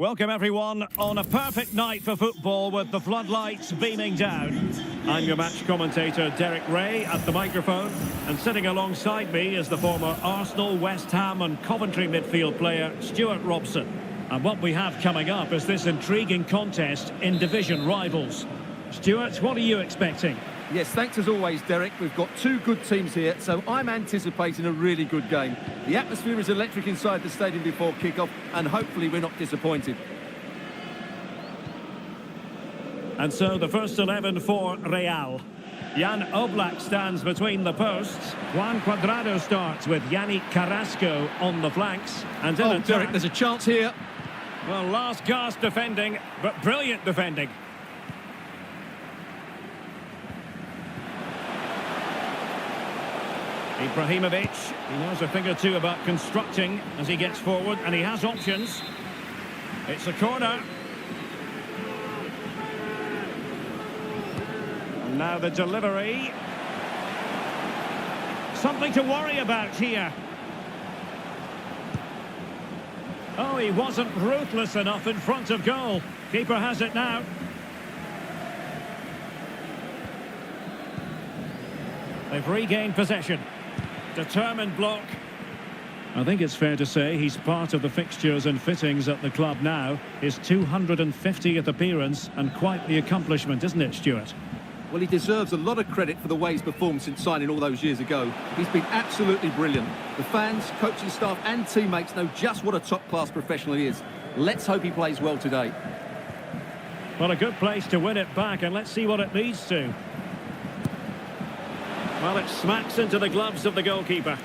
Welcome everyone on a perfect night for football with the floodlights beaming down. I'm your match commentator Derek Ray at the microphone, and sitting alongside me is the former Arsenal, West Ham and Coventry midfield player Stuart Robson. And what we have coming up is this intriguing contest in division rivals. Stuart, what are you expecting? Yes, thanks as always, Derek. We've got two good teams here, so I'm anticipating a really good game. The atmosphere is electric inside the stadium before kick-off, and hopefully we're not disappointed. And so the first 11 for Real. Jan Oblak stands between the posts. Juan Cuadrado starts with Yannick Carrasco on the flanks. And in attack, Derek, there's a chance here. well, last gasp defending, but brilliant defending. Ibrahimovic, he knows a thing or two about constructing as he gets forward, and he has options. It's a corner. And now the delivery. Something to worry about here. Oh, he wasn't ruthless enough in front of goal. Keeper has it now. They've regained possession. Determined block. I think it's fair to say he's part of the fixtures and fittings at the club now. His 250th appearance, and quite the accomplishment, isn't it, Stuart? Well, he deserves a lot of credit for the way he's performed since signing all those years ago. He's been absolutely brilliant. The fans, coaching staff and teammates know just what a top-class professional he is. Let's hope he plays well today. Well, a good place to win it back, and let's see what it leads to. Well, it smacks into the gloves of the goalkeeper.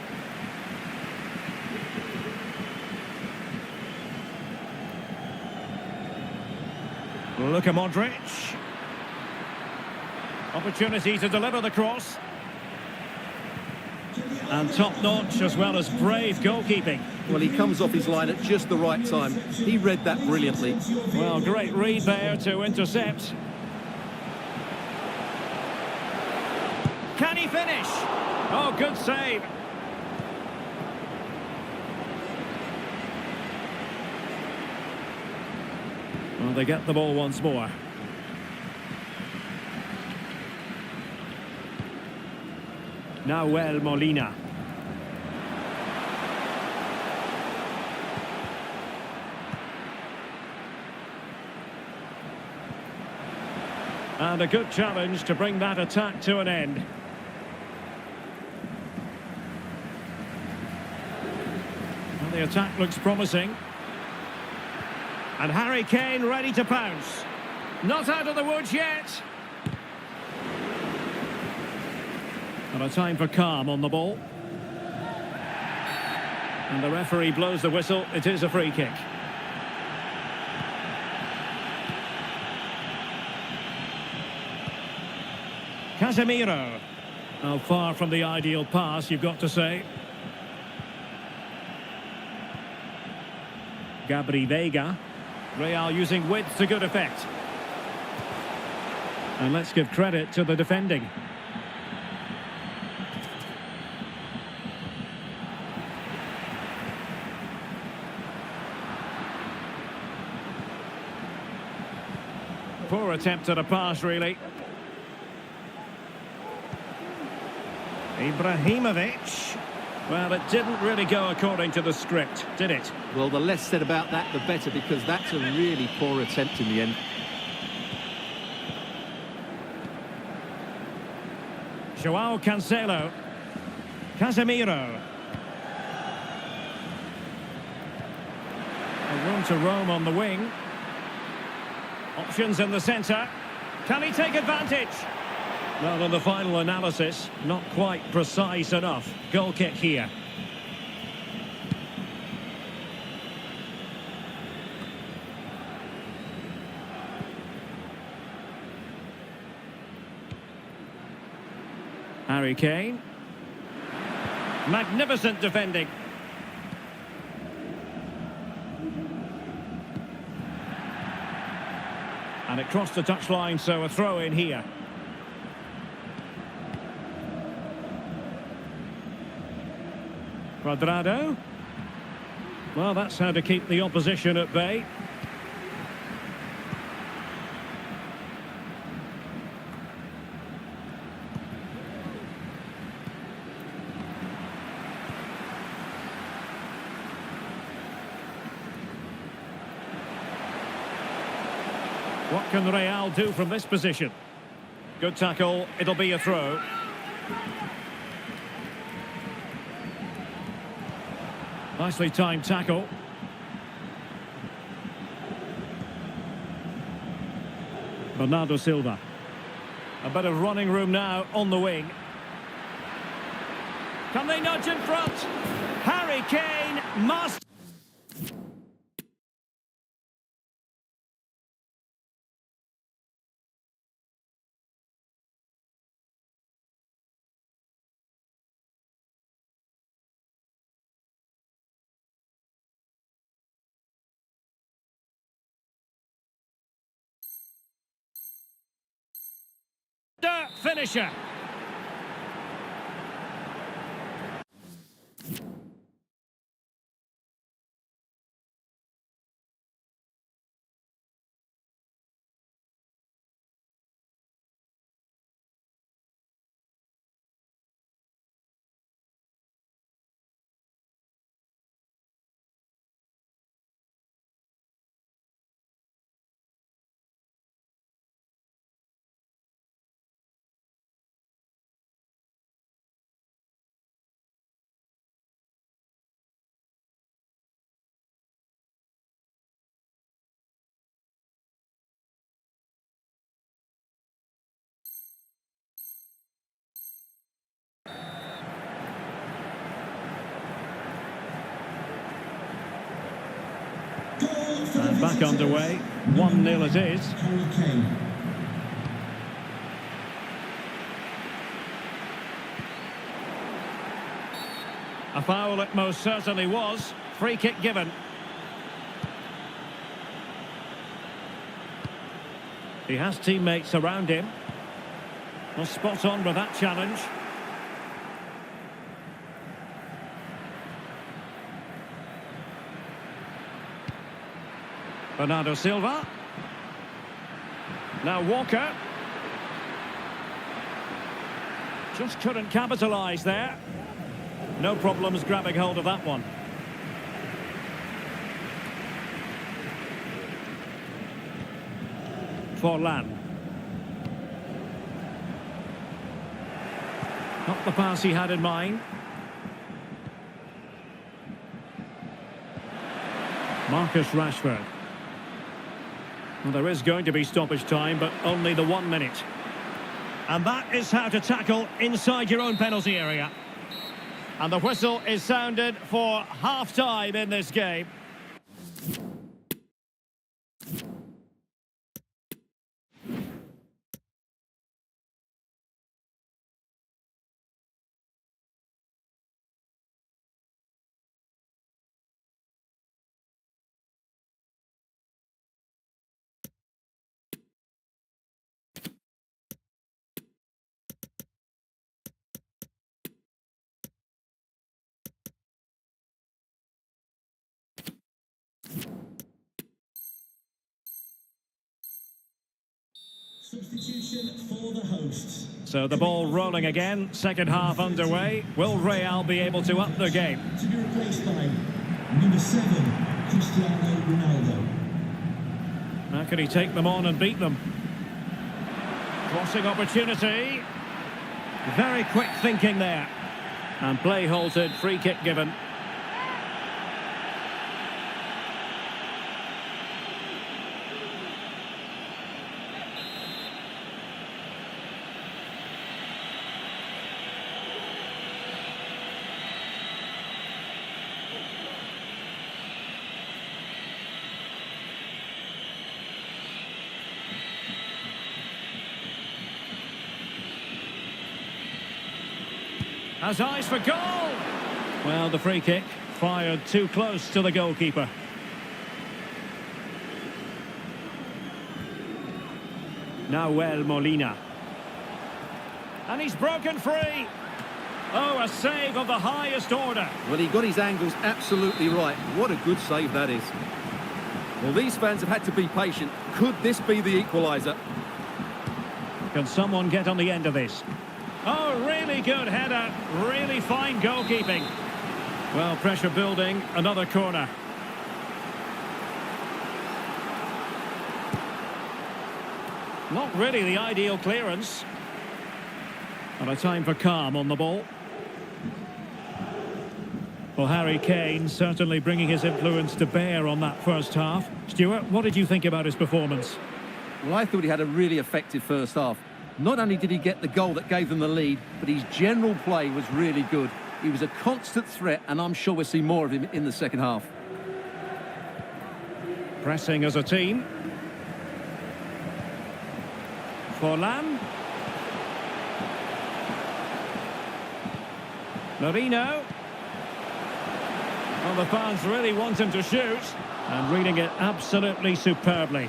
Luka Modric. Opportunity to deliver the cross. And top-notch as well as brave goalkeeping. Well, he comes off his line at just the right time. He read that brilliantly. Well, great read there to intercept. Can he finish? Oh, good save. Well, they get the ball once more. Nahuel Molina. And a good challenge to bring that attack to an end. Well, the attack looks promising. And Harry Kane ready to pounce. Not out of the woods yet. And a time for calm on the ball. And the referee blows the whistle. It is a free kick. Casemiro. Oh, far from the ideal pass, you've got to say. Gabri Veiga. Real using width to good effect. And let's give credit to the defending. Poor attempt at a pass, really. Ibrahimovic. Well, it didn't really go according to the script, did it? Well, the less said about that, the better, because that's a really poor attempt in the end. Joao Cancelo. Casemiro. A room to roam on the wing. Options in the centre. Can he take advantage? Well, in the final analysis, not quite precise enough. Goal kick here. Harry Kane. Magnificent defending. And it crossed the touchline, so a throw in here. Cuadrado. Well, that's how to keep the opposition at bay. What can Real do from this position? Good tackle, it'll be a throw. Nicely timed tackle. Bernardo Silva. A bit of running room now on the wing. Can they nudge in front? Harry Kane must... Finisher. And back underway, 1-0 it is. A foul it most certainly was. Free kick given. He has teammates around him. Well, spot on with that challenge. Bernardo Silva. Now Walker. Just couldn't capitalise there. No problems grabbing hold of that one. Forlan. Not the pass he had in mind. Marcus Rashford. Well, there is going to be stoppage time, but only the 1 minute. And that is how to tackle inside your own penalty area. And the whistle is sounded for half-time in this game. Substitution for the hosts. So the ball rolling again, second half underway. Will Real be able to up the game? To be replaced by number 7, Cristiano Ronaldo. How can he take them on and beat them? Crossing opportunity. Very quick thinking there. And play halted, free kick given. Has eyes for goal. Well, the free kick fired too close to the goalkeeper. Nahuel Molina. And he's broken free. Oh, a save of the highest order. Well, he got his angles absolutely right. What a good save that is. Well, these fans have had to be patient. Could this be the equaliser? Can someone get on the end of this? Oh, really good header. Really fine goalkeeping. Well, pressure building. Another corner. Not really the ideal clearance. And a time for calm on the ball. Well, Harry Kane certainly bringing his influence to bear on that first half. Stuart, what did you think about his performance? Well, I thought he had a really effective first half. Not only did he get the goal that gave them the lead, but his general play was really good. He was a constant threat, and I'm sure we'll see more of him in the second half. Pressing as a team. Forlan. Marino. Well, the fans really want him to shoot, and reading it absolutely superbly.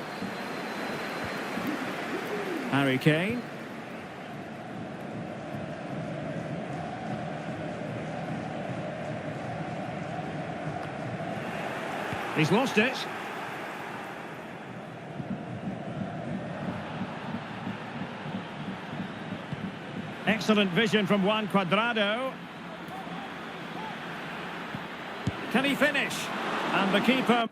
Harry Kane. He's lost it. Excellent vision from Juan Cuadrado. Can he finish? And the keeper...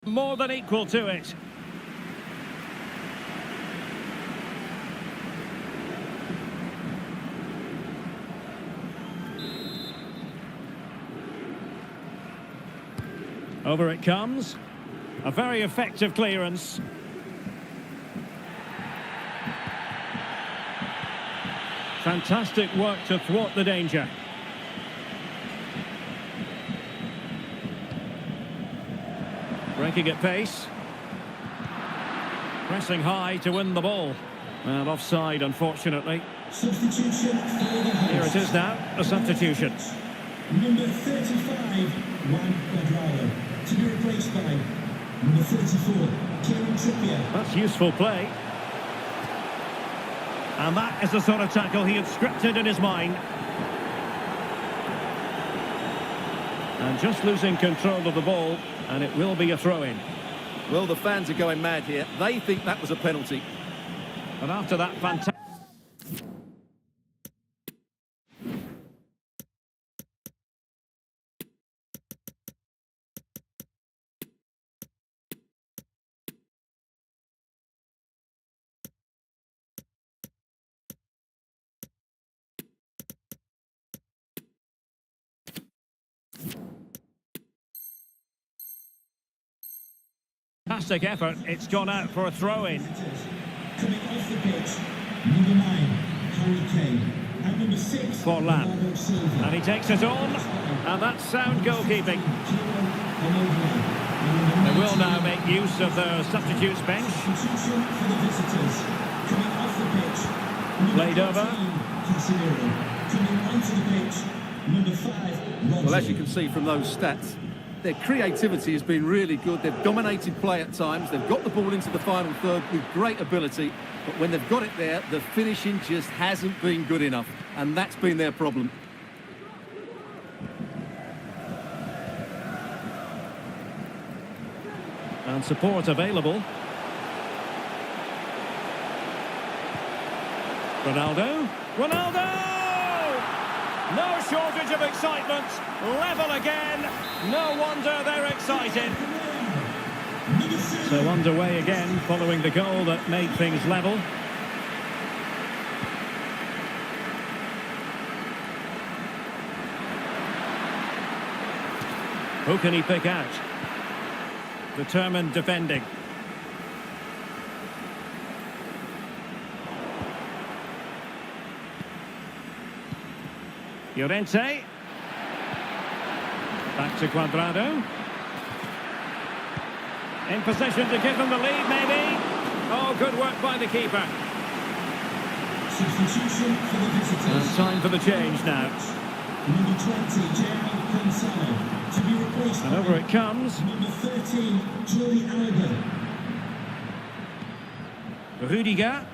more than equal to it. Over it comes. A very effective clearance. Fantastic work to thwart the danger. Breaking at pace. Pressing high to win the ball. And offside, unfortunately. Substitution for the host. Here it is now, a substitution. Number 35, Juan Cuadrado, to be replaced by number 34, Kieran Trippier. That's useful play. And that is the sort of tackle he had scripted in his mind. And just losing control of the ball, and it will be a throw-in. Well, the fans are going mad here. They think that was a penalty. And after that fantastic... fantastic effort, it's gone out for a throw-in. Coming off the pitch, number 9, Harry Kane, and number 6, Forlan. Bernardo Silva. And he takes it on, and that's sound goalkeeping. They will now make use of their substitutes bench. Substitution for the visitors. Coming off the pitch, Played over. Casemiro. Coming onto the pitch, number 5, Rodri. Well, as you can see from those stats, their creativity has been really good. They've dominated play at times. They've got the ball into the final third with great ability. But when they've got it there, the finishing just hasn't been good enough. And that's been their problem. And support available. Ronaldo. Ronaldo! No shortage of excitement. Level again. No wonder they're excited. So underway again following the goal that made things level. Who can he pick out? Determined defending. Llorente. Back to Cuadrado. In position to give them the lead, maybe. Oh, good work by the keeper. Substitution for the visitors. And time for the change now. Number 20, João Cancelo, to be replaced And over it comes. number 13, Jordi Alba. Rudiger.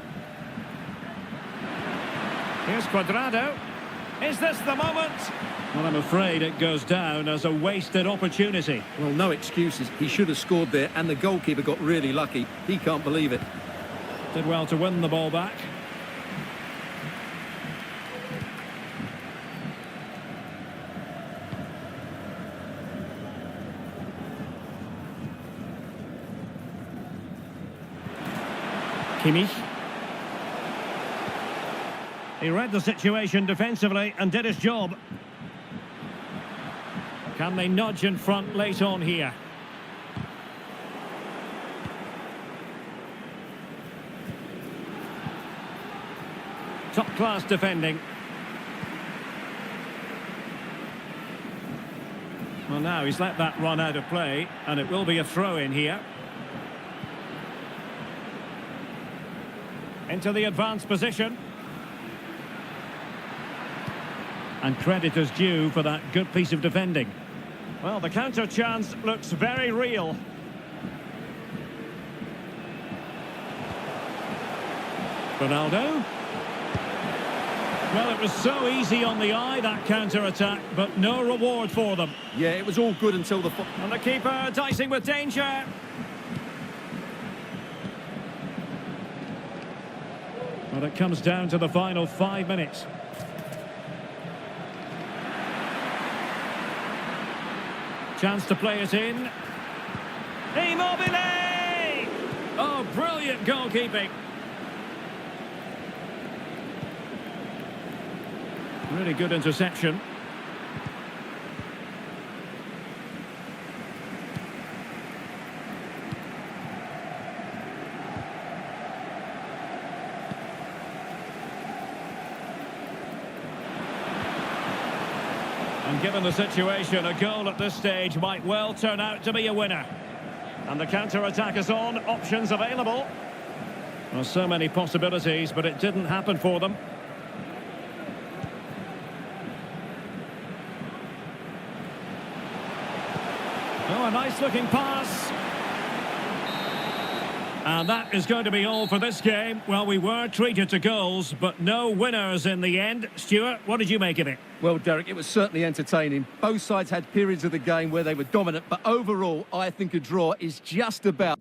Here's Cuadrado. Is this the moment? Well, I'm afraid it goes down as a wasted opportunity. Well, no excuses. He should have scored there, and the goalkeeper got really lucky. He can't believe it. Did well to win the ball back. Kimmich. He read the situation defensively and did his job. Can they nudge in front late on here? Top-class defending. Well, now he's let that run out of play, and it will be a throw-in here. Into the advanced position. And credit is due for that good piece of defending. Well, the counter chance looks very real. Ronaldo. Well, it was so easy on the eye, that counter-attack, but no reward for them. Yeah, it was all good until the... And the keeper dicing with danger. Well, it comes down to the final 5 minutes. Chance to play it in. Immobile! Oh, brilliant goalkeeping. Really good interception. And given the situation, a goal at this stage might well turn out to be a winner. And the counter-attack is on, options available. Well, so many possibilities, but it didn't happen for them. Oh, a nice-looking pass. And that is going to be all for this game. Well, we were treated to goals, but no winners in the end. Stuart, what did you make of it? Well, Derek, it was certainly entertaining. Both sides had periods of the game where they were dominant, but overall, I think a draw is just about...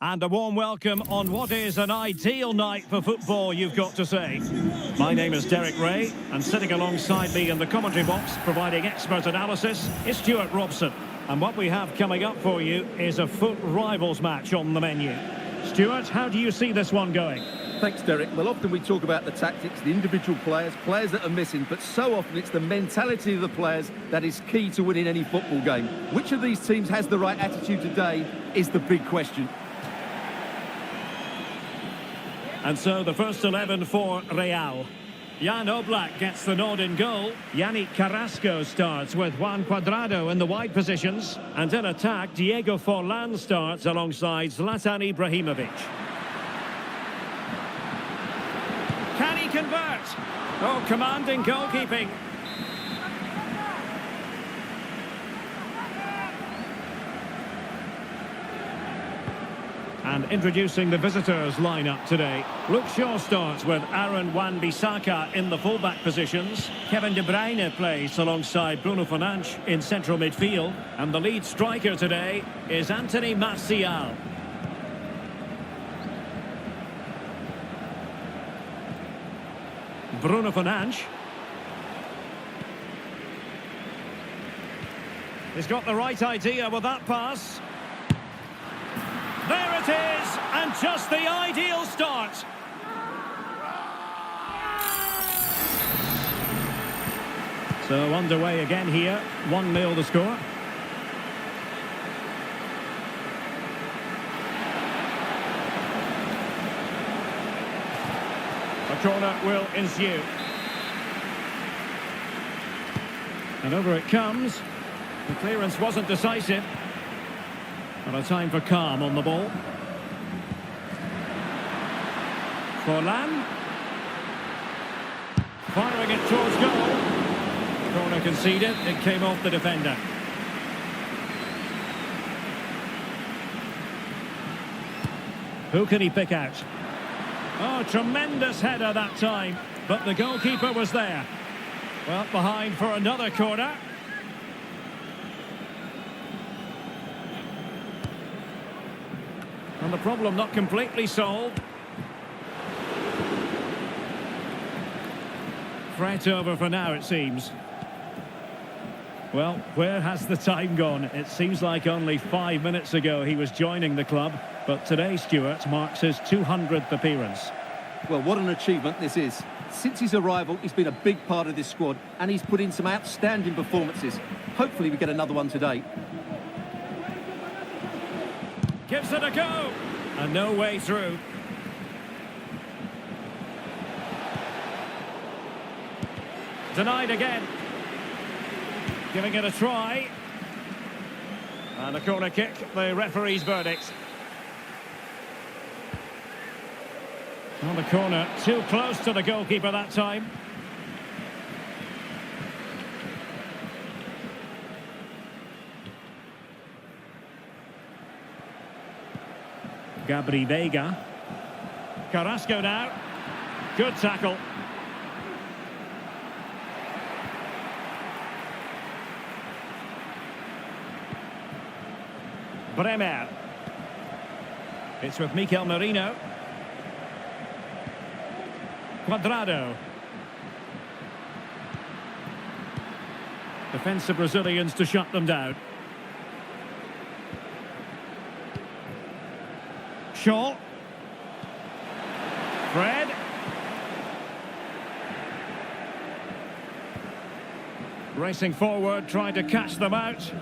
And a warm welcome on what is an ideal night for football, you've got to say. My name is Derek Ray, and sitting alongside me in the commentary box, providing expert analysis, is Stuart Robson. And what we have coming up for you is a foot rivals match on the menu. Stuart, how do you see this one going? Thanks, Derek. Well, often we talk about the tactics, the individual players that are missing, but so often it's the mentality of the players that is key to winning any football game. Which of these teams has the right attitude today is the big question. And so the first 11 for Real. Jan Oblak gets the nod in goal. Yannick Carrasco starts with Juan Cuadrado in the wide positions. And in attack, Diego Forlan starts alongside Zlatan Ibrahimovic. Can he convert? Oh, commanding goalkeeping. And introducing the visitors lineup today. Luke Shaw starts with Aaron Wan-Bissaka in the fullback positions. Kevin De Bruyne plays alongside Bruno Fernandes in central midfield. And the lead striker today is Anthony Martial. Bruno Fernandes. He's got the right idea with that pass. There it is, and just the ideal start. So underway again here, 1-0 the score. A corner will ensue. And over it comes. The clearance wasn't decisive. But a time for calm on the ball. Forlan. Firing it towards goal. Corner conceded. It came off the defender. Who can he pick out? Oh, tremendous header that time. But the goalkeeper was there. Well, behind for another corner. And the problem not completely solved. Threat over for now, it seems. Well, where has the time gone? It seems like only 5 minutes ago he was joining the club. But today, Stuart, marks his 200th appearance. Well, what an achievement this is. Since his arrival, he's been a big part of this squad, and he's put in some outstanding performances. Hopefully we get another one today. Gives it a go. And no way through. Denied again. Giving it a try. And a corner kick, the referee's verdict. On the corner, too close to the goalkeeper that time. Gabri Veiga. Carrasco now. Good tackle. Bremer. It's with Mikel Merino. Cuadrado. Defensive Brazilians to shut them down. Shaw. Fred. Racing forward, trying to catch them out.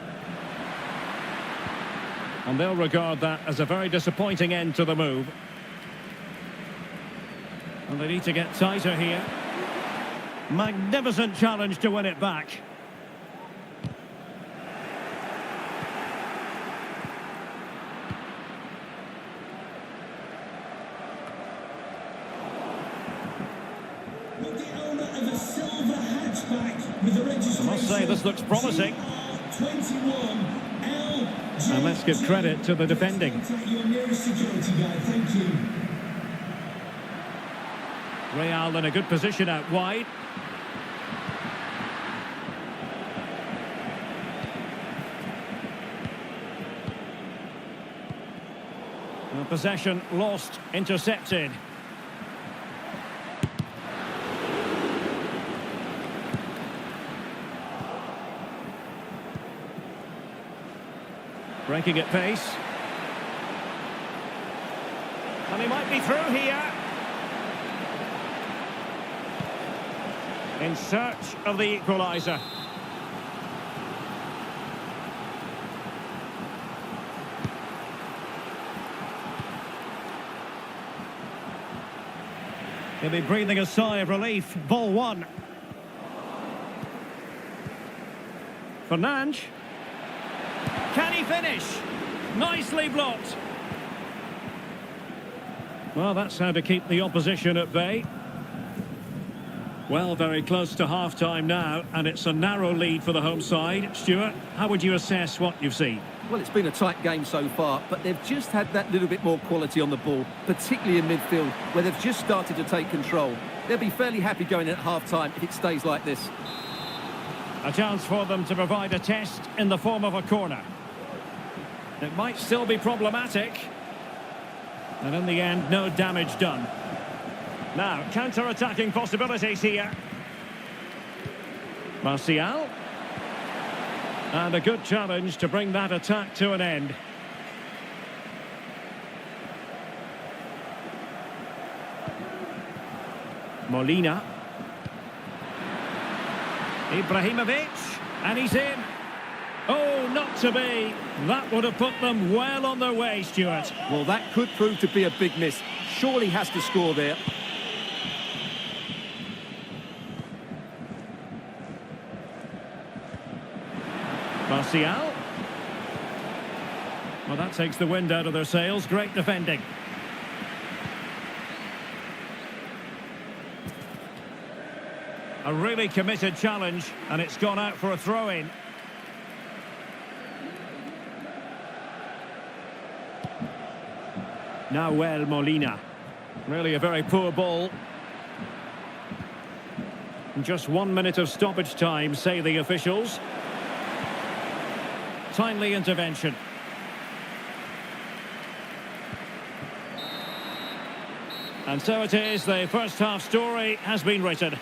And they'll regard that as a very disappointing end to the move. And they need to get tighter here. Magnificent challenge to win it back. I must say, this looks promising. And let's give credit to the defending. Real in a good position out wide. And possession lost, intercepted. Breaking at pace. And he might be through here. In search of the equaliser. He'll be breathing a sigh of relief. Ball one. Fernandes. Can he finish? Nicely blocked. Well, that's how to keep the opposition at bay. Well, very close to half-time now, and it's a narrow lead for the home side. Stuart, how would you assess what you've seen? Well, it's been a tight game so far, but they've just had that little bit more quality on the ball, particularly in midfield, where they've just started to take control. They'll be fairly happy going in at half-time if it stays like this. A chance for them to provide a test in the form of a corner. It might still be problematic. And in the end, no damage done. Now, counter-attacking possibilities here. Martial. And a good challenge to bring that attack to an end. Molina. Ibrahimovic. And he's in. Oh, not to be. That would have put them well on their way, Stuart. Well, that could prove to be a big miss. Surely has to score there. Martial. Well, that takes the wind out of their sails. Great defending. A really committed challenge, and it's gone out for a throw-in. Now, Molina. Really a very poor ball. Just 1 minute of stoppage time, say the officials. Timely intervention. And so it is, the first half story has been written.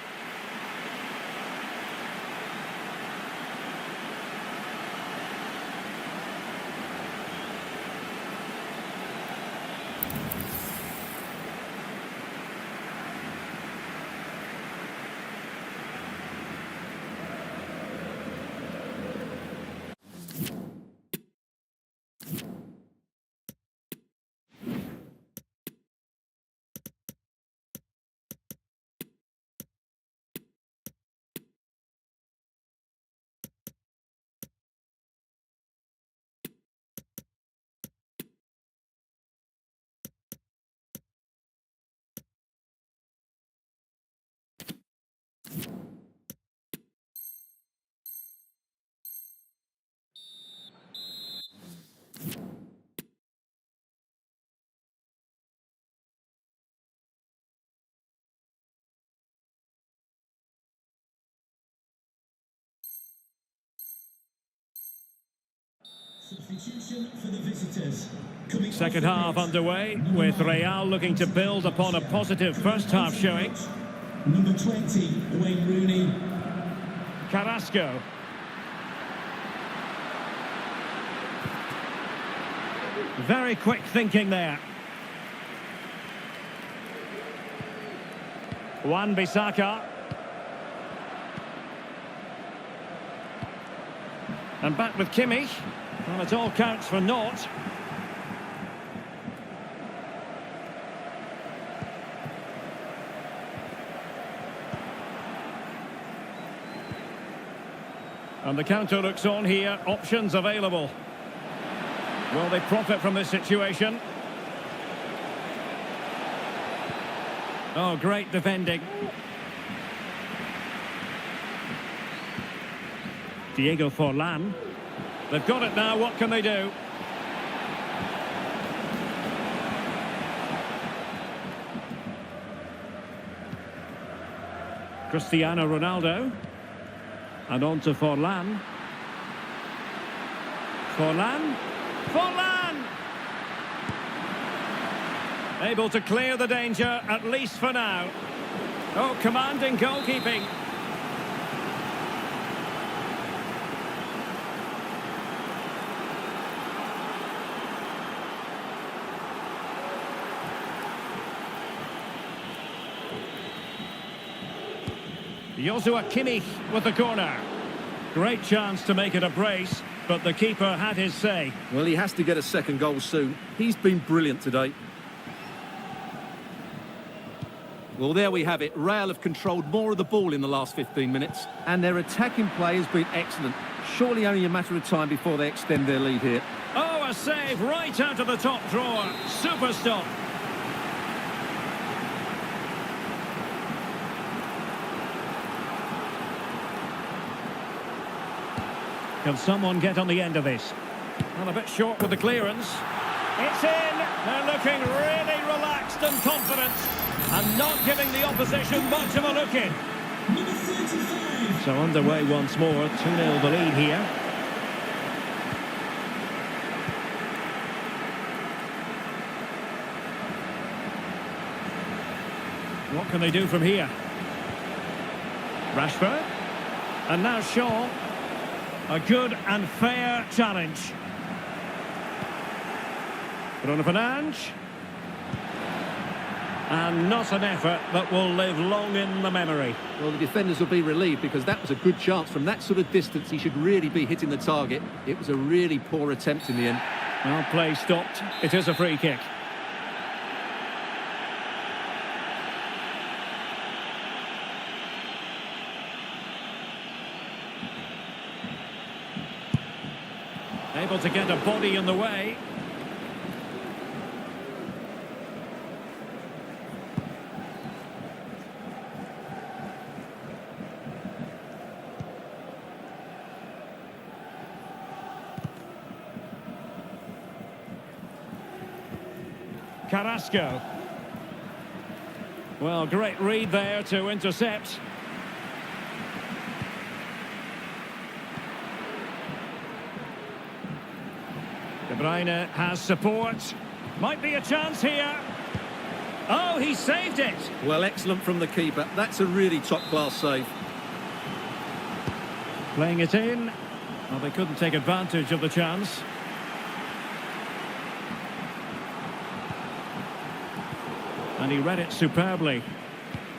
Substitution for the visitors. Second half underway, with Real looking to build upon a positive first half showing. Number 20, Wayne Rooney. Carrasco. Very quick thinking there. Wan-Bissaka. And back with Kimmich. Well, it all counts for naught. And the counter looks on here. Options available. Will they profit from this situation? Oh, great defending. Diego Forlan. They've got it now, what can they do? Cristiano Ronaldo. And on to Forlan. Forlan. Forlan! Able to clear the danger, at least for now. Oh, commanding goalkeeping. Joshua Kimmich with the corner. Great chance to make it a brace, but the keeper had his say. Well, he has to get a second goal soon. He's been brilliant today. Well, there we have it. Real have controlled more of the ball in the last 15 minutes, and their attacking play has been excellent. Surely only a matter of time before they extend their lead here. Oh, a save right out of the top drawer. Super stop. Can someone get on the end of this? Well, a bit short with the clearance. It's in! They're looking really relaxed and confident, and not giving the opposition much of a look in. Number 35. So underway once more, 2-0 the lead here. What can they do from here? Rashford. And now Shaw. A good and fair challenge. Bruno Fernandes. And not an effort that will live long in the memory. Well, the defenders will be relieved because that was a good chance. From that sort of distance, he should really be hitting the target. It was a really poor attempt in the end. Well, play stopped. It is a free kick. Able to get a body in the way. Carrasco. Well, great read there to intercept. De Bruyne has support. Might be a chance here. Oh, he saved it. Well, excellent from the keeper. That's a really top-class save. Playing it in. Well, they couldn't take advantage of the chance. And he read it superbly.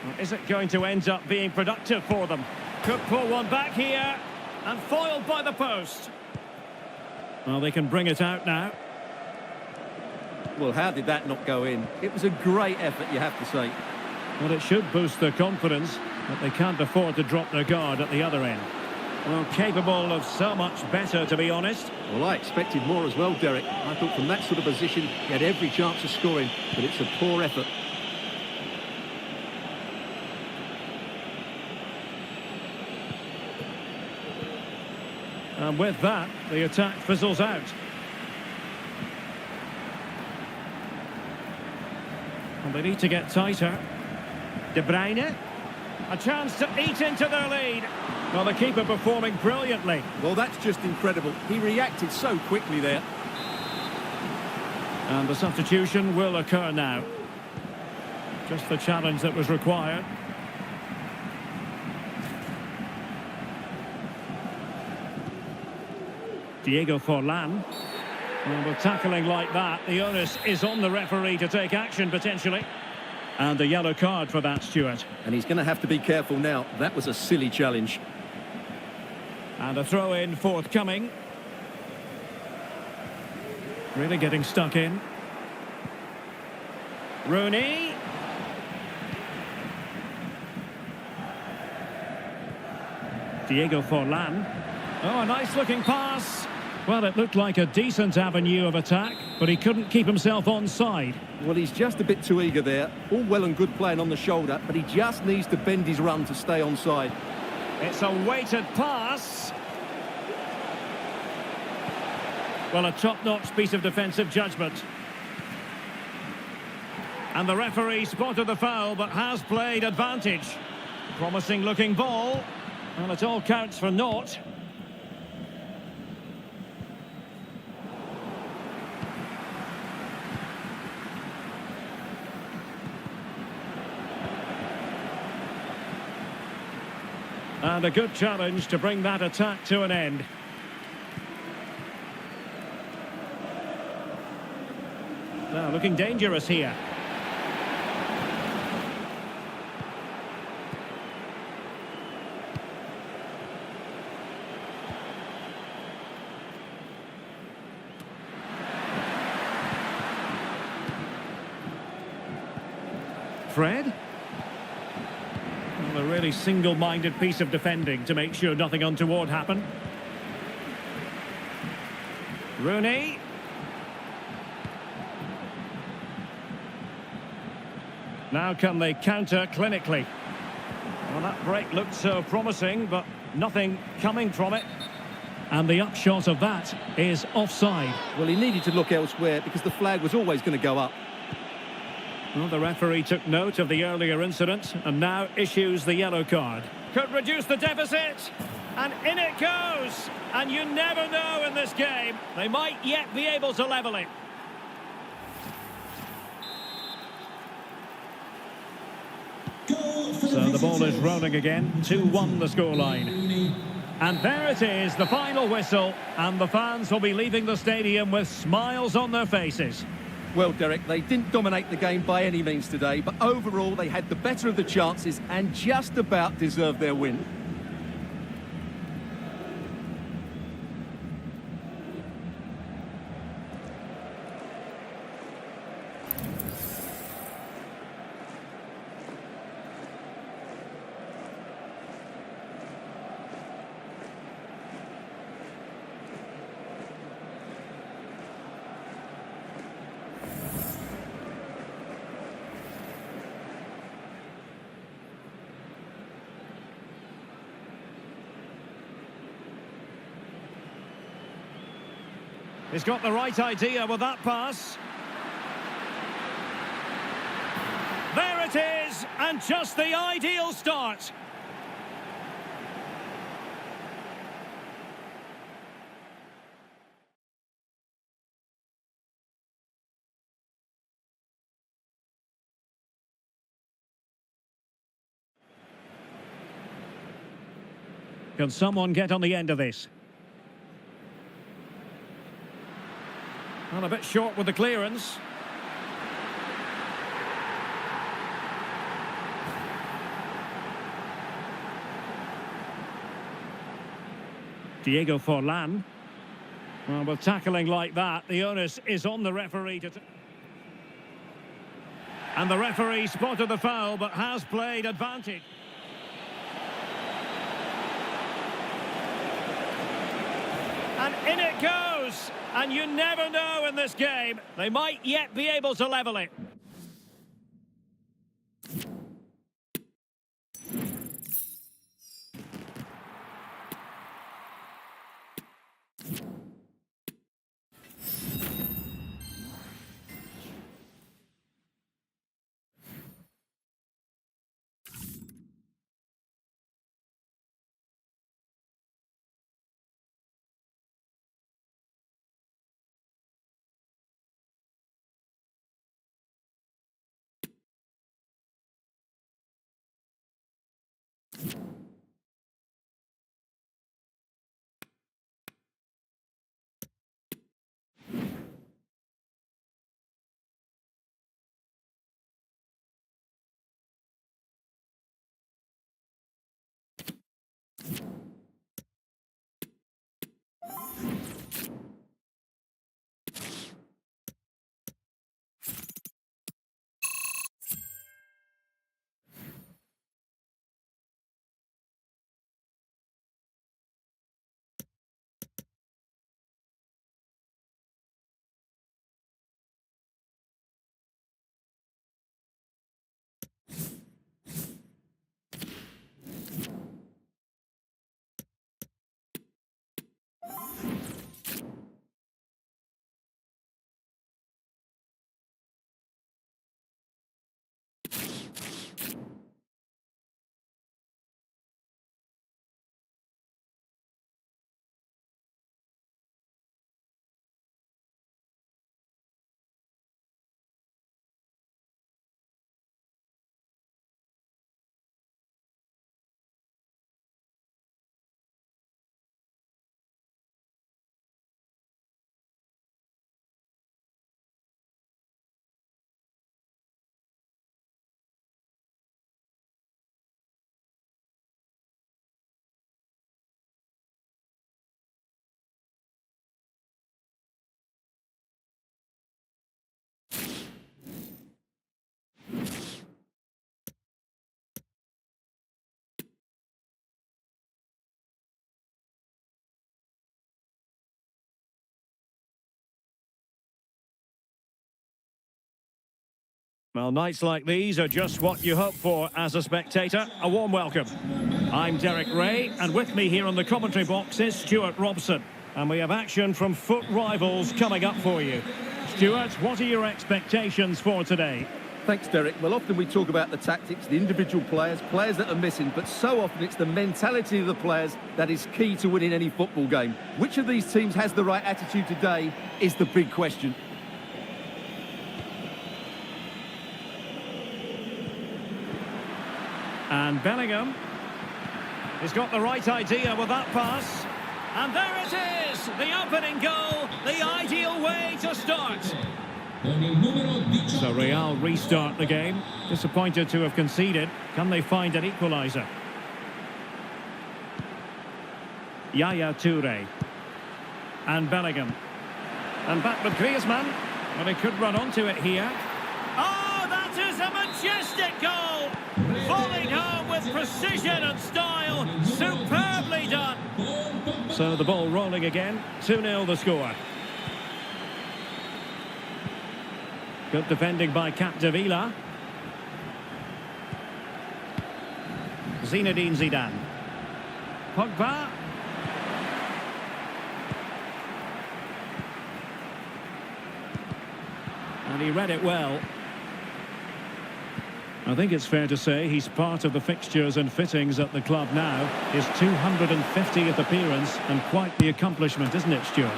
Well, is it going to end up being productive for them? Could pull one back here. And foiled by the post. Well, they can bring it out now. Well, how did that not go in? It was a great effort, you have to say. Well, it should boost their confidence, but they can't afford to drop their guard at the other end. Well, capable of so much better, to be honest. Well, I expected more as well, Derek. I thought from that sort of position, he had every chance of scoring, but it's a poor effort. And with that, the attack fizzles out. And they need to get tighter. De Bruyne. A chance to eat into their lead. Well, the keeper performing brilliantly. Well, that's just incredible. He reacted so quickly there. And the substitution will occur now. Just the challenge that was required. Diego Forlan. Well, with tackling like that, the onus is on the referee to take action, potentially. And a yellow card for that, Stuart. And he's going to have to be careful now. That was a silly challenge. And a throw-in forthcoming. Really getting stuck in. Rooney. Diego Forlan. Oh, a nice-looking pass. Well, it looked like a decent avenue of attack, but he couldn't keep himself onside. Well, he's just a bit too eager there. All well and good playing on the shoulder, but he just needs to bend his run to stay onside. It's a weighted pass. Well, a top-notch piece of defensive judgment. And the referee spotted the foul, but has played advantage. Promising-looking ball. Well, it all counts for naught. And a good challenge to bring that attack to an end. Now, looking dangerous here. Fred? Well, a really single-minded piece of defending to make sure nothing untoward happened. Rooney. Now can they counter clinically? Well, that break looked so promising, but nothing coming from it. And the upshot of that is offside. Well, he needed to look elsewhere because the flag was always going to go up. Well, the referee took note of the earlier incident and now issues the yellow card. Could reduce the deficit. And in it goes. And you never know in this game. They might yet be able to level it. Goal for So the ball is visitors. rolling again. 2-1 the scoreline. And there it is, the final whistle. And the fans will be leaving the stadium with smiles on their faces. Well, Derek, they didn't dominate the game by any means today, but overall they had the better of the chances and just about deserved their win. He's got the right idea with that pass. There it is, and just the ideal start. Can someone get on the end of this? Well, a bit short with the clearance. Diego Forlan. Well, with tackling like that, the onus is on the referee to... And the referee spotted the foul, but has played advantage. And in it goes! And you never know in this game. They might yet be able to level it. Well, nights like these are just what you hope for as a spectator. A warm welcome. I'm Derek Ray, and with me here on the commentary box is Stuart Robson. And we have action from foot rivals coming up for you. Stuart, what are your expectations for today? Thanks, Derek. Well, often we talk about the tactics, the individual players that are missing, but so often it's the mentality of the players that is key to winning any football game. Which of these teams has the right attitude today is the big question. And Bellingham. He's got the right idea with that pass. And there it is! The opening goal, the ideal way to start. So Real restart the game. Disappointed to have conceded. Can they find an equaliser? Yaya Toure. And Bellingham. And back with Griezmann. Well, he could run onto it here. Oh, that is a majestic goal! Volleyed home with precision and style. Superbly done. So the ball rolling again. 2-0 the score. Good defending by Capdevila. Zinedine Zidane. Pogba. And he read it well. I think it's fair to say he's part of the fixtures and fittings at the club now. His 250th appearance, and quite the accomplishment, isn't it, Stuart?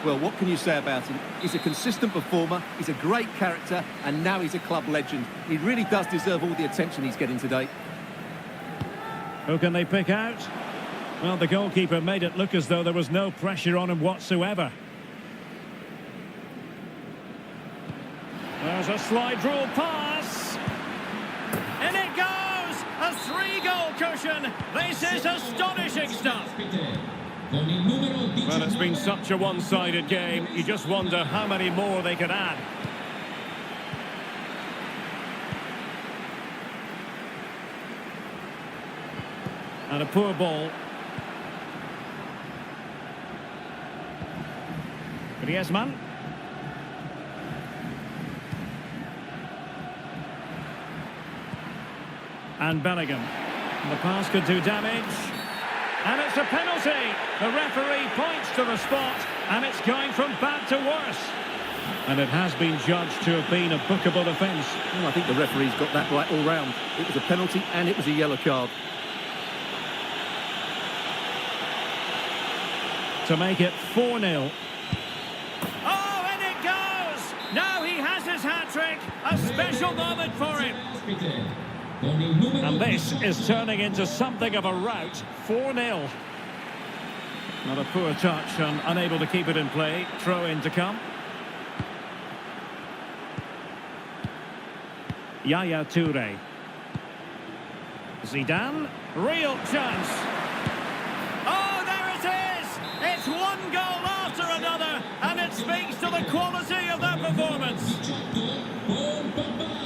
Well, what can you say about him? He's a consistent performer, he's a great character, and now he's a club legend. He really does deserve all the attention he's getting today. Who can they pick out? Well, the goalkeeper made it look as though there was no pressure on him whatsoever. There's a slide rule pass. In it goes! A 3-goal cushion. This is astonishing stuff. Well, it's been such a one-sided game. You just wonder how many more they could add. And a poor ball. Griezmann. And Bellingham. The pass could do damage. And it's a penalty. The referee points to the spot, and it's going from bad to worse. And it has been judged to have been a bookable offence. Well, I think the referee's got that right all round. It was a penalty and it was a yellow card. To make it 4-0. Oh, and it goes! Now he has his hat-trick. A special moment for him. And this is turning into something of a rout. 4-0. Not a poor touch and unable to keep it in play. Throw in to come. Yaya Toure. Zidane. Real chance. Oh, there it is! It's one goal after another, and it speaks to the quality of that performance.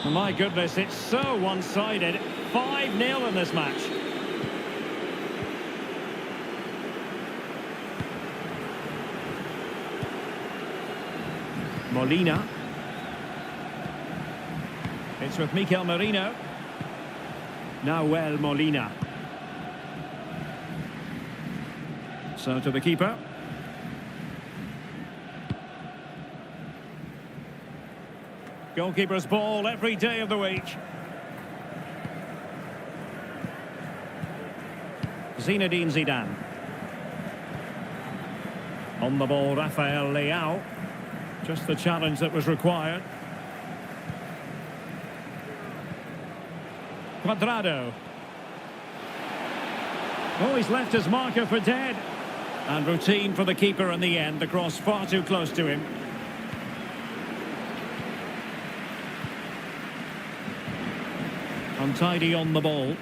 My goodness, it's so one-sided. 5-0 in this match. Molina. It's with Mikel Merino. Nahuel Molina. So to the keeper. Goalkeeper's ball every day of the week. Zinedine Zidane. On the ball, Rafael Leao. Just the challenge that was required. Cuadrado. Oh, he's left his marker for dead. And routine for the keeper in the end. The cross far too close to him. Untidy on the ball.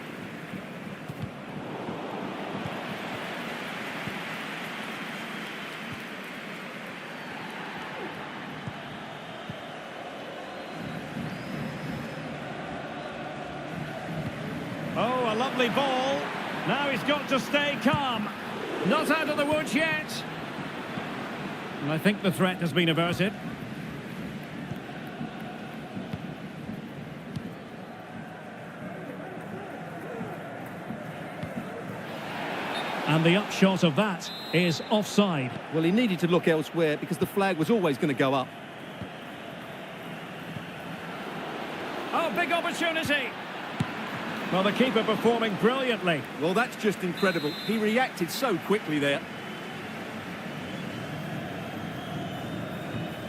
Oh, a lovely ball. Now he's got to stay calm. Not out of the woods yet. And I think the threat has been averted. And the upshot of that is offside. Well, he needed to look elsewhere because the flag was always going to go up. Oh, big opportunity. Well, the keeper performing brilliantly. Well, that's just incredible. He reacted so quickly there.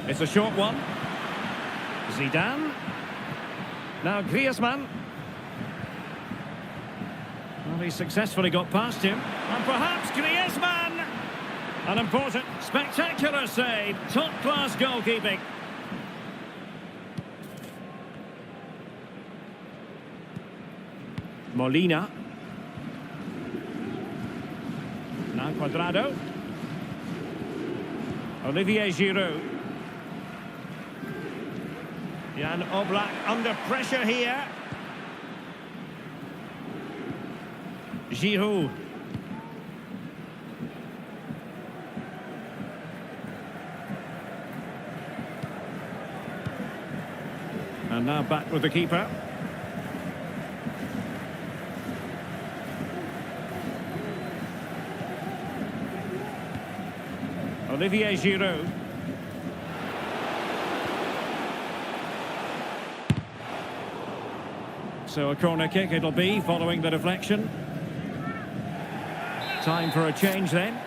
It's a short one. Zidane. Now Griezmann. Well, he successfully got past him. And perhaps Griezmann! An important, spectacular save. Top-class goalkeeping. Molina. Now Cuadrado. Olivier Giroud. Jan Oblak under pressure here. Giroud. And now back with the keeper. Olivier Giroud. So a corner kick it'll be following the deflection. Time for a change then.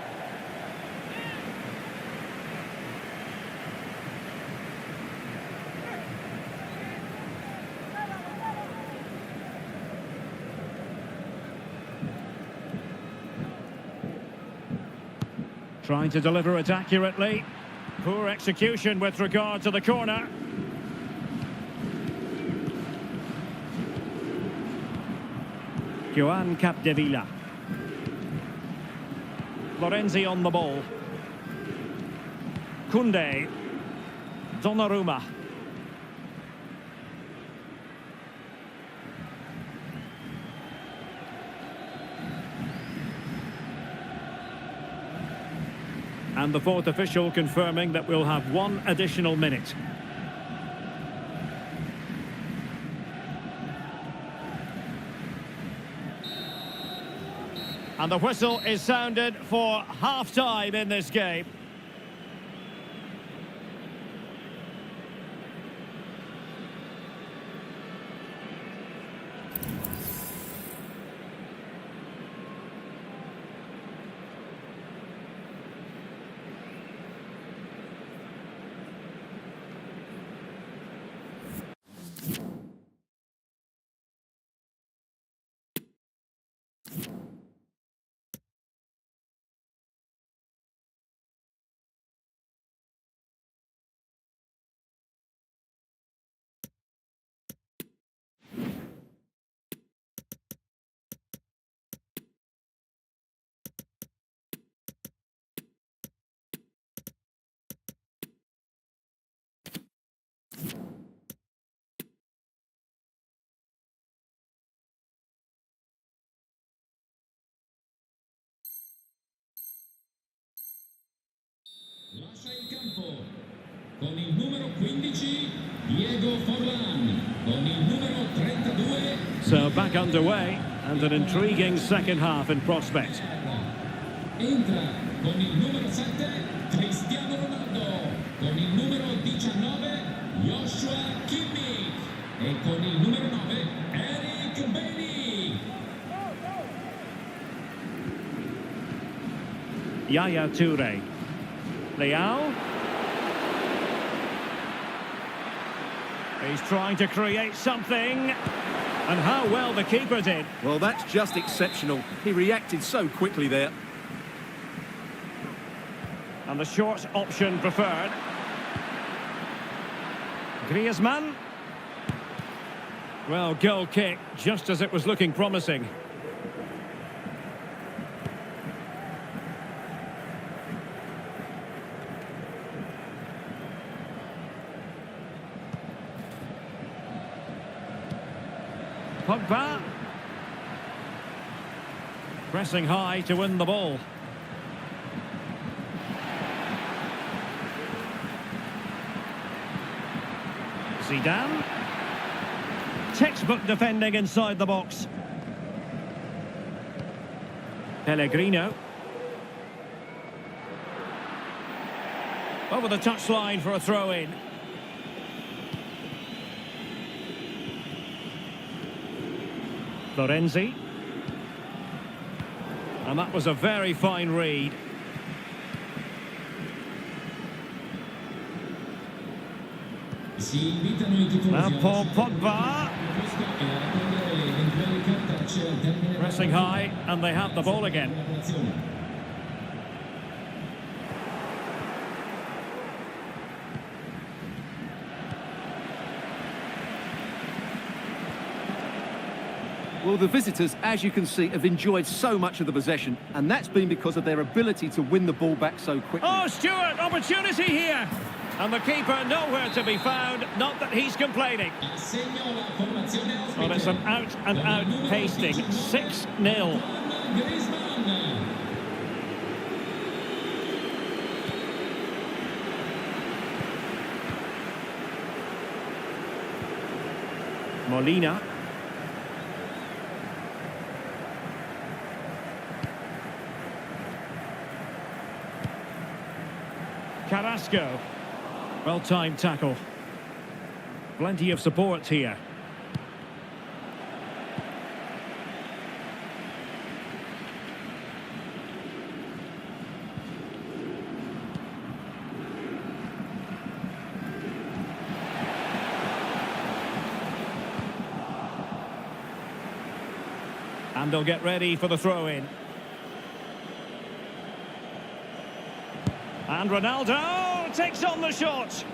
Trying to deliver it accurately. Poor execution with regard to the corner. Joan Capdevila. Lorenzi on the ball. Koundé. Donnarumma. And the fourth official confirming that we'll have one additional minute. And the whistle is sounded for half-time in this game. Lascia il campo con il numero 15 Diego Forlan, con il numero 32. So back underway and an intriguing second half in prospect. Entra con il numero 7 Cristiano Ronaldo, con il numero 19 Joshua Kimmich e con il numero 9 Eric Bailly. Yaya Toure. Leao. He's trying to create something. And how well the keeper did. Well, that's just exceptional. He reacted so quickly there. And the short option preferred. Griezmann. Well, goal kick, just as it was looking promising. Pogba. Pressing high to win the ball. Zidane. Textbook defending inside the box. Pellegrino. Over the touchline for a throw-in. Florenzi. And that was a very fine read. Now Paul Pogba. Pressing high, and they have the ball again. Well, the visitors, as you can see, have enjoyed so much of the possession, and that's been because of their ability to win the ball back so quickly. Oh, Stewart, opportunity here. And the keeper nowhere to be found, not that he's complaining. Well, it's an out-and-out pasting, 6-0. Molina. Carrasco. Well-timed tackle. Plenty of support here. And they'll get ready for the throw-in. And Ronaldo takes on the shot.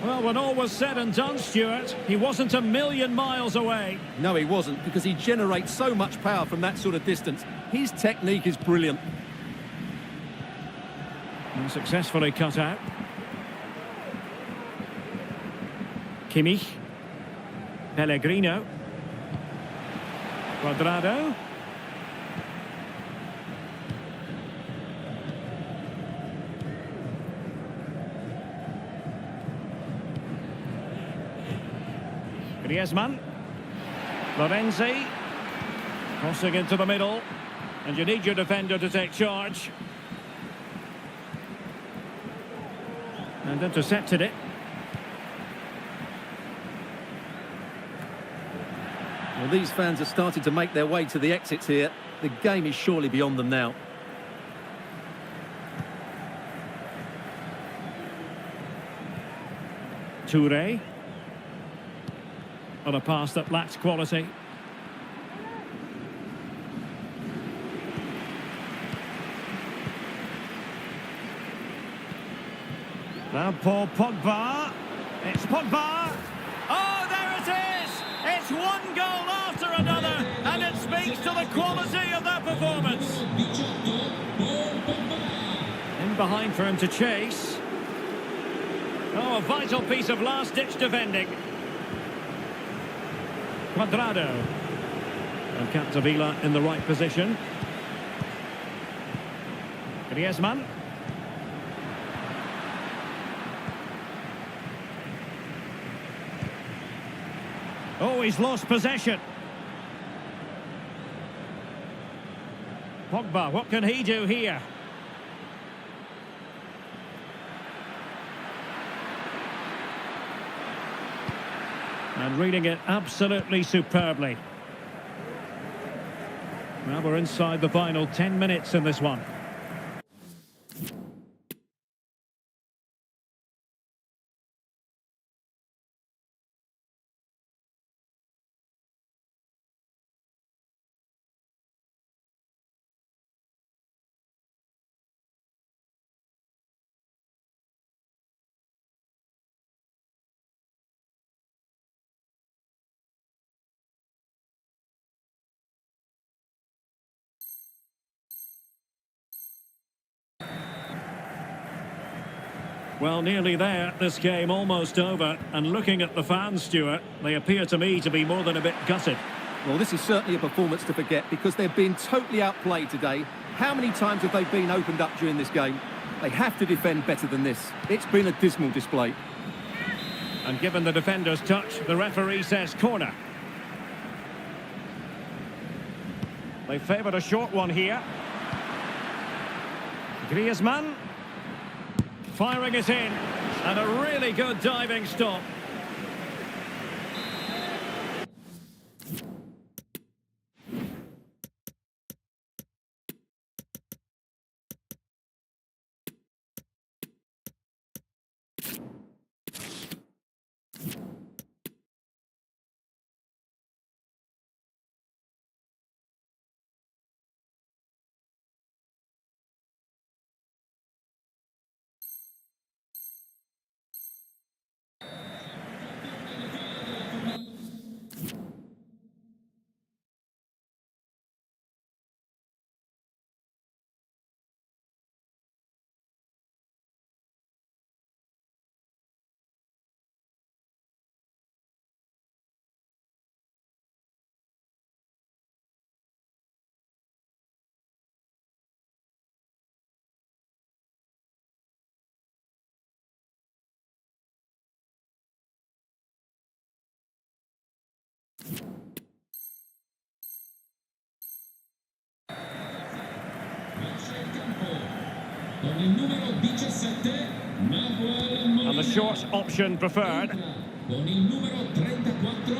Well, when all was said and done, Stuart, he wasn't a million miles away. No, he wasn't, because he generates so much power from that sort of distance. His technique is brilliant. And successfully cut out. Kimmich. Pellegrino. Cuadrado. Griezmann. Florenzi. Crossing into the middle. And you need your defender to take charge. And intercepted it. Well, these fans are starting to make their way to the exits here. The game is surely beyond them now. Touré. On a pass that lacks quality. Now Paul Pogba. It's Pogba. Oh, there it is! It's one goal after another, and it speaks to the quality of that performance. In behind for him to chase. Oh, a vital piece of last-ditch defending. Cuadrado. And Capdevila in the right position. Griezmann. Oh, he's lost possession. Pogba, what can he do here? And reading it absolutely superbly. Well, we're inside the final 10 minutes in this one. Well, nearly there, this game almost over. And looking at the fans, Stuart, they appear to me to be more than a bit gutted. Well, this is certainly a performance to forget because they've been totally outplayed today. How many times have they been opened up during this game? They have to defend better than this. It's been a dismal display. And given the defender's touch, the referee says corner. They favoured a short one here. Griezmann. Firing it in. And a really good diving stop. Con il numero 17, Nahuel Molina. And the short option preferred. Con il numero 34,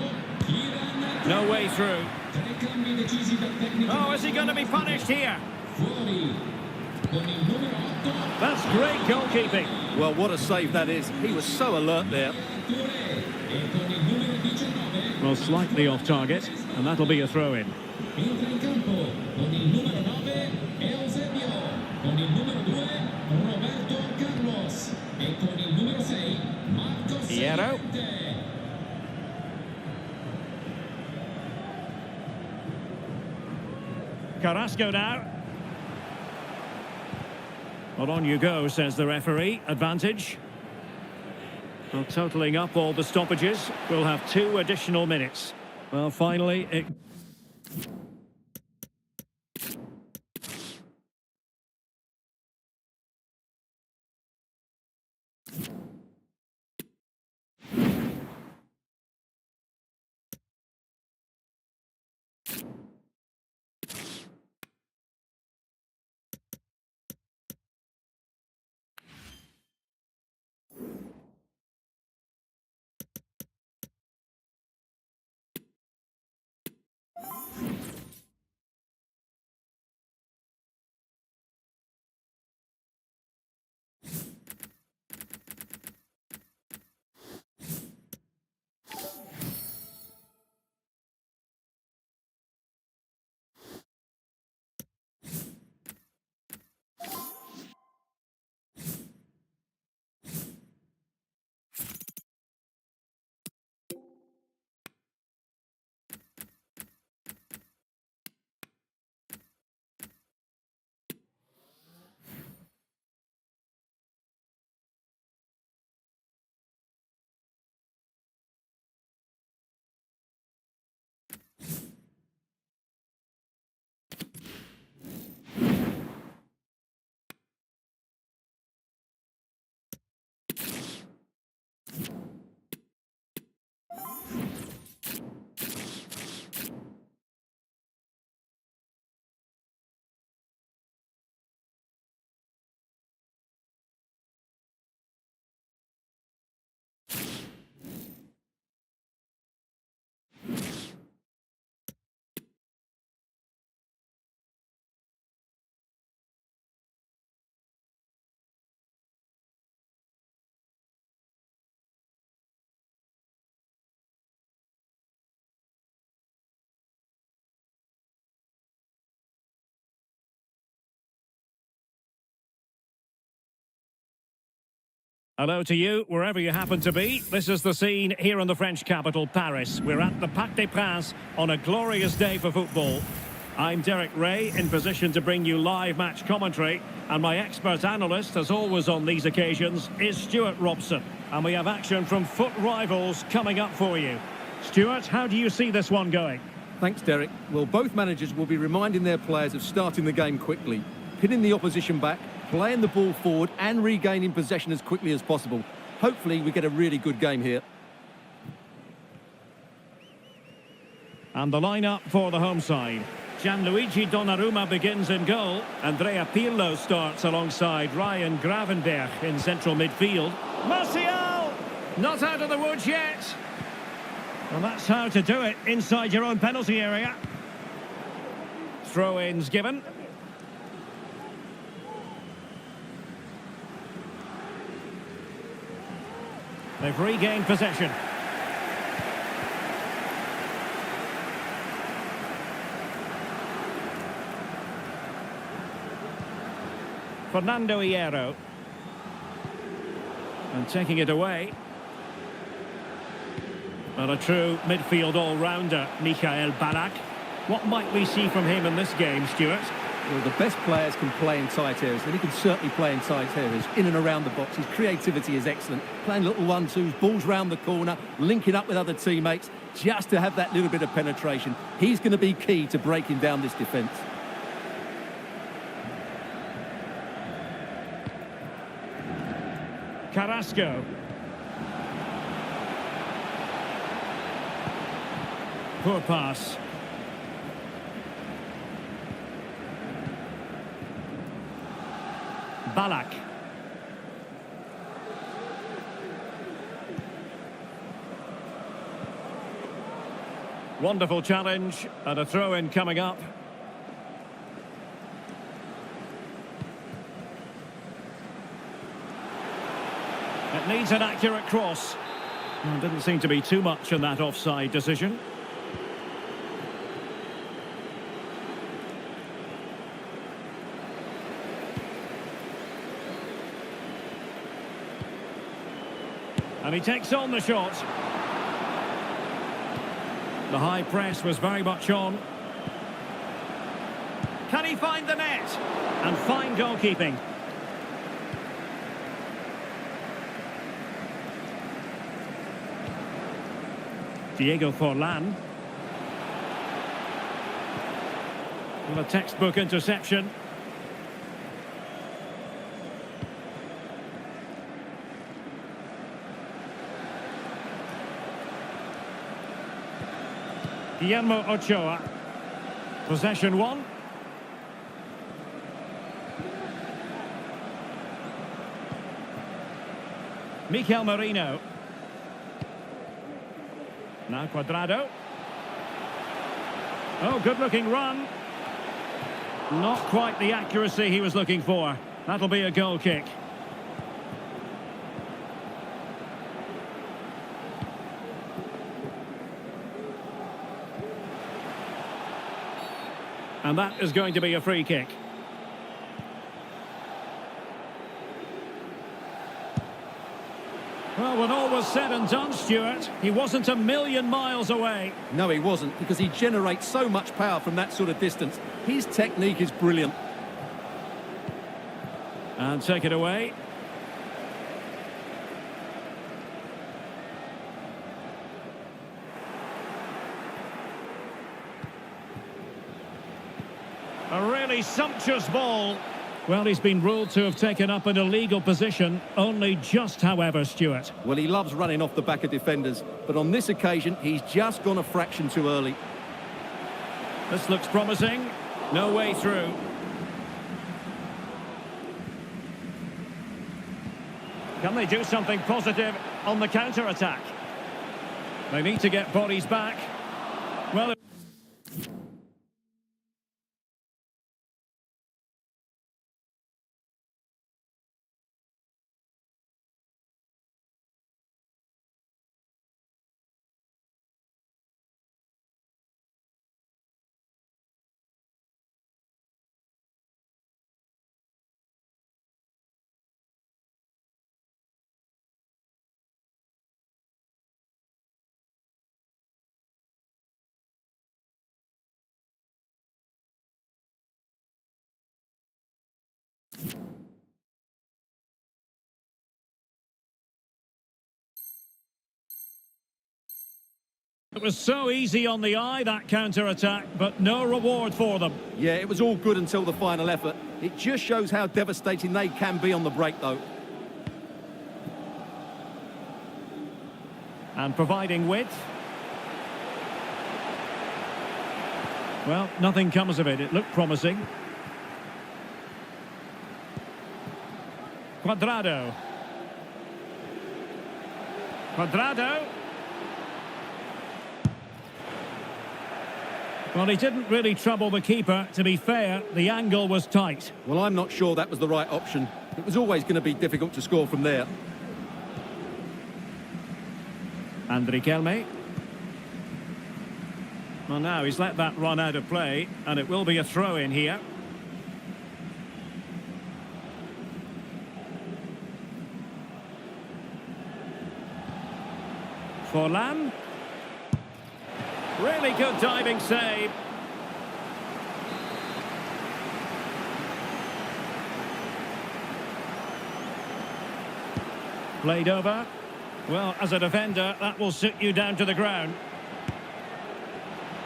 Kieran. No way through. Tre cambi decisi dal tecnico. Oh, is he going to be punished here? Fuori. Con il numero 8. That's great goalkeeping. Well, what a save that is. He was so alert there. E con il numero 19. Well, slightly off target, and that'll be a throw-in. Entra in campo con il numero 9, Eusebio. Con il numero 2, Roberto Carlos. E con il numero 6, Marcos Hierro. Llorente. Carrasco now. Well, on you go, says the referee. Advantage. Well, totalling up all the stoppages, we'll have 2 additional minutes. Well, finally, it... Hello to you, wherever you happen to be. This is the scene here in the French capital, Paris. We're at the Parc des Princes on a glorious day for football. I'm Derek Ray, in position to bring you live match commentary. And my expert analyst, as always on these occasions, is Stuart Robson. And we have action from foot rivals coming up for you. Stuart, how do you see this one going? Thanks, Derek. Well, both managers will be reminding their players of starting the game quickly, pinning the opposition back, playing the ball forward and regaining possession as quickly as possible. Hopefully we get a really good game here. And the lineup for the home side. Gianluigi Donnarumma begins in goal. Andrea Pirlo starts alongside Ryan Gravenberch in central midfield. Martial! Not out of the woods yet. And that's how to do it inside your own penalty area. Throw-ins given. They've regained possession. Fernando Hierro. And taking it away. And a true midfield all-rounder, Michael Ballack. What might we see from him in this game, Stuart? Well, the best players can play in tight areas, and he can certainly play in tight areas, in and around the box. His creativity is excellent. Playing little one-twos, balls round the corner, linking up with other teammates, just to have that little bit of penetration. He's going to be key to breaking down this defence. Carrasco. Poor pass. Ballack. Wonderful challenge and a throw-in coming up. It needs an accurate cross. Well, didn't seem to be too much in that offside decision. And he takes on the shot. The high press was very much on. Can he find the net? And fine goalkeeping. Diego Forlan. Well, a textbook interception. Guillermo Ochoa. Possession one. Mikel Merino. Now Cuadrado. Oh, good-looking run. Not quite the accuracy he was looking for. That'll be a goal kick. And that is going to be a free kick. Well, when all was said and done, Stuart, he wasn't a million miles away. No, he wasn't, because he generates so much power from that sort of distance. His technique is brilliant. And take it away. A really sumptuous ball. Well, he's been ruled to have taken up an illegal position, only just, however, Stuart. Well, he loves running off the back of defenders, but on this occasion, he's just gone a fraction too early. This looks promising. No way through. Can they do something positive on the counter-attack? They need to get bodies back. Well... It was so easy on the eye, that counter-attack, but no reward for them. Yeah, it was all good until the final effort. It just shows how devastating they can be on the break, though. And providing width. Well, nothing comes of it. It looked promising. Cuadrado. Cuadrado. Well, he didn't really trouble the keeper. To be fair, the angle was tight. Well, I'm not sure that was the right option. It was always going to be difficult to score from there. And Riquelme. Well, now he's let that run out of play, and it will be a throw-in here. Forlan. Really good diving save. Played over. Well, as a defender, that will sit you down to the ground.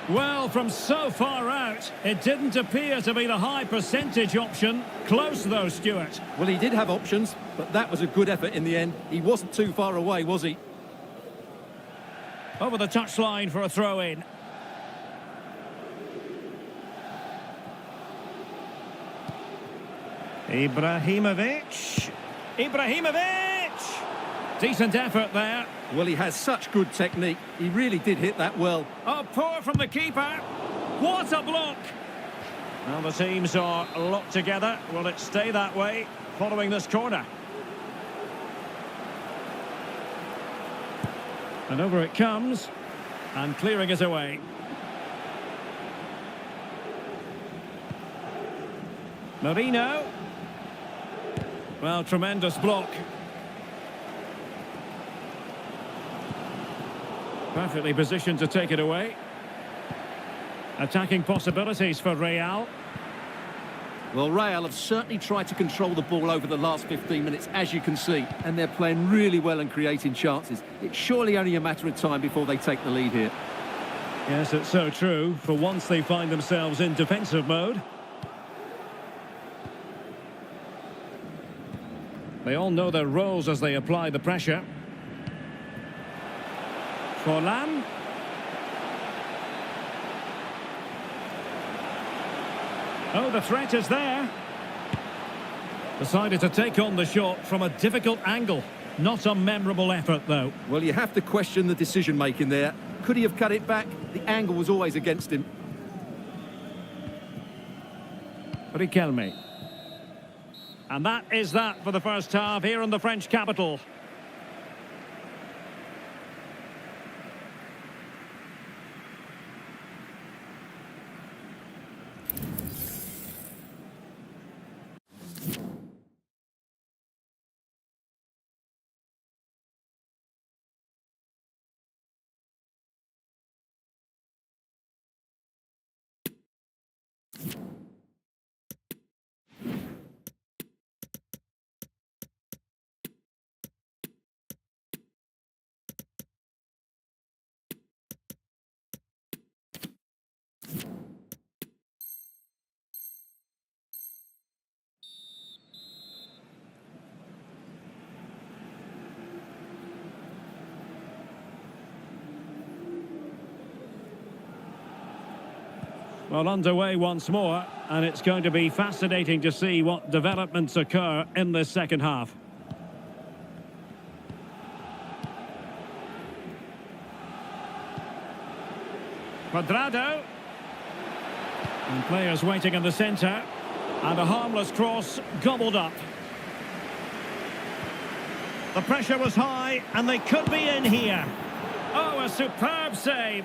Well, from so far out, it didn't appear to be the high percentage option. Close though, Stuart. Well, he did have options, but that was a good effort in the end. He wasn't too far away, was he? Over the touchline for a throw-in. Ibrahimovic. Decent effort there. Well, he has such good technique. He really did hit that well. Oh, poor from the keeper. What a block. Well, the teams are locked together. Will it stay that way following this corner? And over it comes. And clearing it away. Marino. Well, tremendous block. Perfectly positioned to take it away. Attacking possibilities for Real. Well, Real have certainly tried to control the ball over the last 15 minutes, as you can see, and they're playing really well and creating chances. It's surely only a matter of time before they take the lead here. Yes, it's so true. For once they find themselves in defensive mode. They all know their roles as they apply the pressure. Forlan. Oh, the threat is there. Decided to take on the shot from a difficult angle. Not a memorable effort, though. Well, you have to question the decision-making there. Could he have cut it back? The angle was always against him. Riquelme. And that is that for the first half here in the French capital. Well, underway once more, and it's going to be fascinating to see what developments occur in this second half. Cuadrado. And players waiting in the centre. And a harmless cross gobbled up. The pressure was high, and they could be in here. Oh, a superb save.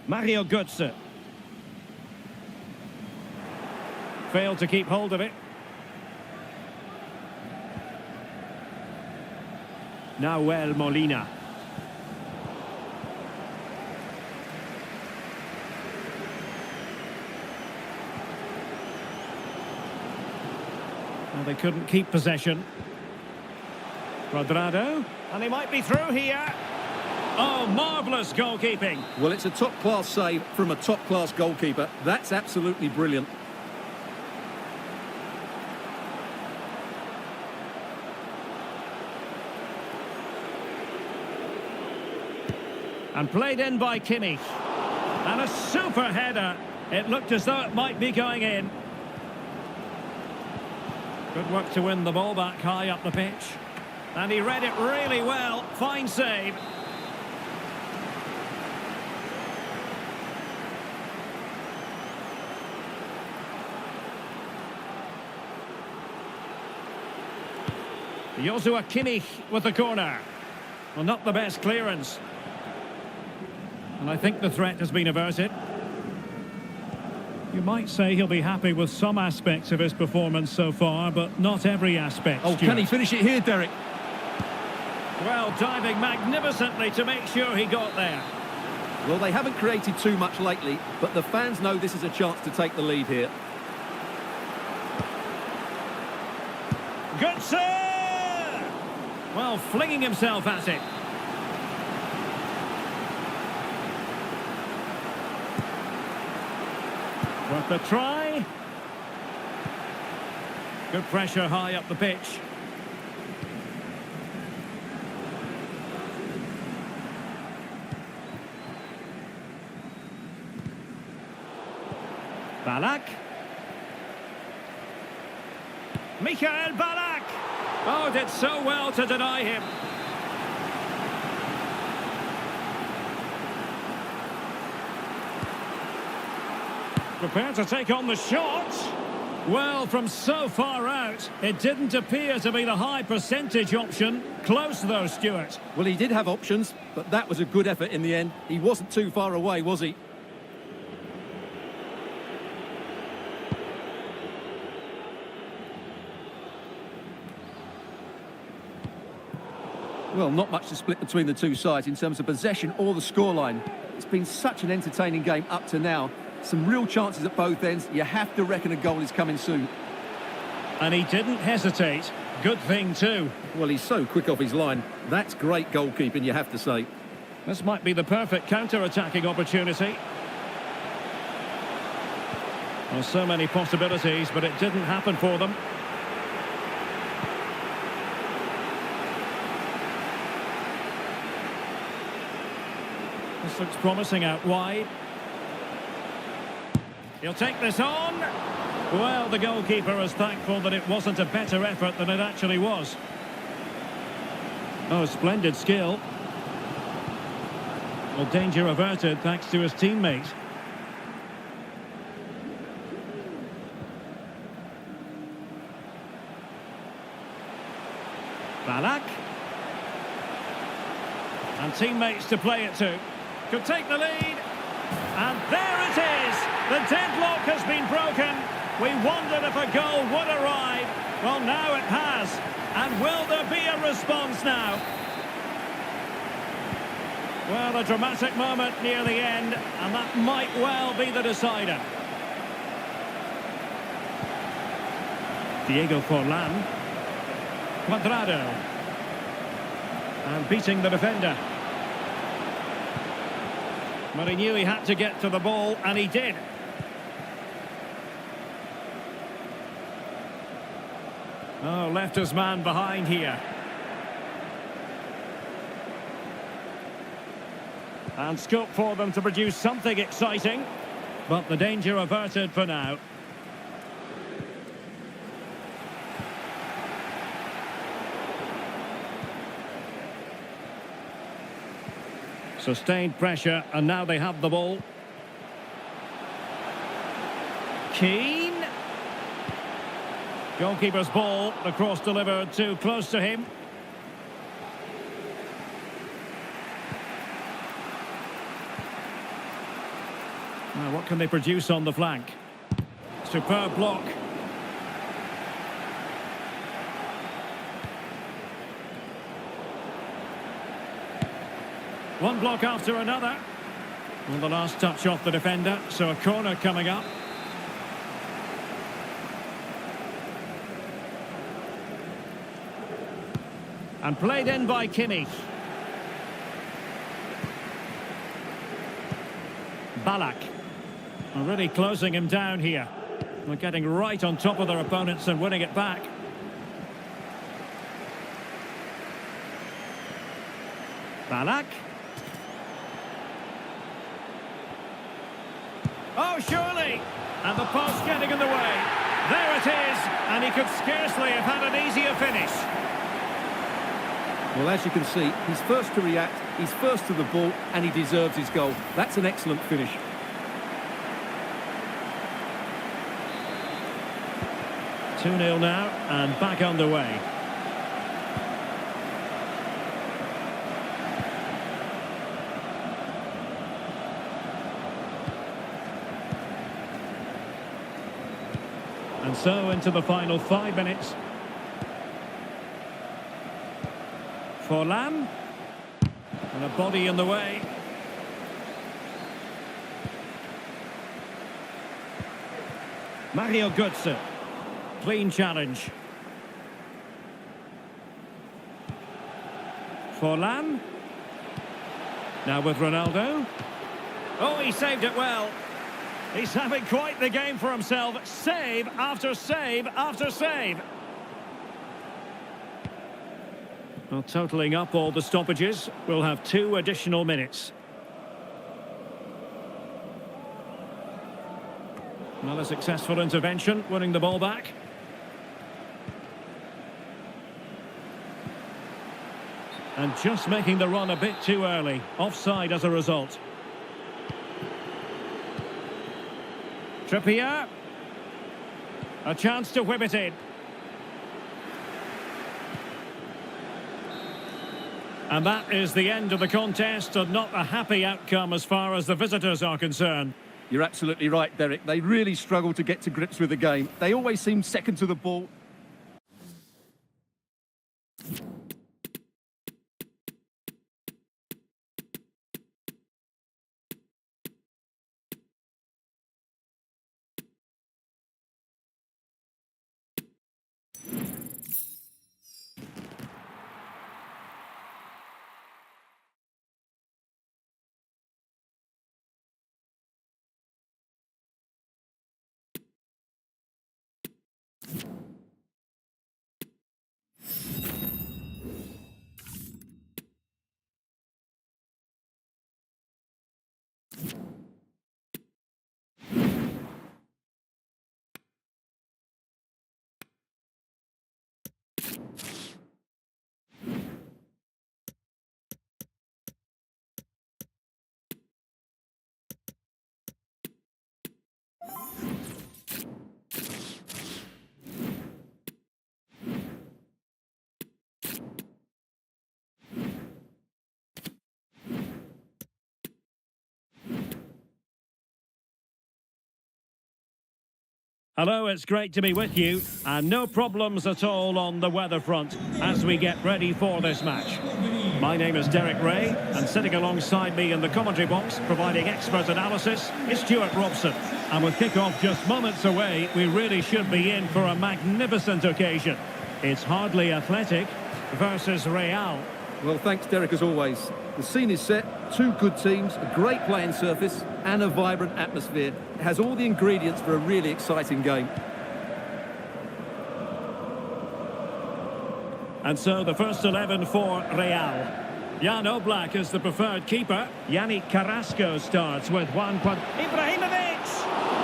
Mario Götze. Failed to keep hold of it. Nahuel Molina. Well, they couldn't keep possession. Cuadrado. And he might be through here. Oh, marvellous goalkeeping. Well, it's a top-class save from a top-class goalkeeper. That's absolutely brilliant. And played in by Kimmich. And a super header. It looked as though it might be going in. Good work to win the ball back high up the pitch. And he read it really well. Fine save. Joshua Kimmich with the corner. Well, not the best clearance. And I think the threat has been averted. You might say he'll be happy with some aspects of his performance so far, but not every aspect. Oh, Stuart. can he finish it here, Derek? Well, diving magnificently to make sure he got there. Well, they haven't created too much lately, but the fans know this is a chance to take the lead here. Good save! Well, flinging himself at it. Worth the try. Good pressure high up the pitch. Ballack. Michael Ballack. Oh, did so well to deny him. Prepared to take on the shot. Well, from so far out, it didn't appear to be the high percentage option. Close though, Stuart. Well, he did have options, but that was a good effort in the end. He wasn't too far away, was he? Well, not much to split between the two sides in terms of possession or the scoreline. It's been such an entertaining game up to now. Some real chances at both ends. You have to reckon a goal is coming soon. And he didn't hesitate. Good thing too. Well, he's so quick off his line. That's great goalkeeping, you have to say. This might be the perfect counter-attacking opportunity. Well, so many possibilities, but it didn't happen for them. This looks promising out wide. He'll take this on. Well, the goalkeeper is thankful that it wasn't a better effort than it actually was. Oh, splendid skill. Well, danger averted thanks to his teammate. Ballack. And teammates to play it to. Could take the lead. And there it is. The deadlock has been broken. We wondered if a goal would arrive. Well, now it has. And will there be a response now? Well, a dramatic moment near the end, and that might well be the decider. Diego Forlan. Cuadrado. And beating the defender. But he knew he had to get to the ball, and he did. Oh, left his man behind here. And scope for them to produce something exciting. But the danger averted for now. Sustained pressure, and now they have the ball. Keane. Goalkeeper's ball, the cross delivered too close to him. Now, what can they produce on the flank? Superb block. One block after another. And the last touch off the defender, so a corner coming up. And played in by Kimmich. Ballack. Really closing him down here. They're getting right on top of their opponents and winning it back. Ballack. Oh, surely! And the post getting in the way. There it is, and he could scarcely have had an easier finish. Well, as you can see, he's first to react, he's first to the ball, and he deserves his goal. That's an excellent finish. Two 0 now, and back underway. And so into the final 5 minutes. Forlan. And a body in the way. Mario Götze. Clean challenge. Forlan. Now with Ronaldo. Oh, he saved it well. He's having quite the game for himself. Save after save after save. Well, totalling up all the stoppages, we'll have 2 additional minutes. Another successful intervention, winning the ball back. And just making the run a bit too early. Offside as a result. Trippier. A chance to whip it in. And that is the end of the contest, and not a happy outcome as far as the visitors are concerned. You're absolutely right, Derek. They really struggle to get to grips with the game. They always seem second to the ball. Hello, it's great to be with you, and no problems at all on the weather front as we get ready for this match. My name is Derek Ray, and sitting alongside me in the commentary box, providing expert analysis, is Stuart Robson. And with kick-off just moments away, we really should be in for a magnificent occasion. It's hardly athletic versus Real. Well, thanks, Derek, as always. The scene is set, 2 good teams, a great playing surface and a vibrant atmosphere. It has all the ingredients for a really exciting game. And so the first 11 for Real. Jan Oblak is the preferred keeper. Yannick Carrasco starts with Ibrahimovic!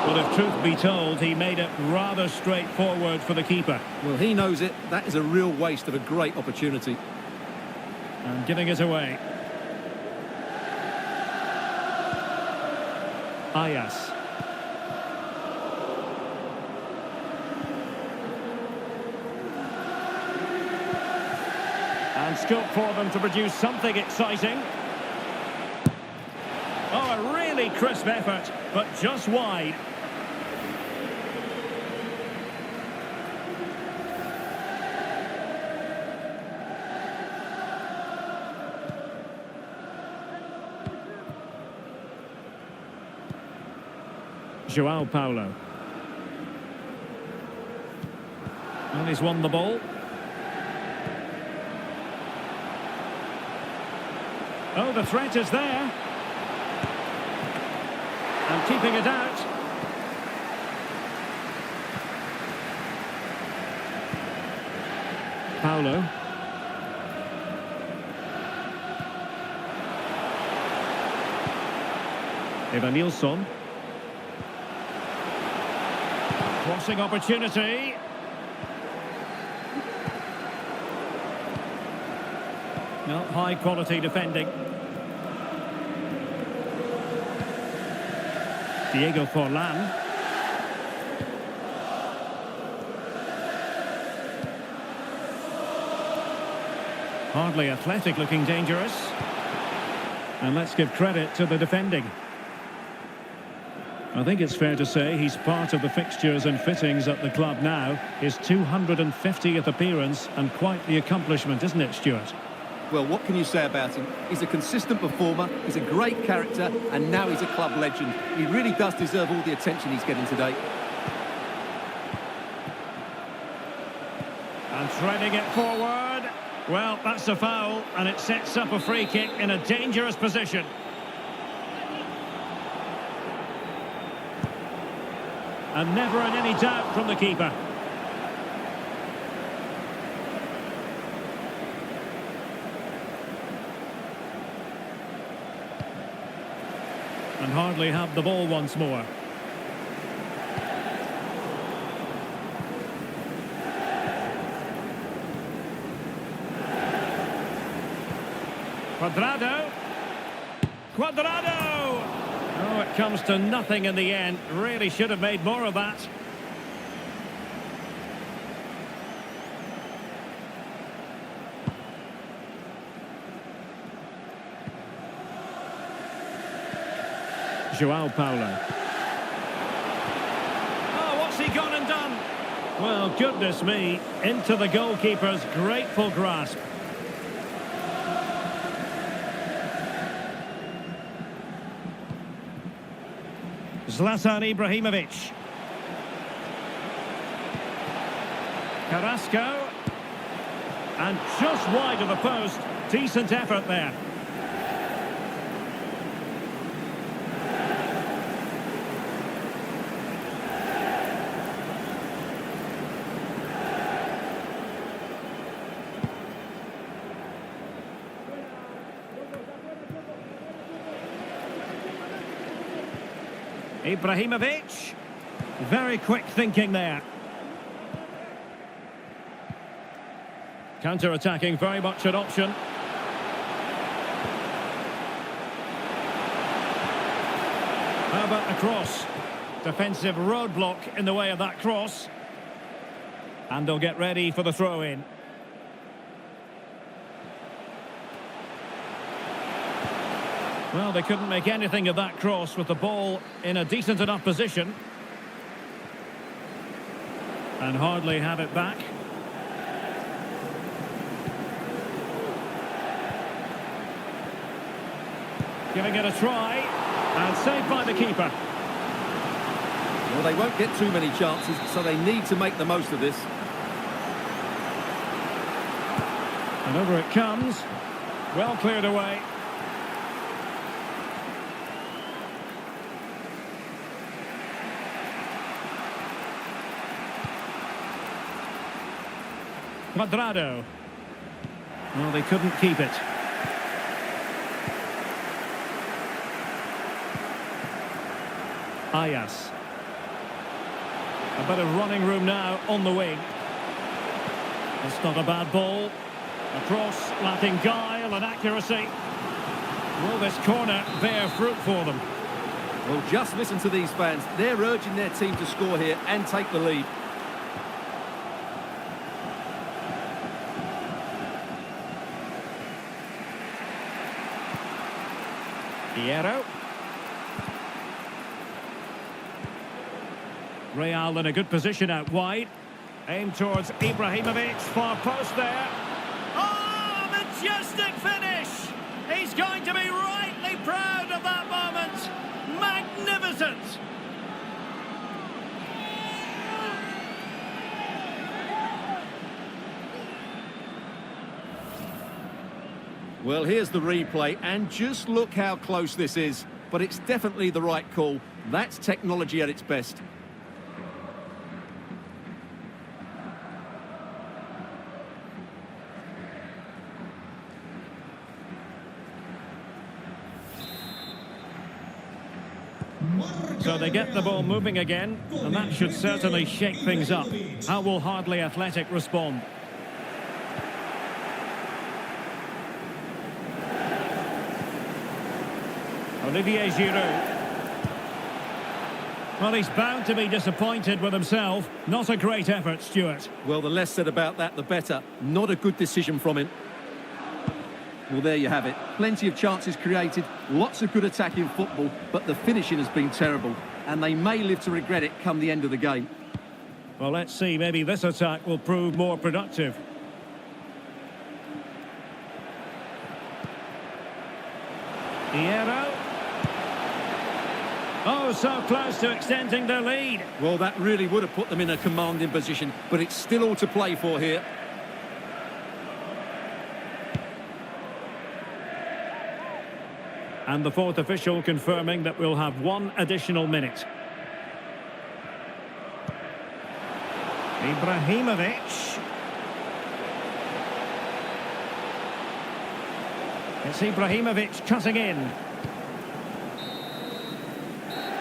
Well, if truth be told, he made it rather straightforward for the keeper. Well, he knows it. That is a real waste of a great opportunity. And giving it away. Ayas. And scope for them to produce something exciting. Oh, a really crisp effort, but just wide. João Paulo. And he's won the ball. Oh, the threat is there. And keeping it out. Paulo. Evanilson. Crossing opportunity. No, high quality defending. Diego Forlan. Hardly athletic, looking dangerous. And let's give credit to the defending. I think it's fair to say he's part of the fixtures and fittings at the club now. His 250th appearance, and quite the accomplishment, isn't it, Stuart? Well, what can you say about him? He's a consistent performer, he's a great character, and now he's a club legend. He really does deserve all the attention he's getting today. And threading it forward. Well, that's a foul, and it sets up a free kick in a dangerous position. And never in any doubt from the keeper. And hardly have the ball once more. Cuadrado! Oh, it comes to nothing in the end. Really should have made more of that. Joao Paulo. Oh, what's he gone and done? Well, goodness me, into the goalkeeper's grateful grasp. Zlatan Ibrahimovic. Carrasco. And just wide of the post. Decent effort there. Ibrahimovic. Very quick thinking there. Counter-attacking, very much an option. How about the cross? Defensive roadblock in the way of that cross. And they'll get ready for the throw-in. Well, they couldn't make anything of that cross with the ball in a decent enough position. And hardly have it back. Giving it a try. And saved by the keeper. Well, they won't get too many chances, so they need to make the most of this. And over it comes. Well cleared away. Cuadrado. Well, they couldn't keep it. Ayas. A bit of running room now on the wing. That's not a bad ball. A cross lacking guile and accuracy. Will this corner bear fruit for them? Well, just listen to these fans. They're urging their team to score here and take the lead. Piero. Real in a good position out wide. Aim towards Ibrahimovic. Far post there. Oh, majestic finish! He's going to be rightly proud of that moment. Magnificent! Well, here's the replay, and just look how close this is. But it's definitely the right call. That's technology at its best. So they get the ball moving again, and that should certainly shake things up. How will Hardly Athletic respond? Olivier Giroud. Well, he's bound to be disappointed with himself. Not a great effort, Stuart. Well, the less said about that, the better. Not a good decision from him. Well, there you have it. Plenty of chances created, lots of good attacking football, but the finishing has been terrible, and they may live to regret it come the end of the game. Well, let's see. Maybe this attack will prove more productive. Hierro. Oh, so close to extending their lead. Well, that really would have put them in a commanding position, but it's still all to play for here. And the fourth official confirming that we'll have one additional minute. Ibrahimovic. It's Ibrahimovic cutting in.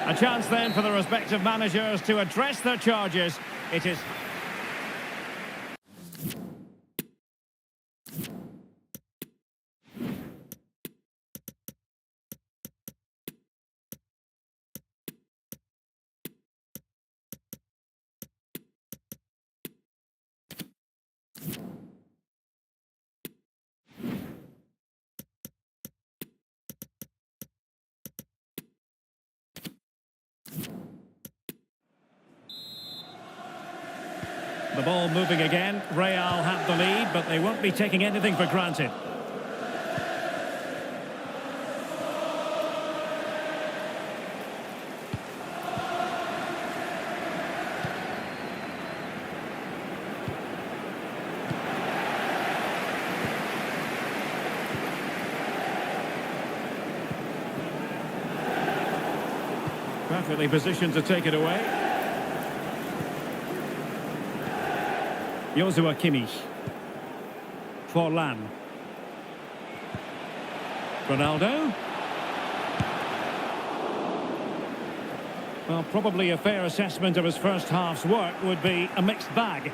A chance then for the respective managers to address their charges. It is... The ball moving again. Real have the lead, but they won't be taking anything for granted. Perfectly positioned to take it away. Joshua Kimmich. Forlan. Ronaldo. Well, probably a fair assessment of his first half's work would be a mixed bag.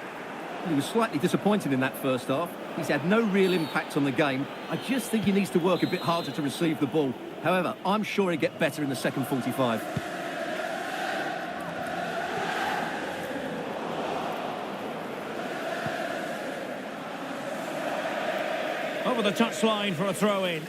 He was slightly disappointed in that first half. He's had no real impact on the game. I just think he needs to work a bit harder to receive the ball. However, I'm sure he'll get better in the second 45. Over the touchline for a throw-in.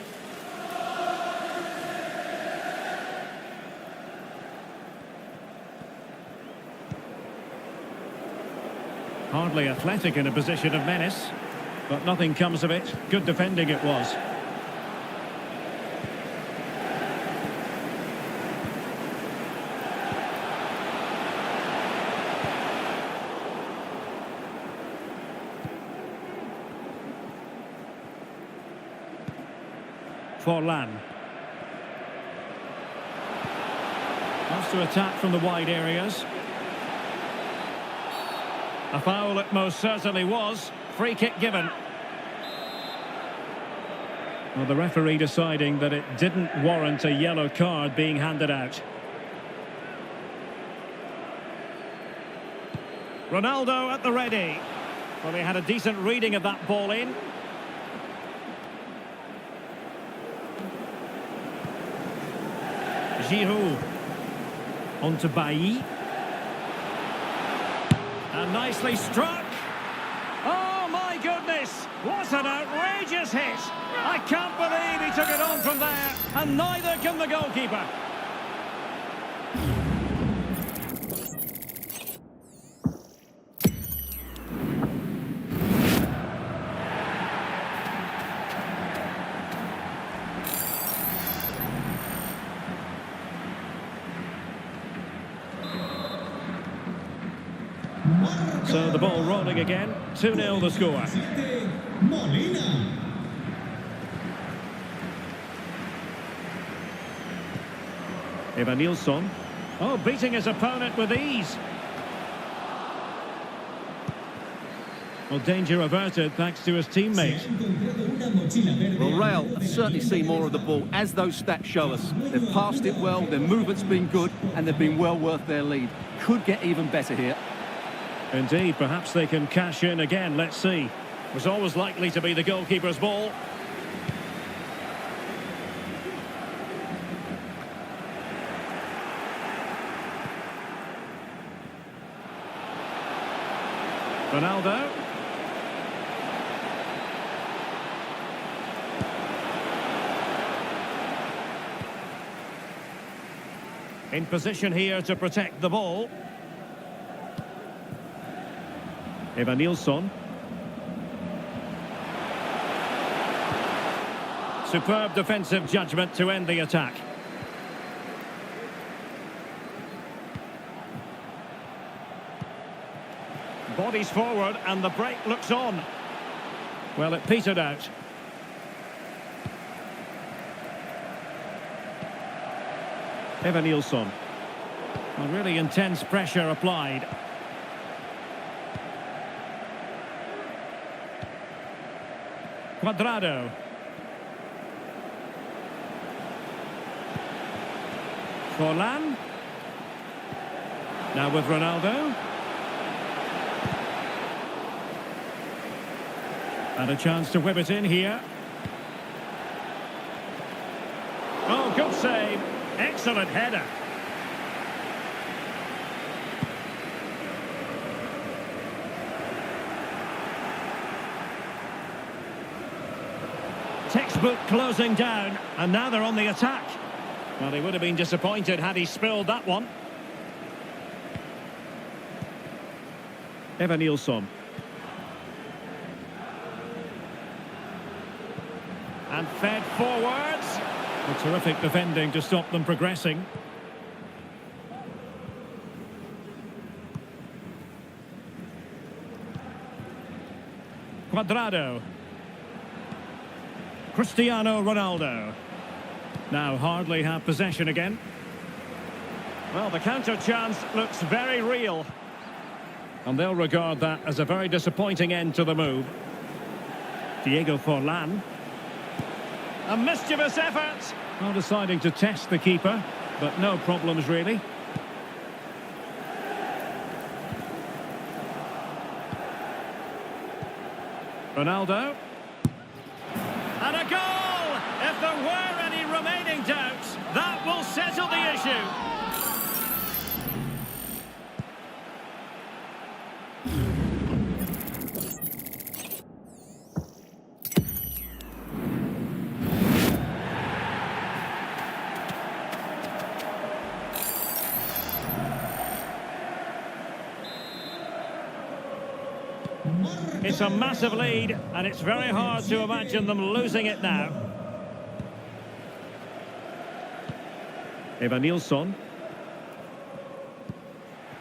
Hardly Athletic in a position of menace, but nothing comes of it. Good defending it was. Forlan. Wants to attack from the wide areas. A foul it most certainly was. Free kick given. Well, the referee deciding that it didn't warrant a yellow card being handed out. Ronaldo at the ready. Well, he had a decent reading of that ball in. Giroud. On to Bailly. And nicely struck. Oh my goodness! What an outrageous hit! I can't believe he took it on from there, and neither can the goalkeeper. So the ball rolling again. 2-0 the score. Evan Nilsson. Oh, beating his opponent with ease. Well, danger averted thanks to his teammate. Well, Real have certainly seen more of the ball, as those stats show us. They've passed it well, their movement's been good, and they've been well worth their lead. Could get even better here. Indeed, perhaps they can cash in again. Let's see. Was always likely to be the goalkeeper's ball. Ronaldo. In position here to protect the ball. Nilsson. Superb defensive judgment to end the attack. Bodies forward and the break looks on. Well, it petered out. Nilsson. Well, really intense pressure applied. Cuadrado. Forlan. Now with Ronaldo. And a chance to whip it in here. Oh, good save. Excellent header. Textbook closing down, and now they're on the attack. Well, he would have been disappointed had he spilled that one. Nilsson. And fed forwards. A terrific defending to stop them progressing. Cuadrado. Cristiano Ronaldo. Now hardly have possession again. Well, the counter chance looks very real. And they'll regard that as a very disappointing end to the move. Diego Forlan. A mischievous effort. Well, deciding to test the keeper, but no problems really. Ronaldo. And a goal! If there were any remaining doubts, that will settle the issue. It's a massive lead, and it's very hard to imagine them losing it now. Nilsson.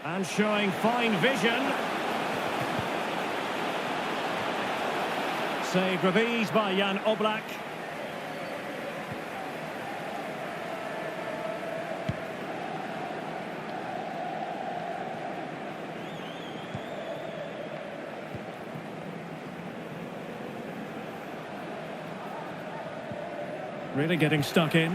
And showing fine vision. Saved with ease by Jan Oblak. Really getting stuck in.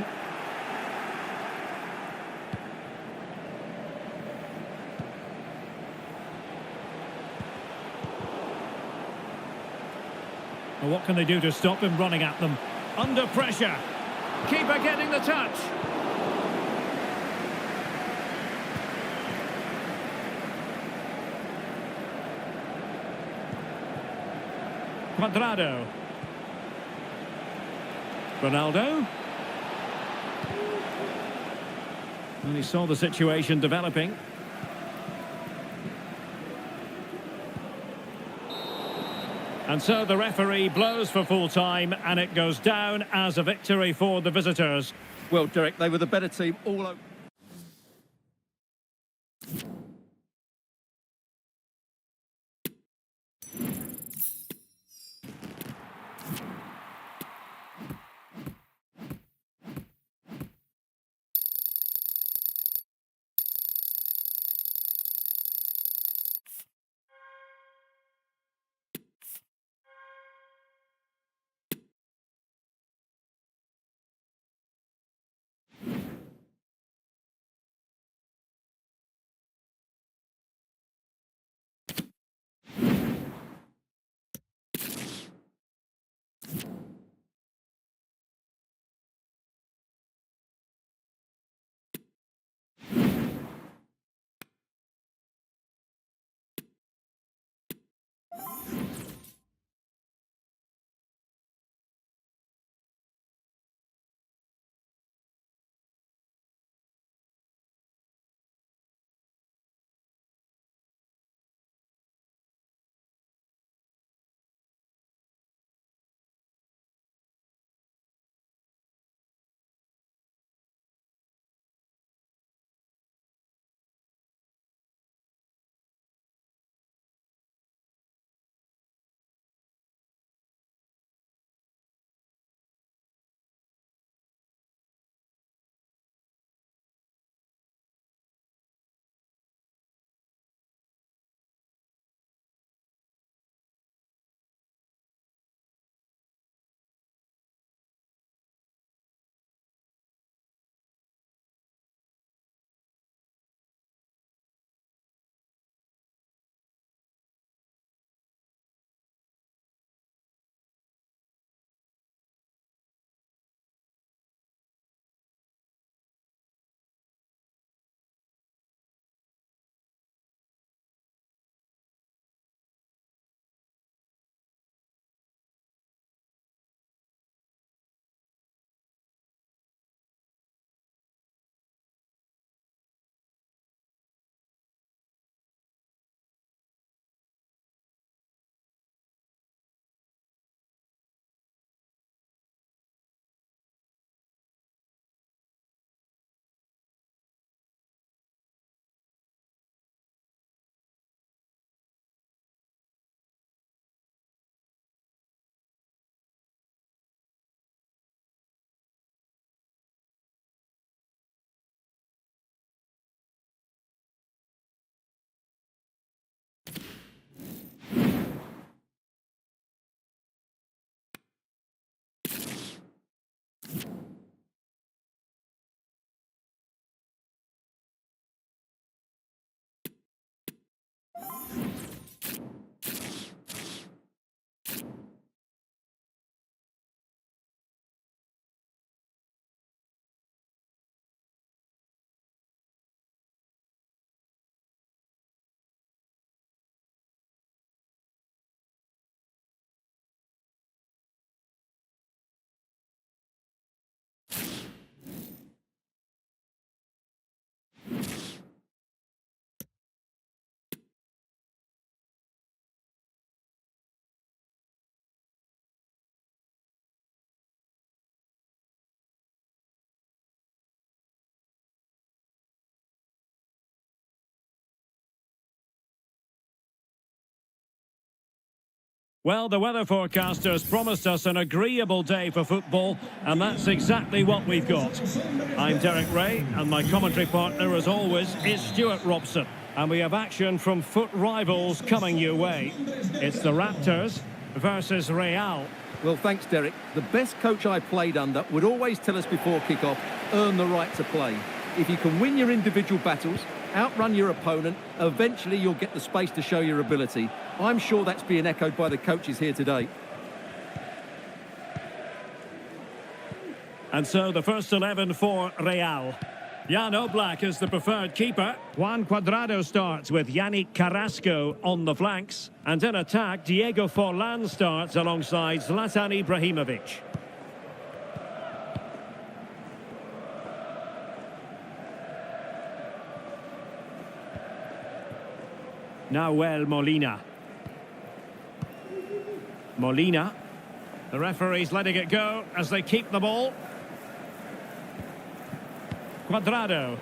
Well, what can they do to stop him running at them? Under pressure. Keeper getting the touch. Cuadrado. Ronaldo. And he saw the situation developing. And so the referee blows for full time, and it goes down as a victory for the visitors. Well, Derek, they were the better team all over. Well, the weather forecasters promised us an agreeable day for football, and that's exactly what we've got. I'm Derek Ray, and my commentary partner, as always, is Stuart Robson. And we have action from foot rivals coming your way. It's the Raptors versus Real. Well, thanks, Derek. The best coach I played under would always tell us before kick-off, earn the right to play. If you can win your individual battles, outrun your opponent, eventually you'll get the space to show your ability. I'm sure that's being echoed by the coaches here today. And so the first 11 for Real. Jan Oblak is the preferred keeper. Juan Cuadrado starts with Yannick Carrasco on the flanks. And in attack, Diego Forlan starts alongside Zlatan Ibrahimovic. Nahuel Molina. Molina. The referee's letting it go as they keep the ball. Cuadrado.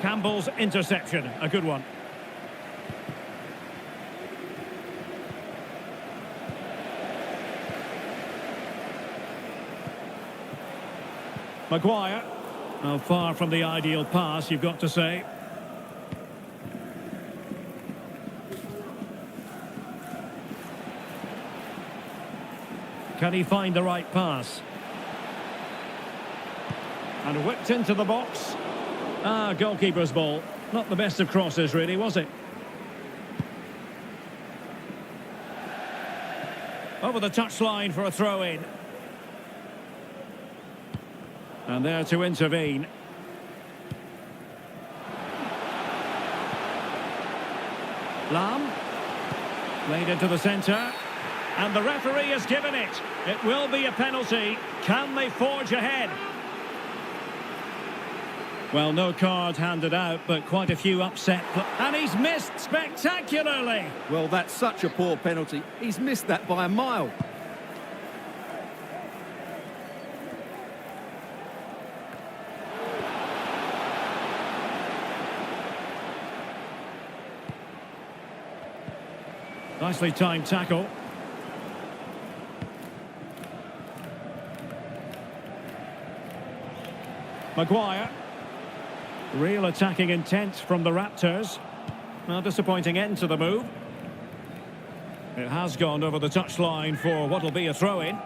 Campbell's interception, a good one. Maguire. Well, far from the ideal pass, you've got to say. Can he find the right pass? And whipped into the box. Goalkeeper's ball. Not the best of crosses, really, was it? Over the touchline for a throw-in. And there to intervene. Lam. Played into the centre. And the referee has given it. It will be a penalty. Can they forge ahead? Well, no card handed out, but quite a few upset. And he's missed spectacularly. Well, that's such a poor penalty. He's missed that by a mile. Nicely timed tackle. Maguire. Real attacking intent from the Raptors. A disappointing end to the move. It has gone over the touchline for what will be a throw-in.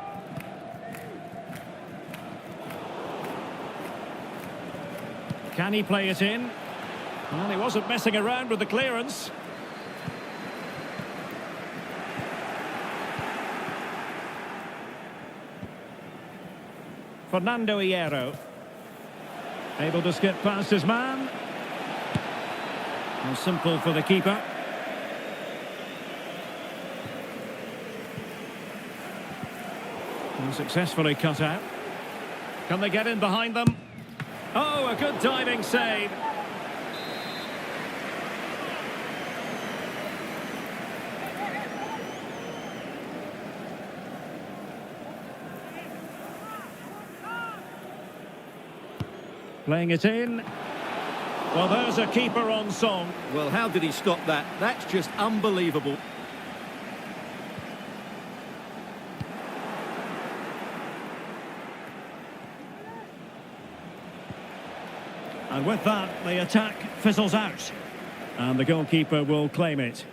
Can he play it in? Well, he wasn't messing around with the clearance. Fernando Hierro. Able to skip past his man. And simple for the keeper. And successfully cut out. Can they get in behind them? Oh, a good diving save. Playing it in. Well, there's a keeper on song. Well, how did he stop that? That's just unbelievable. And with that, the attack fizzles out. And the goalkeeper will claim it.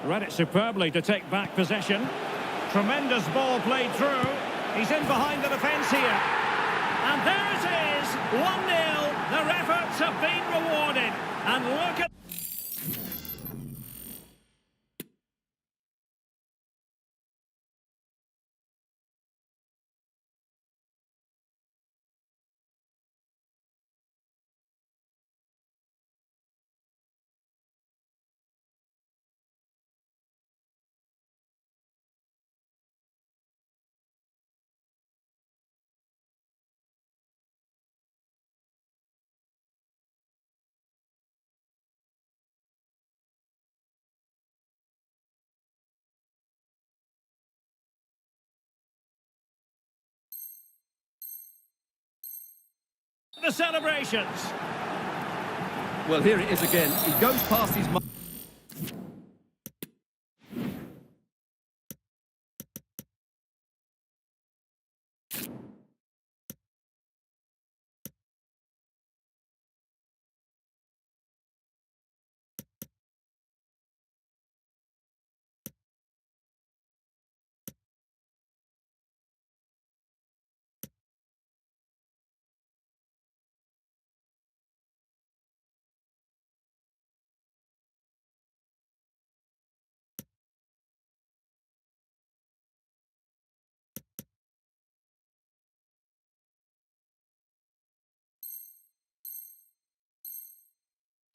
Read it superbly to take back possession. Tremendous ball played through. He's in behind the defence here. And there it is, 1-0. Their efforts have been rewarded. And look at... the celebrations. Well, here it is again. He goes past his mark.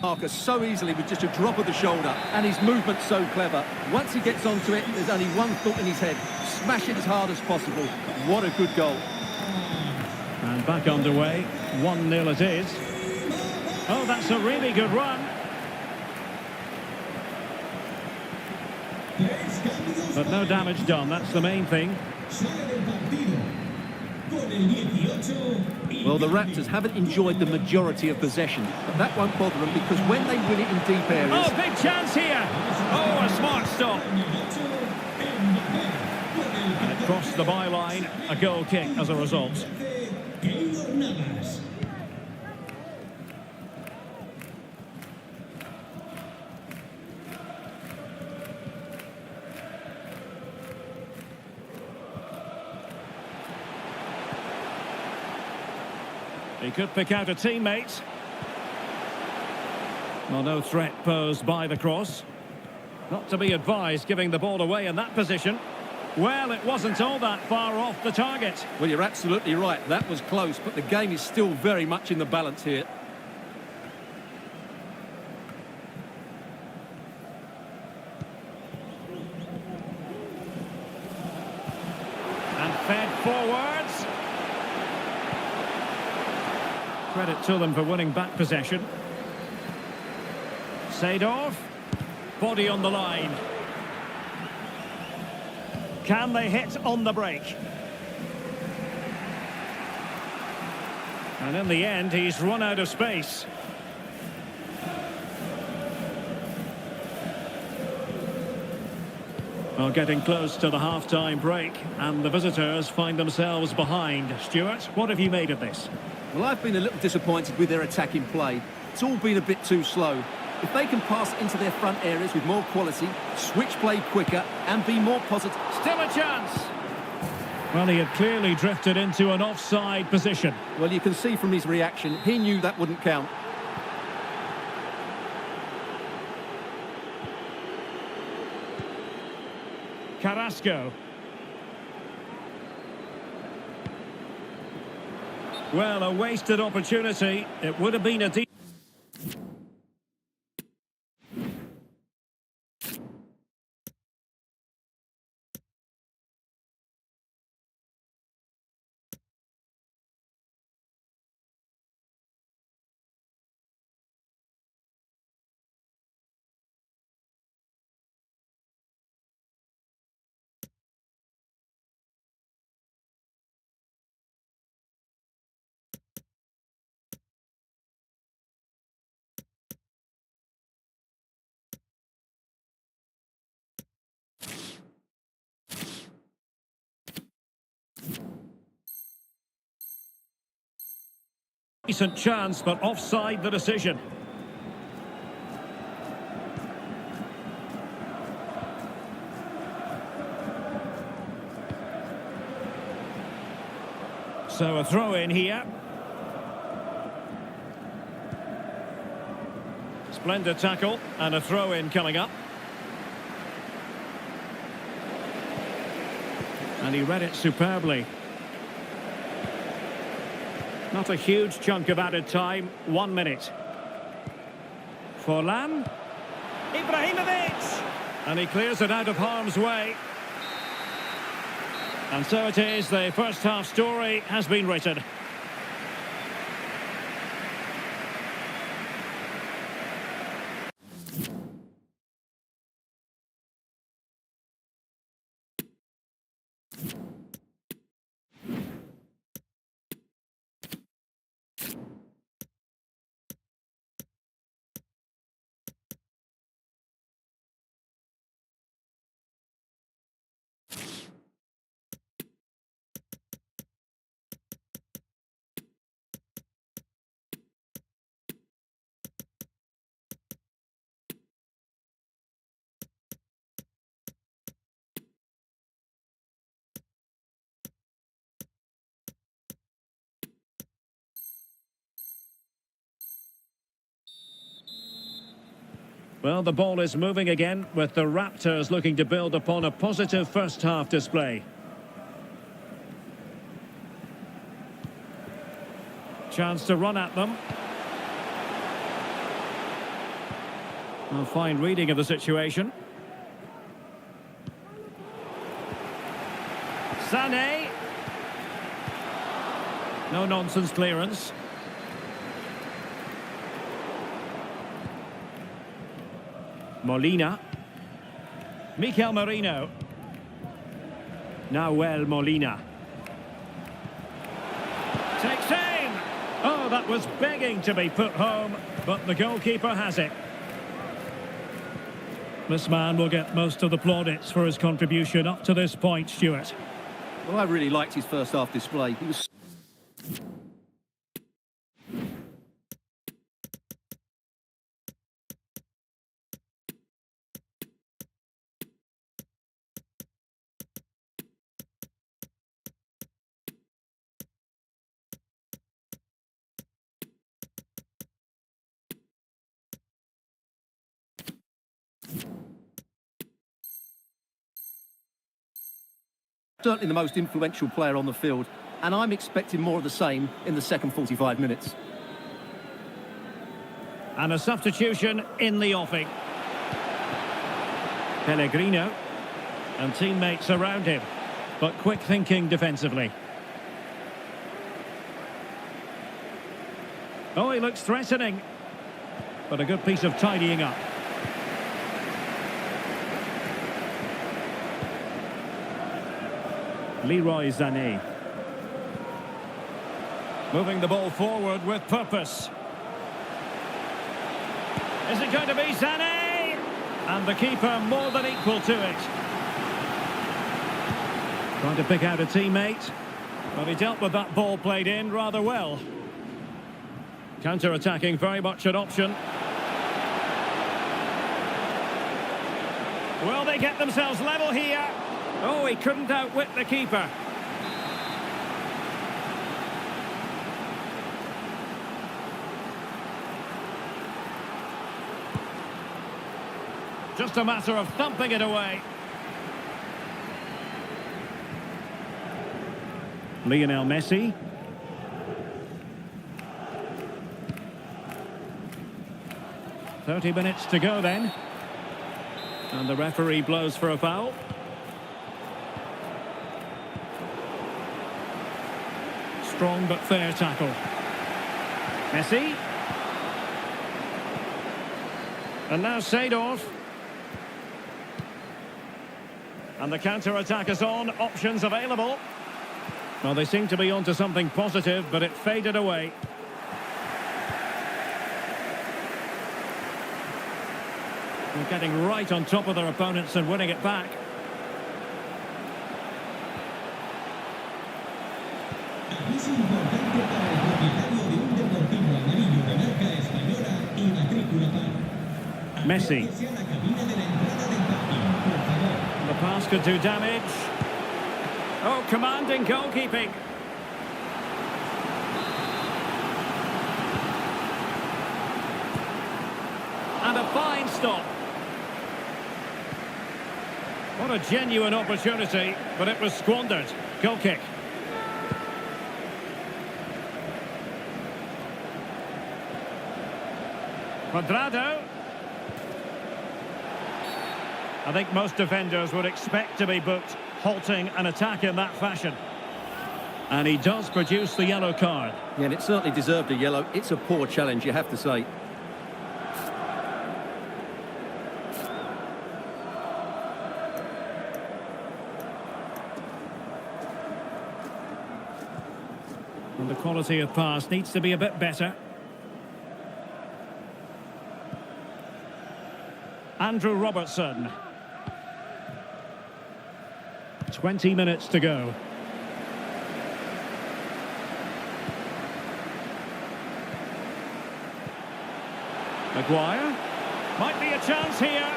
Marker so easily with just a drop of the shoulder, and his movement so clever. Once he gets onto it, there's only one thought in his head: smash it as hard as possible. What a good goal. And back underway, 1-0 it is. Oh, that's a really good run. But no damage done, that's the main thing. Well, the Raptors haven't enjoyed the majority of possession, but that won't bother them because when they win it in deep areas... Oh, big chance here! Oh, a smart stop. And it crossed the byline, a goal kick as a result. He could pick out a teammate. Well, no threat posed by the cross. Not to be advised giving the ball away in that position. Well, it wasn't all that far off the target. Well, you're absolutely right. That was close, but the game is still very much in the balance here. And fed forwards. Credit to them for winning back possession. Seedorf. Body on the line. Can they hit on the break? And in the end, he's run out of space. Well, getting close to the half-time break, and the visitors find themselves behind. Stuart, what have you made of this? Well, I've been a little disappointed with their attacking play. It's all been a bit too slow. If they can pass into their front areas with more quality, switch play quicker, and be more positive... Still a chance! Well, he had clearly drifted into an offside position. Well, you can see from his reaction, he knew that wouldn't count. Carrasco. Well, a wasted opportunity. It would have been a deep... Decent chance, but offside the decision. So a throw in here. Splendid tackle and a throw in coming up. And he read it superbly. Not a huge chunk of added time, 1 minute. Forlan. Ibrahimovic! And he clears it out of harm's way. And so it is, the first half story has been written. Well, the ball is moving again, with the Raptors looking to build upon a positive first-half display. Chance to run at them. A fine reading of the situation. Sané. No-nonsense clearance. Molina. Mikel Merino. Nahuel Molina. Takes aim. Oh, that was begging to be put home, but the goalkeeper has it. This man will get most of the plaudits for his contribution up to this point, Stuart. Well, I really liked his first half display. He was... certainly the most influential player on the field, and I'm expecting more of the same in the second 45 minutes. And a substitution in the offing. Pellegrino. And teammates around him, but quick thinking defensively. Oh, he looks threatening, but a good piece of tidying up. Leroy Sané. Moving the ball forward with purpose. Is it going to be Sané? And the keeper more than equal to it. Trying to pick out a teammate, but he dealt with that ball played in rather well. Counter-attacking very much an option. Will they get themselves level here? Oh, he couldn't outwit the keeper. Just a matter of thumping it away. Lionel Messi. "30 minutes to go then. And the referee blows for a foul. Strong but fair tackle. Messi. And now Seedorf. And the counter-attack is on. Options available. Well, they seem to be onto something positive, but it faded away. They're getting right on top of their opponents and winning it back. Es importante para el propietario de un deportivo amarillo de marca española y matrícula par. Messi. Acérquese a la cabina de la entrada del parking, por favor. The pass could do damage. Oh, commanding goalkeeping. And a fine stop. What a genuine opportunity, but it was squandered. Goal kick. Cuadrado. I think most defenders would expect to be booked, halting an attack in that fashion. And he does produce the yellow card. Yeah, and it certainly deserved a yellow. It's a poor challenge, you have to say. And the quality of pass needs to be a bit better. Andrew Robertson. 20 minutes to go. Maguire. Might be a chance here.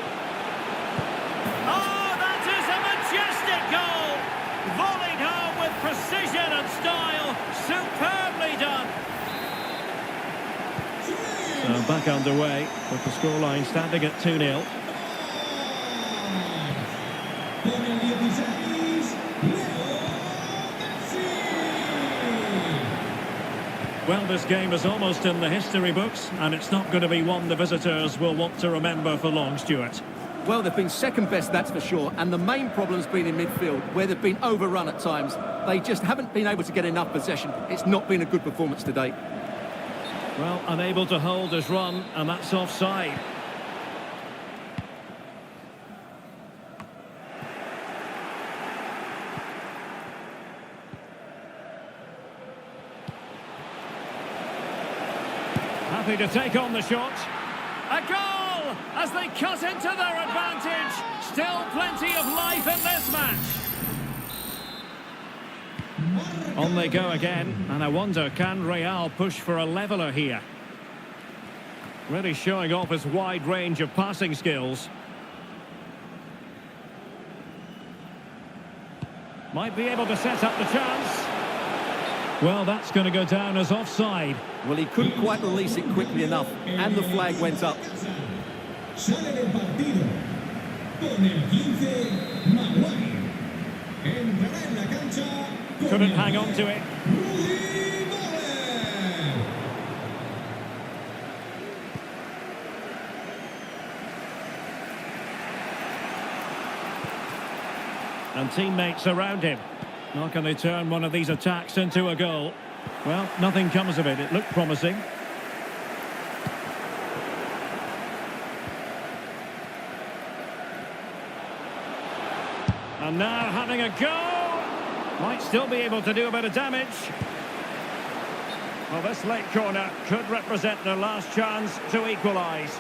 Oh, that is a majestic goal! Volleyed home with precision and style. Superbly done. So back underway with the scoreline standing at 2-0. Con el 16, Leo Messi. Well, this game is almost in the history books, and it's not going to be one the visitors will want to remember for long, Stuart. Well, they've been second best, that's for sure. And the main problem's been in midfield, where they've been overrun at times. They just haven't been able to get enough possession. It's not been a good performance today. Well, unable to hold his run, and that's offside. Happy to take on the shot. A goal as they cut into their advantage. Still plenty of life in this match. On they go again, and I wonder, can Real push for a leveller here? Really showing off his wide range of passing skills. Might be able to set up the chance. Well, that's going to go down as offside. Well, he couldn't quite release it quickly enough, and the flag went up. Sale del partido con el 15, Maguire. Entrará en la cancha con Couldn't el hang on to it. Rudy Moller. And teammates around him. How can they turn one of these attacks into a goal? Well, nothing comes of it. It looked promising. And now having a go. Might still be able to do a bit of damage. Well, this late corner could represent their last chance to equalise.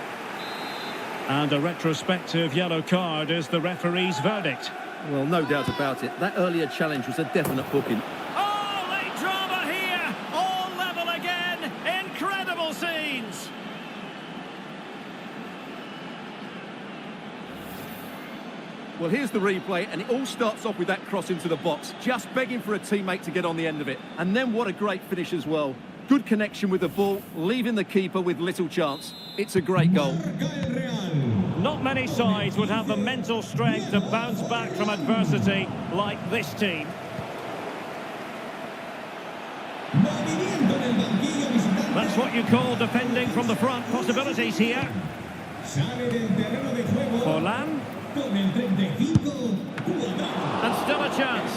And a retrospective yellow card is the referee's verdict. Well, no doubt about it. That earlier challenge was a definite booking. Oh, late drama here! All level again! Incredible scenes! Well, here's the replay, and it all starts off with that cross into the box, just begging for a teammate to get on the end of it. And then what a great finish as well. Good connection with the ball, leaving the keeper with little chance. It's a great goal. Not many sides would have the mental strength to bounce back from adversity like this team. That's what you call defending from the front. Possibilities here. Forlan. And still a chance.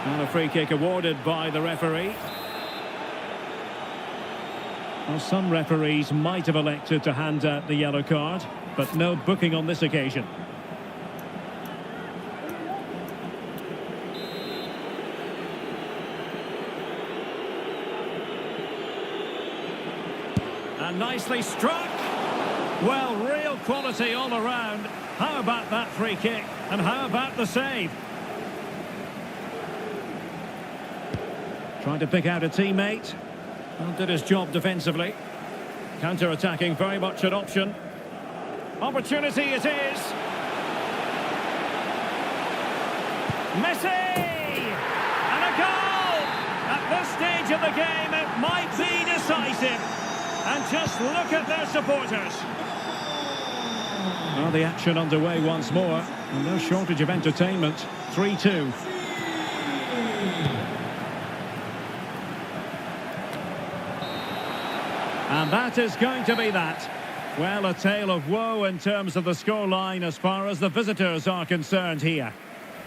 And a free kick awarded by the referee. Well, some referees might have elected to hand out the yellow card, but no booking on this occasion. And nicely struck. Well, real quality all around. How about that free kick? And how about the save? Trying to pick out a teammate. Well, did his job defensively. Counter-attacking, very much an option. Opportunity it is. Messi! And a goal! At this stage of the game, it might be decisive. And just look at their supporters. Well, the action underway once more. And no shortage of entertainment. 3-2. And that is going to be that. Well, a tale of woe in terms of the scoreline as far as the visitors are concerned here.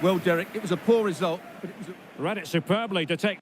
Well, Derek, it was a poor result, but it was Read it superbly to take...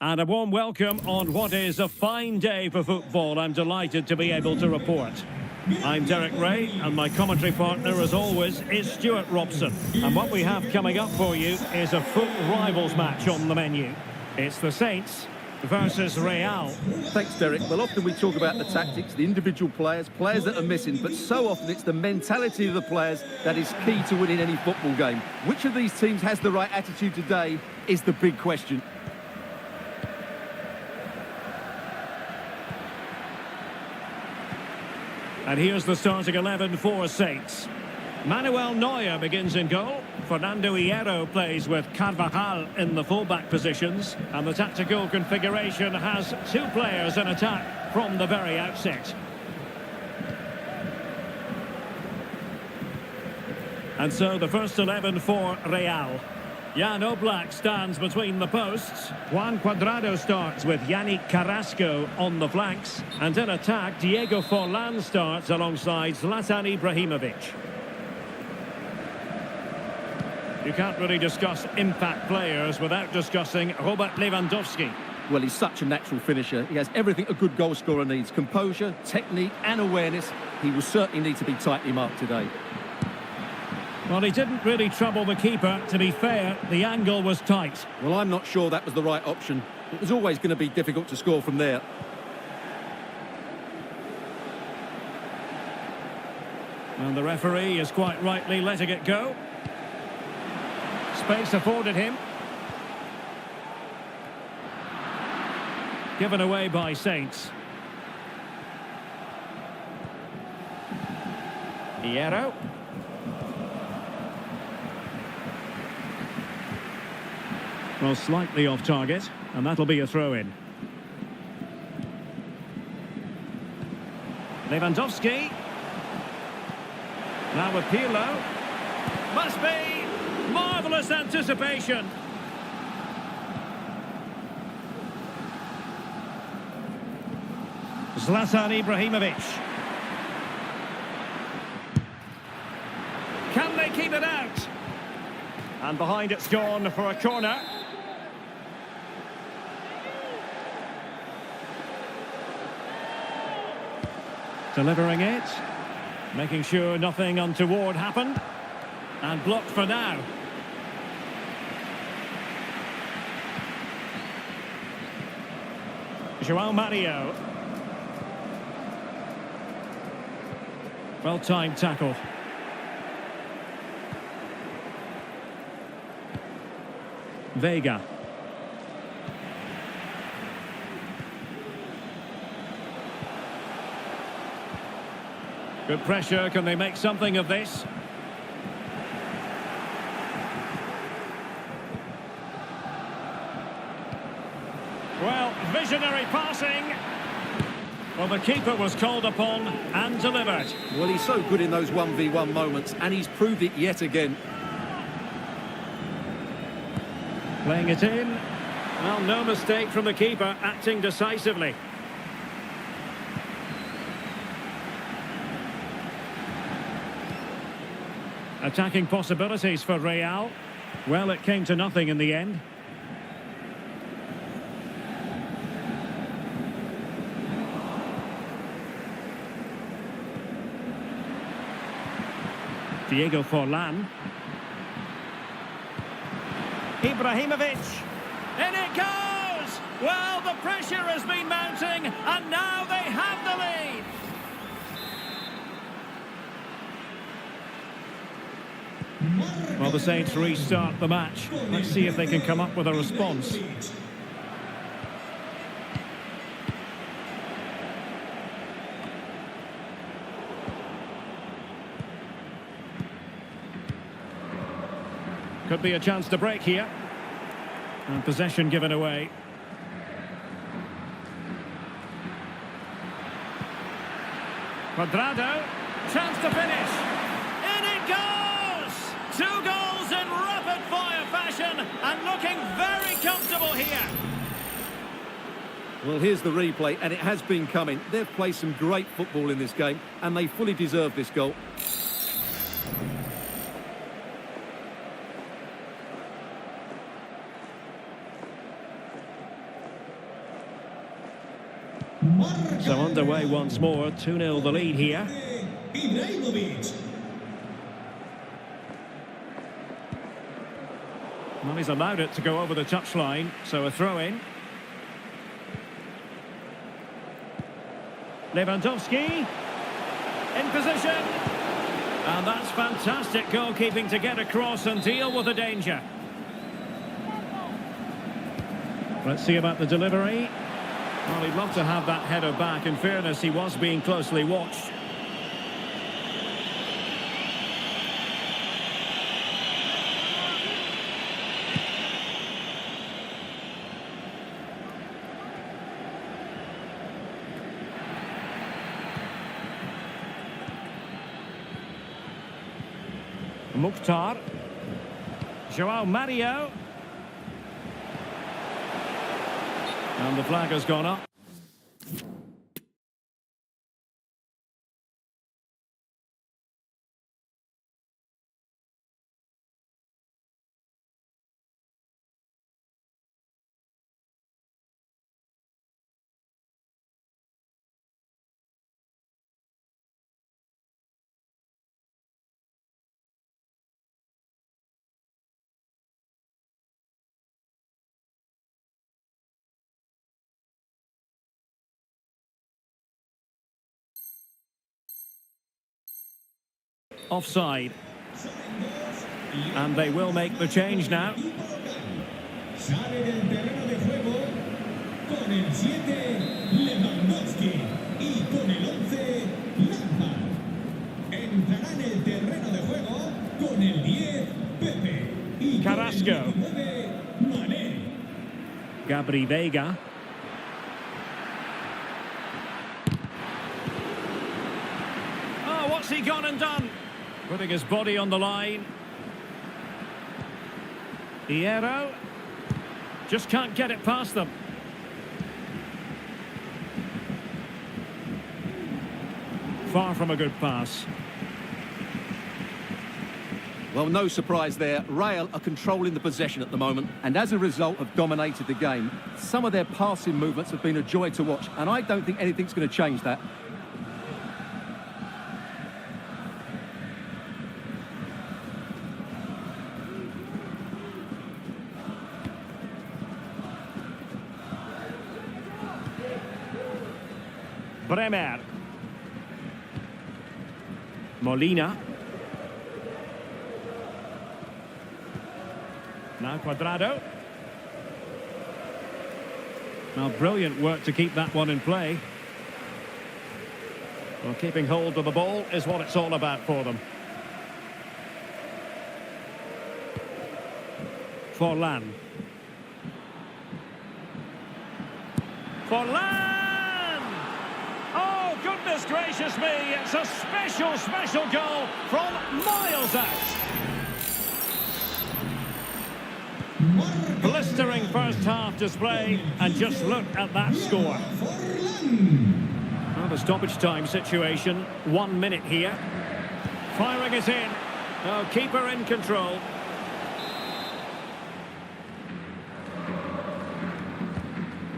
And a warm welcome on what is a fine day for football. I'm delighted to be able to report. I'm Derek Ray, and my commentary partner, as always, is Stuart Robson. And what we have coming up for you is a foot rivals match on the menu. It's the Saints versus Real. Thanks, Derek. Well, often we talk about the tactics, the individual players that are missing, but so often it's the mentality of the players that is key to winning any football game. Which of these teams has the right attitude today is the big question. And here's the starting 11 for Saints. Manuel Neuer begins in goal. Fernando Hierro plays with Carvajal in the fullback positions. And the tactical configuration has two players in attack from the very outset. And so the first 11 for Real. Jan Oblak stands between the posts. Juan Cuadrado starts with Yannick Carrasco on the flanks. And in attack, Diego Forlán starts alongside Zlatan Ibrahimovic. You can't really discuss impact players without discussing Robert Lewandowski. Well, he's such a natural finisher. He has everything a good goal scorer needs. Composure, technique and awareness. He will certainly need to be tightly marked today. Well, he didn't really trouble the keeper. To be fair, the angle was tight. Well, I'm not sure that was the right option. It was always going to be difficult to score from there. And the referee is quite rightly letting it go. Space afforded him. Given away by Saints. Hierro. Well, slightly off target, and that'll be a throw-in. Lewandowski. Now with Pirlo. Must be marvellous anticipation. Zlatan Ibrahimovic. Can they keep it out? And behind it's gone for a corner. Delivering it, making sure nothing untoward happened, and blocked for now. João Mario. Well-timed tackle. Vega. Good pressure, can they make something of this? Well, visionary passing. Well, the keeper was called upon and delivered. Well, he's so good in those 1v1 moments, and he's proved it yet again. Playing it in. Well, no mistake from the keeper, acting decisively. Attacking possibilities for Real. Well, it came to nothing in the end. Diego Forlán. Ibrahimovic. In it goes! Well, the pressure has been mounting, and now they have the lead. Well, the Saints restart the match. Let's see if they can come up with a response. Could be a chance to break here. And possession given away. Cuadrado. Chance to finish. In it goes! 2 goals in rapid-fire fashion and looking very comfortable here. Well, here's the replay, and it has been coming. They've played some great football in this game, and they fully deserve this goal. So underway once more, 2-0 the lead here. Ibrahimovic. Well, he's allowed it to go over the touchline, so a throw-in. Lewandowski in position. And that's fantastic goalkeeping to get across and deal with the danger. Let's see about the delivery. Well, he'd love to have that header back. In fairness, he was being closely watched. Mukhtar. Joao Mario. And the flag has gone up. Offside. And they will make the change now. Sale del terreno de juego con el 7 Lewandowski y con el 11 Lampard. Entrará en el terreno de juego con el 10 Pepe y Carrasco. con el 19 Mané. Gabri Veiga. Oh, what's he gone and done? Putting his body on the line. Hierro. Just can't get it past them. Far from a good pass. Well, no surprise there. Real are controlling the possession at the moment, and as a result have dominated the game. Some of their passing movements have been a joy to watch, and I don't think anything's going to change that. Bremer. Molina. Now Cuadrado. Now brilliant work to keep that one in play. Well, keeping hold of the ball is what it's all about for them. Forlan. Forlan! Oh, goodness gracious me! It's a special, special goal from miles out. Blistering first half display, and just look at that score. Well, the stoppage time situation, 1 minute here. Firing it in. Oh, keeper in control.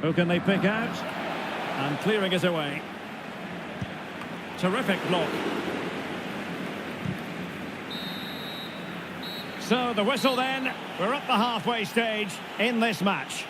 Who can they pick out? And clearing it away. Terrific block. So the whistle then. We're up the halfway stage in this match.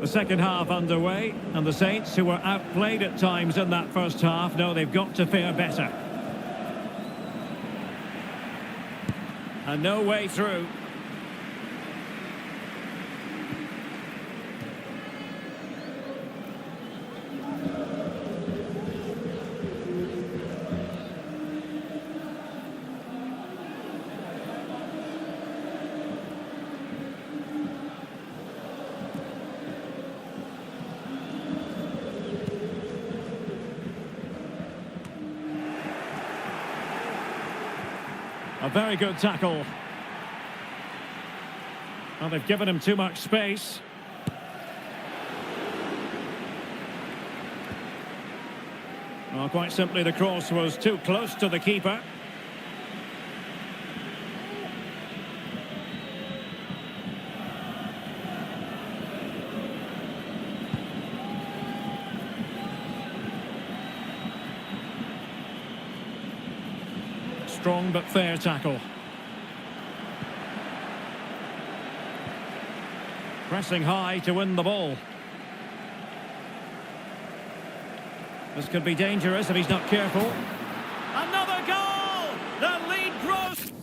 The second half underway, and the Saints, who were outplayed at times in that first half, know they've got to fare better. And no way through. A very good tackle. Well, they've given him too much space. Well, quite simply, the cross was too close to the keeper. Strong but fair tackle. Pressing high to win the ball. This could be dangerous if he's not careful. Another goal! The lead grows.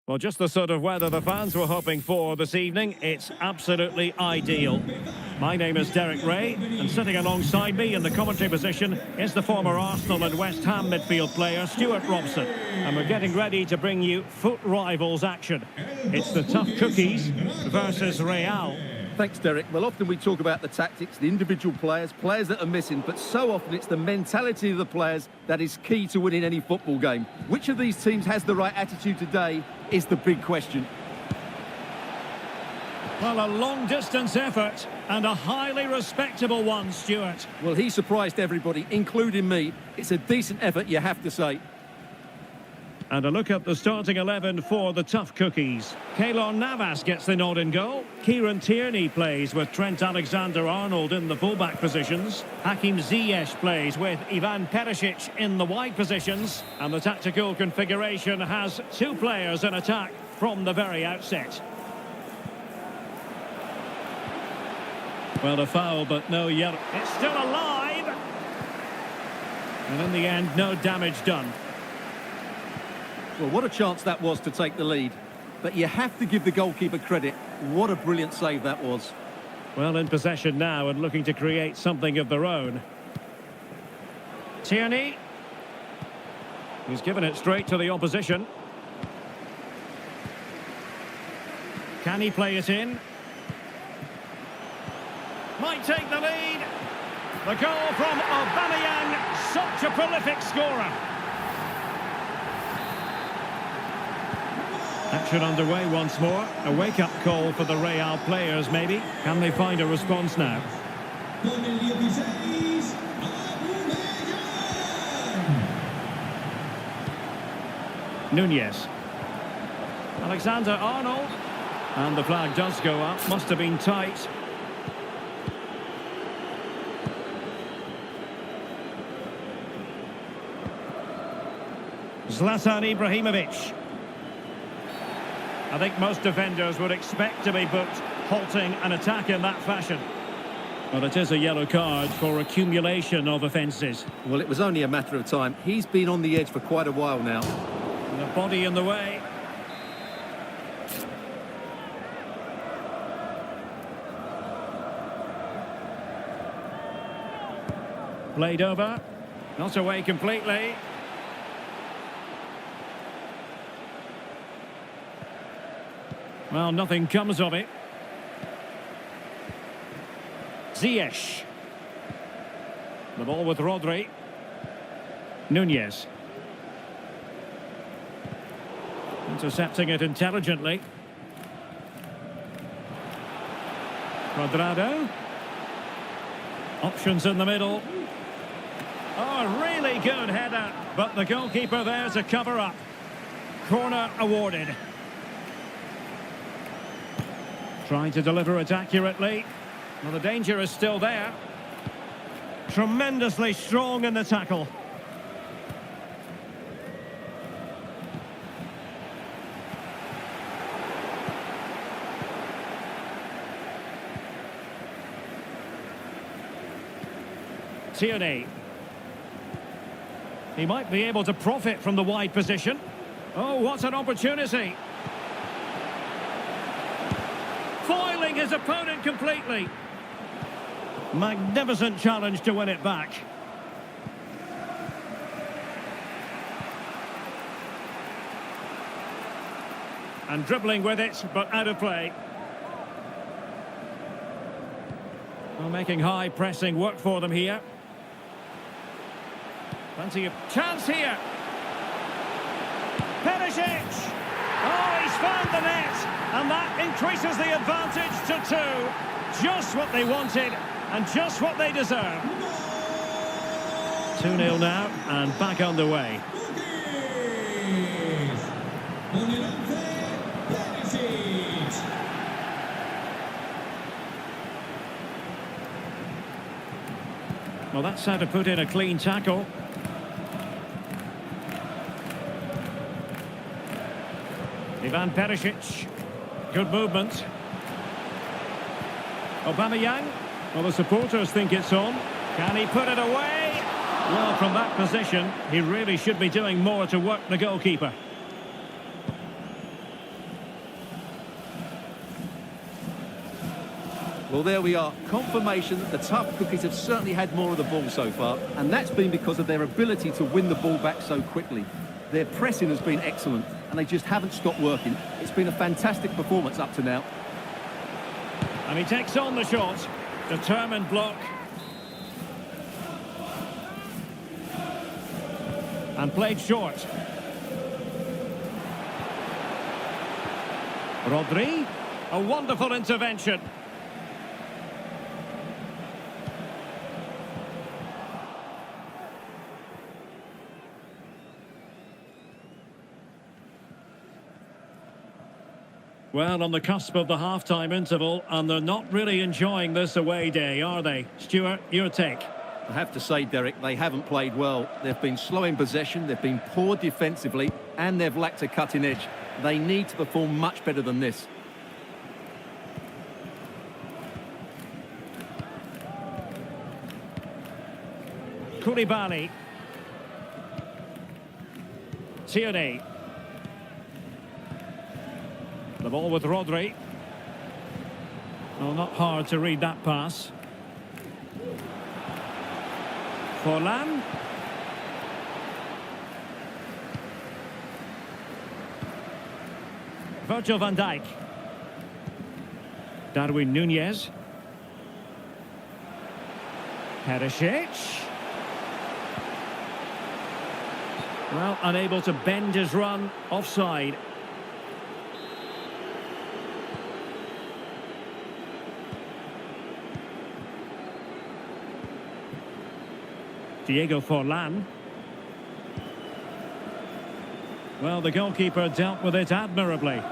Well, just the sort of weather the fans were hoping for this evening. It's absolutely ideal. My name is Derek Ray, and sitting alongside me in the commentary position is the former Arsenal and West Ham midfield player, Stuart Robson. And we're getting ready to bring you foot rivals action. It's the tough cookies versus Real. Thanks, Derek. Well, often we talk about the tactics, the individual players that are missing, but so often it's the mentality of the players that is key to winning any football game. Which of these teams has the right attitude today is the big question. Well, a long-distance effort and a highly respectable one, Stuart. Well, he surprised everybody, including me. It's a decent effort, you have to say. And a look at the starting 11 for the tough cookies. Keylor Navas gets the nod in goal. Kieran Tierney plays with Trent Alexander-Arnold in the fullback positions. Hakim Ziyech plays with Ivan Perisic in the wide positions. And the tactical configuration has two players in attack from the very outset. Well, a foul, but no yellow. It's still alive! And in the end, no damage done. Well, what a chance that was to take the lead. But you have to give the goalkeeper credit. What a brilliant save that was. Well, in possession now and looking to create something of their own. Tierney. He's given it straight to the opposition. Can he play it in? Might take the lead. The goal from Aubameyang, such a prolific scorer. Action underway once more. A wake-up call for the Real players, maybe. Can they find a response now? Nunez. Alexander-Arnold. And the flag does go up. Must have been tight. Zlatan Ibrahimovic. I think most defenders would expect to be booked, halting an attack in that fashion. Well, it is a yellow card for accumulation of offences. Well, it was only a matter of time. He's been on the edge for quite a while now. And the body in the way. Played over. Not away completely. Well, nothing comes of it. Ziyech. The ball with Rodri. Nunez. Intercepting it intelligently. Cuadrado. Options in the middle. Oh, really good header. But the goalkeeper there to cover up. Corner awarded. Trying to deliver it accurately. Well, the danger is still there. Tremendously strong in the tackle. Tierney. He might be able to profit from the wide position. Oh, what an opportunity. Foiling his opponent completely. Magnificent challenge to win it back. And dribbling with it, but out of play. Well, making high pressing work for them here. Plenty of chance here. Perisic! Oh, he's found the net, and that increases the advantage to 2. Just what they wanted, and just what they deserve. 2-0 now, and back underway. Well, that's how to put in a clean tackle. Ivan Perisic. Good movement. Aubameyang. Well, the supporters think it's on. Can he put it away? Well, from that position, he really should be doing more to work the goalkeeper. Well, there we are. Confirmation that the tough cookies have certainly had more of the ball so far, and that's been because of their ability to win the ball back so quickly. Their pressing has been excellent, and they just haven't stopped working. It's been a fantastic performance up to now. And he takes on the shot. Determined block. And played short. Rodri. A wonderful intervention. Well, on the cusp of the half-time interval, and they're not really enjoying this away day, are they? Stuart, your take. I have to say, Derek, they haven't played well. They've been slow in possession, they've been poor defensively, and they've lacked a cutting edge. They need to perform much better than this. Koulibaly. Tierney. The ball with Rodri. Well, not hard to read that pass. Forlan. Virgil van Dijk. Darwin Núñez. Perisic. Well, unable to bend his run, offside. Diego Forlan. Well, the goalkeeper dealt with it admirably.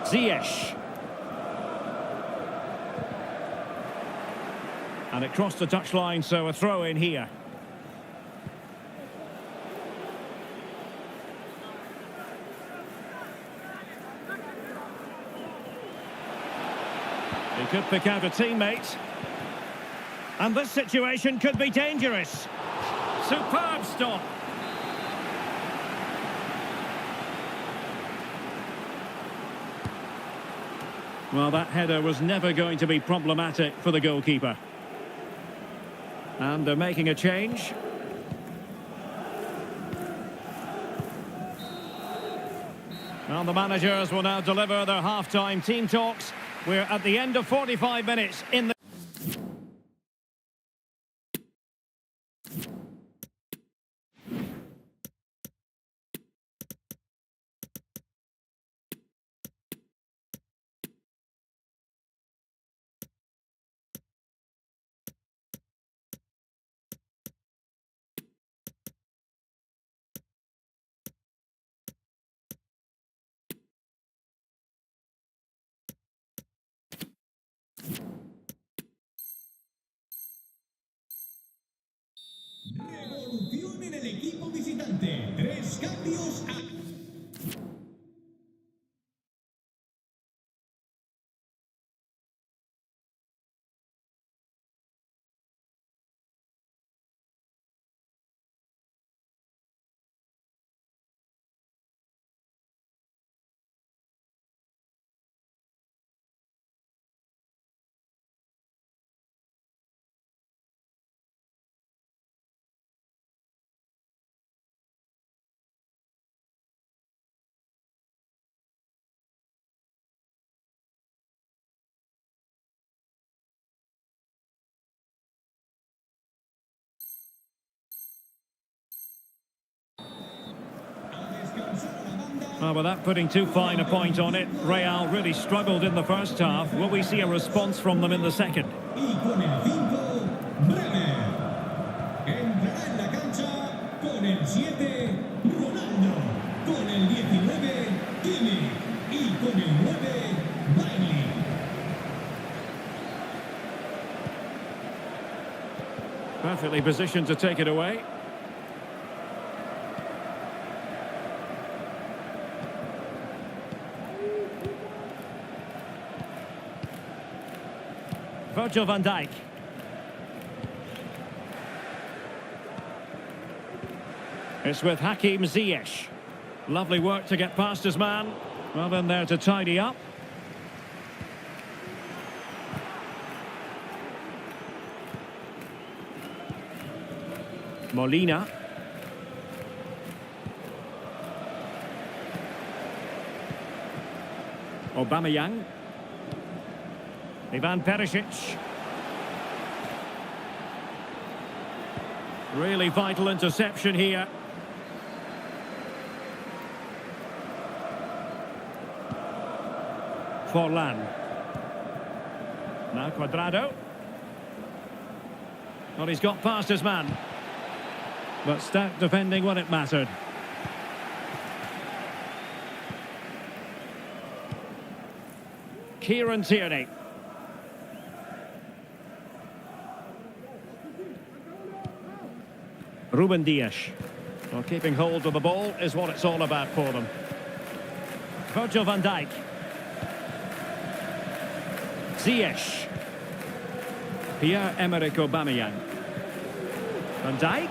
Ziyech. And it crossed the touchline, so a throw in here. He could pick out a teammate. And this situation could be dangerous. Superb stop. Well, that header was never going to be problematic for the goalkeeper. And they're making a change. Well, the managers will now deliver their half-time team talks. We're at the end of 45 minutes in the... Revolución en el equipo visitante. 3 cambios a... Well, without putting too fine a point on it, Real really struggled in the first half. Will we see a response from them in the second? Y con el 5, Bremer. Entrará en la cancha con el 7, Ronaldo. Con el 19, Kimmich. Y con el 9, Bailey. Perfectly positioned to take it away. Virgil van Dijk. It's with Hakim Ziyech. Lovely work to get past his man. Well, then there to tidy up. Molina. Aubameyang. Ivan Perisic. Really vital interception here. Forlan. Now Cuadrado. Well, he's got past his man. But stout defending when it mattered. Kieran Tierney. Ruben Dias. Well, keeping hold of the ball is what it's all about for them. Virgil van Dijk. Ziyech. Pierre-Emerick Aubameyang. Van Dijk.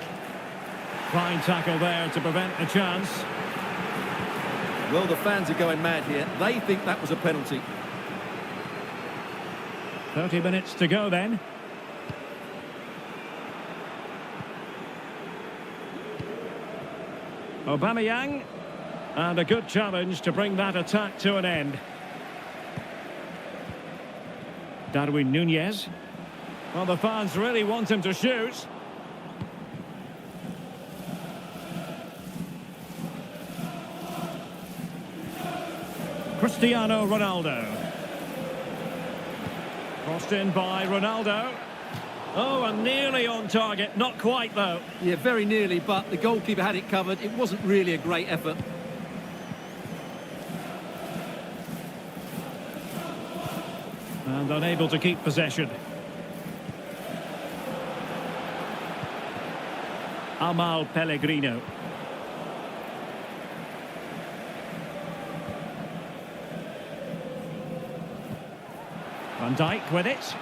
Fine tackle there to prevent a chance. Well, the fans are going mad here. They think that was a penalty. 30 minutes to go then. Aubameyang. And a good challenge to bring that attack to an end. Darwin Núñez. Well, the fans really want him to shoot. Cristiano Ronaldo. Crossed in by Ronaldo. Oh, and nearly on target. Not quite, though. Yeah, very nearly, but the goalkeeper had it covered. It wasn't really a great effort. And unable to keep possession. Amal Pellegrino. Van Dijk with it.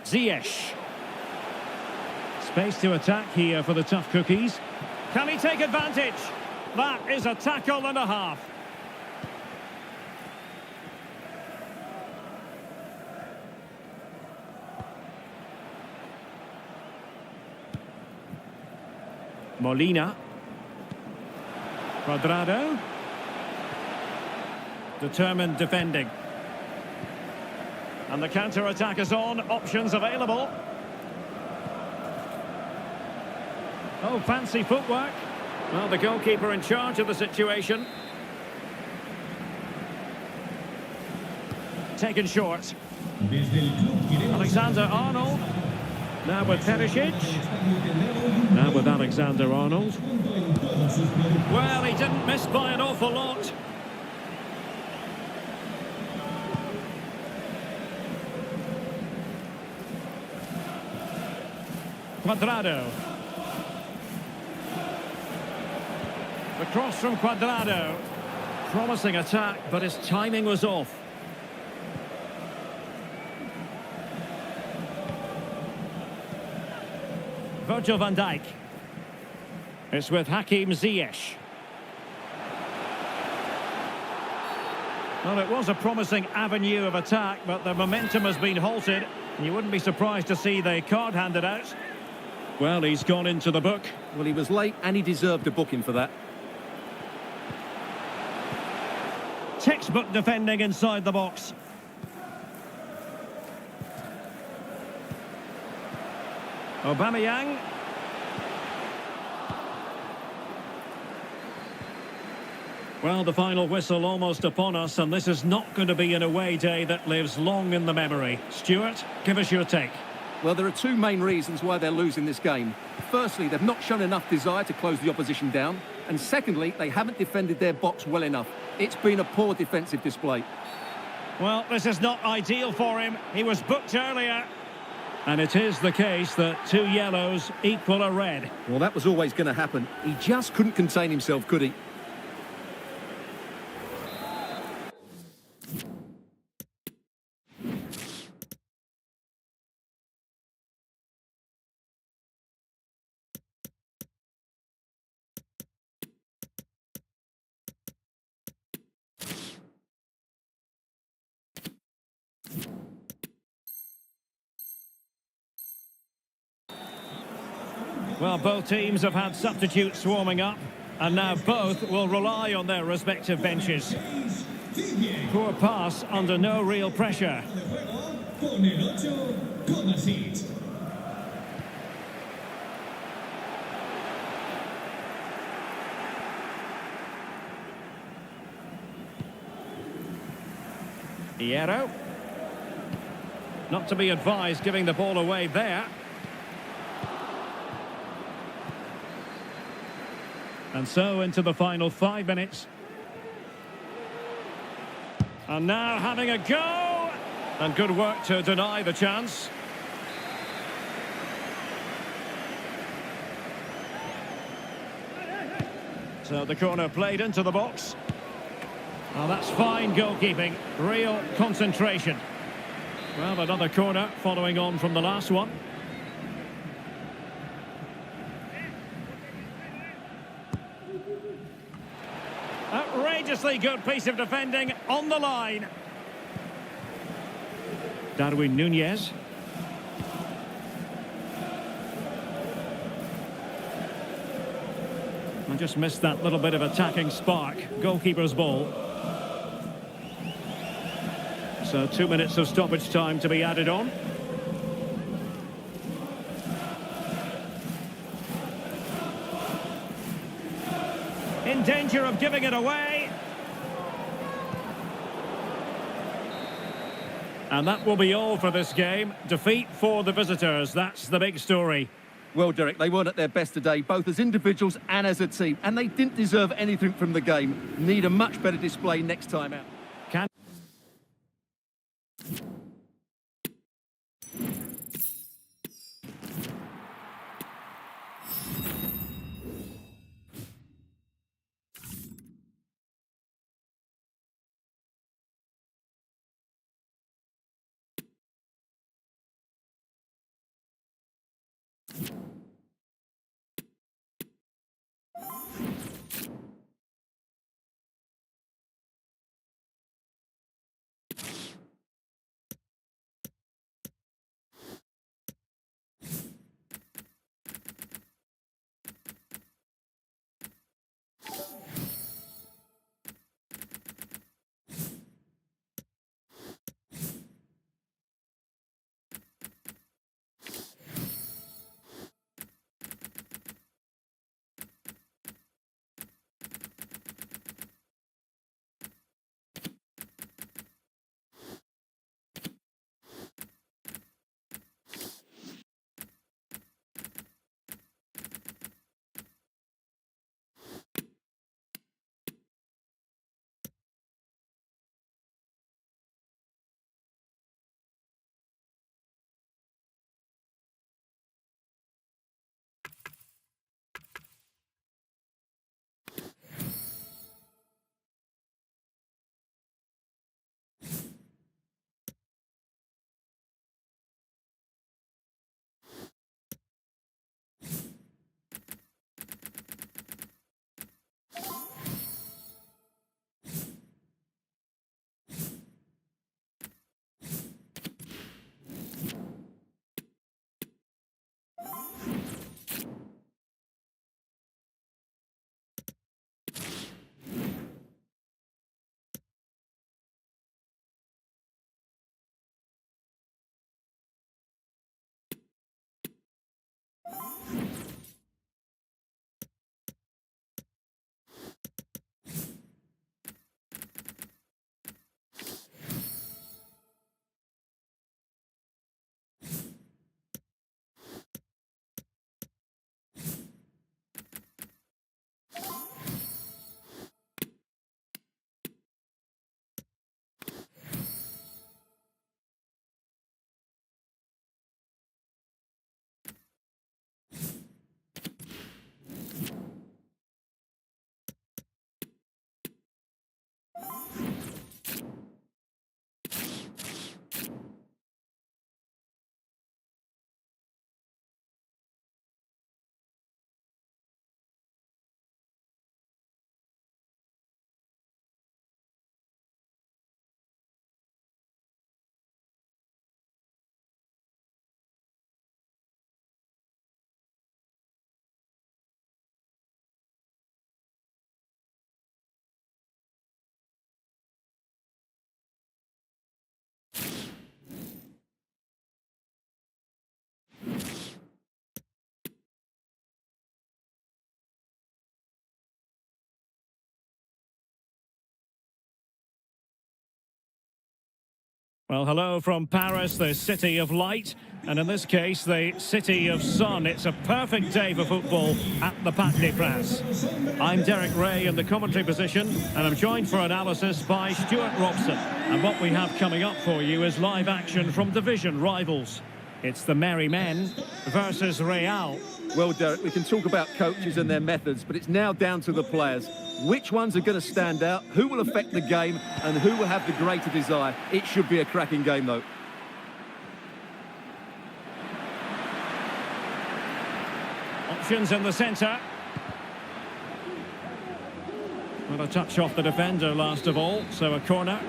Ziyech. Space to attack here for the tough cookies. Can he take advantage? That is a tackle and a half. Molina. Cuadrado. Determined defending. And the counter-attack is on. Options available. Oh, fancy footwork. Well, the goalkeeper in charge of the situation. Taken short. Alexander-Arnold. Now with Perisic. Now with Alexander-Arnold. Well, he didn't miss by an awful lot. Cuadrado. The cross from Cuadrado. Promising attack, but his timing was off. Virgil van Dijk. It's with Hakim Ziyech. Well, it was a promising avenue of attack, but the momentum has been halted. You wouldn't be surprised to see the card handed out. Well, he's gone into the book. Well, he was late and he deserved a booking for that. Textbook defending inside the box. Aubameyang. Well, the final whistle almost upon us, and this is not going to be an away day that lives long in the memory. Stuart, give us your take. Well, there are two main reasons why they're losing this game. Firstly, they've not shown enough desire to close the opposition down. And secondly, they haven't defended their box well enough. It's been a poor defensive display. Well, this is not ideal for him. He was booked earlier. And it is the case that 2 yellows equal a red. Well, that was always going to happen. He just couldn't contain himself, could he? Well, both teams have had substitutes warming up, and now both will rely on their respective benches. Poor pass under no real pressure. Con el 8, Kovacic. Hierro. Not to be advised giving the ball away there. And so into the final 5 minutes. And now having a go. And good work to deny the chance. So the corner played into the box. Well, that's fine goalkeeping. Real concentration. Well, another corner following on from the last one. Outrageously good piece of defending on the line. Darwin Núñez. I just missed that little bit of attacking spark. Goalkeeper's ball. So 2 minutes of stoppage time to be added on. In danger of giving it away. And that will be all for this game. Defeat for the visitors. That's the big story. Well, Derek, they weren't at their best today, both as individuals and as a team, and they didn't deserve anything from the game. Need a much better display next time out. Can Well, hello from Paris, the city of light, and in this case, the city of sun. It's a perfect day for football at the Parc des Princes. I'm Derek Ray in the commentary position, and I'm joined for analysis by Stuart Robson. And what we have coming up for you is live action from division rivals. It's the Merry Men versus Real. Well, Derek, we can talk about coaches and their methods, but it's now down to the players. Which ones are going to stand out, who will affect the game, and who will have the greater desire? It should be a cracking game, though. Options in the centre. Well, a touch off the defender last of all, so a corner.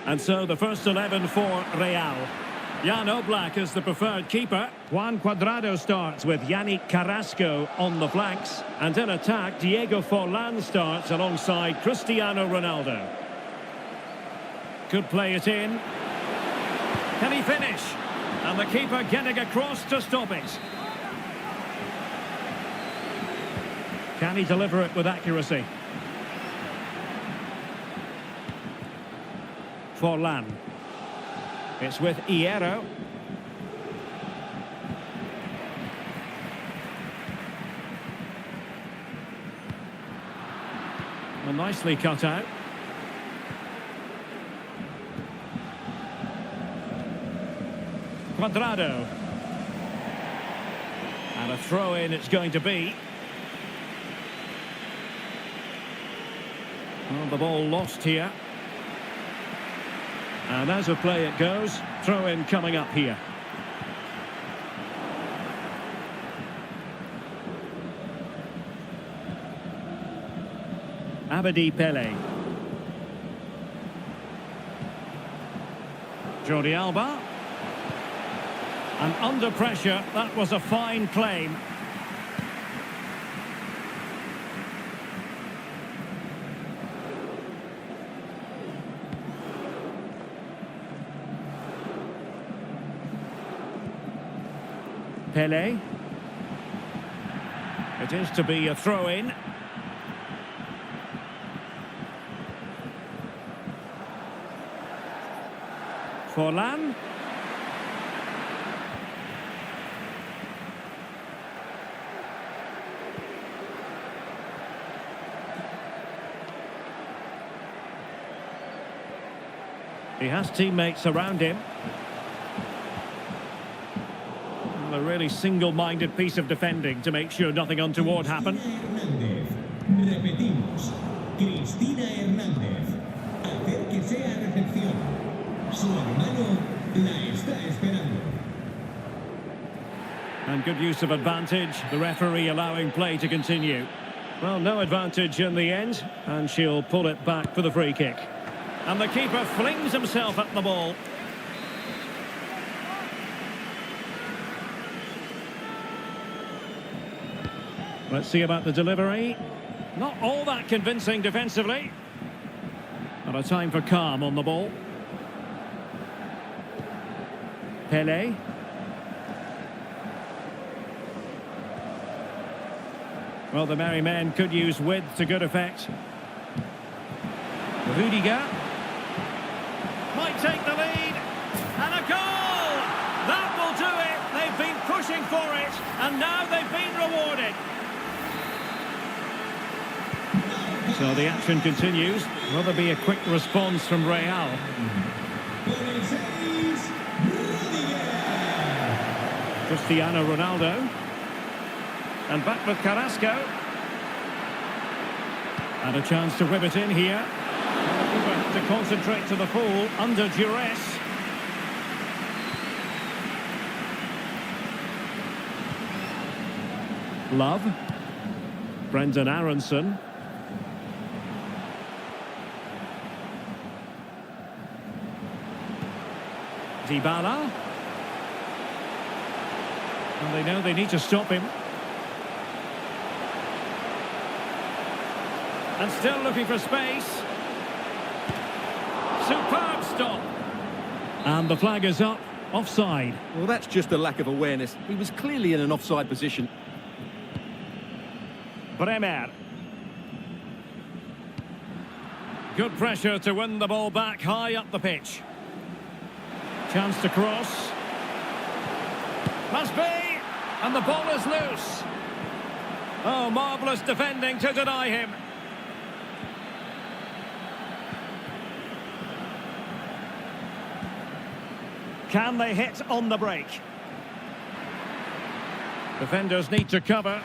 And so the first 11 for Real. Jan Oblak is the preferred keeper. Juan Cuadrado starts with Yannick Carrasco on the flanks. And in attack, Diego Forlán starts alongside Cristiano Ronaldo. Could play it in. Can he finish? And the keeper getting across to stop it. Can he deliver it with accuracy? Forlán. It's with Hierro. Well, nicely cut out. Cuadrado. And a throw-in it's going to be. Well, the ball lost here. And as a play it goes, throw-in coming up here. Abedi Pele. Jordi Alba. And under pressure, that was a fine claim. Pele. It is to be a throw-in. Forlán. He has teammates around him. A really single-minded piece of defending to make sure nothing untoward happened. Repetimos. Cristina Hernández. Acérquese a recepción. Su hermano la está esperando. And good use of advantage. The referee allowing play to continue. Well, no advantage in the end, and she'll pull it back for the free kick. And the keeper flings himself at the ball. Let's see about the delivery. Not all that convincing defensively. And a time for calm on the ball. Pele. Well, the Merry Men could use width to good effect. Rudiger. Might take the lead. And a goal! That will do it. They've been pushing for it. And now they've been rewarded. So the action continues. Will there be a quick response from Real? Cristiano Ronaldo. And back with Carrasco. And a chance to whip it in here. To concentrate to the full under duress. Love. Brendan Aronson. Dybala. And they know they need to stop him. And still looking for space. Superb stop. And the flag is up. Offside. Well, that's just a lack of awareness. He was clearly in an offside position. Bremer. Good pressure to win the ball back high up the pitch. Chance to cross. Must be! And the ball is loose. Oh, marvellous defending to deny him. Can they hit on the break? Defenders need to cover.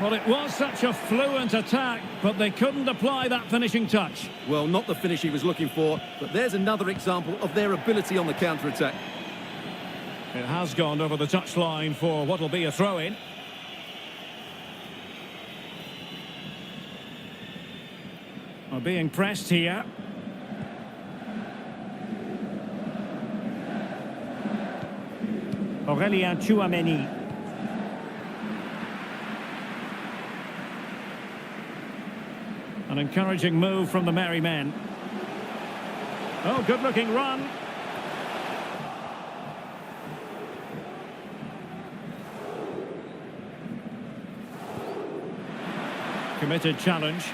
Well, it was such a fluent attack, but they couldn't apply that finishing touch. Well, not the finish he was looking for, but there's another example of their ability on the counter-attack. It has gone over the touchline for what will be a throw-in. Are being pressed here. Aurélien Tchouaméni. An encouraging move from the Merry Men. Oh, good-looking run. Committed challenge.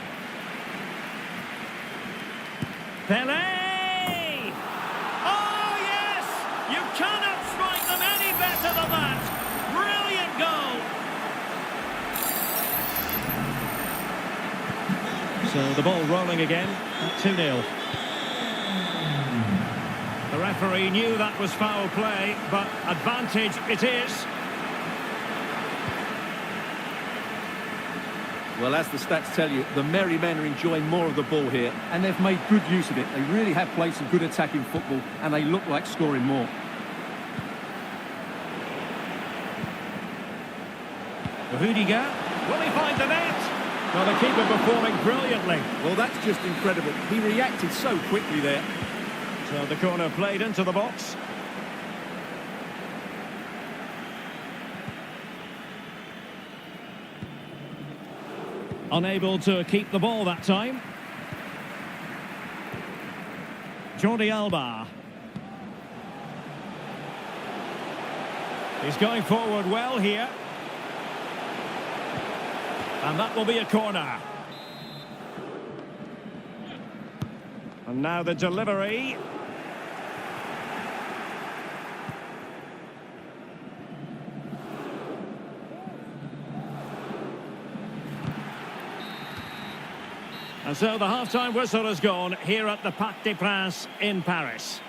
Pelé! Oh, yes! You cannot strike them any better than that. Brilliant goal. So the ball rolling again at 2-0. The referee knew that was foul play, but advantage it is. Well, as the stats tell you, the Merry Men are enjoying more of the ball here, and they've made good use of it. They really have played some good attacking football, and they look like scoring more. Rudiger, will he find the net? Well, the keeper performing brilliantly. Well, that's just incredible. He reacted so quickly there. So the corner played into the box. Unable to keep the ball that time. Jordi Alba. He's going forward well here. And that will be a corner. And now the delivery. And so the half-time whistle has gone here at the Parc des Princes in Paris.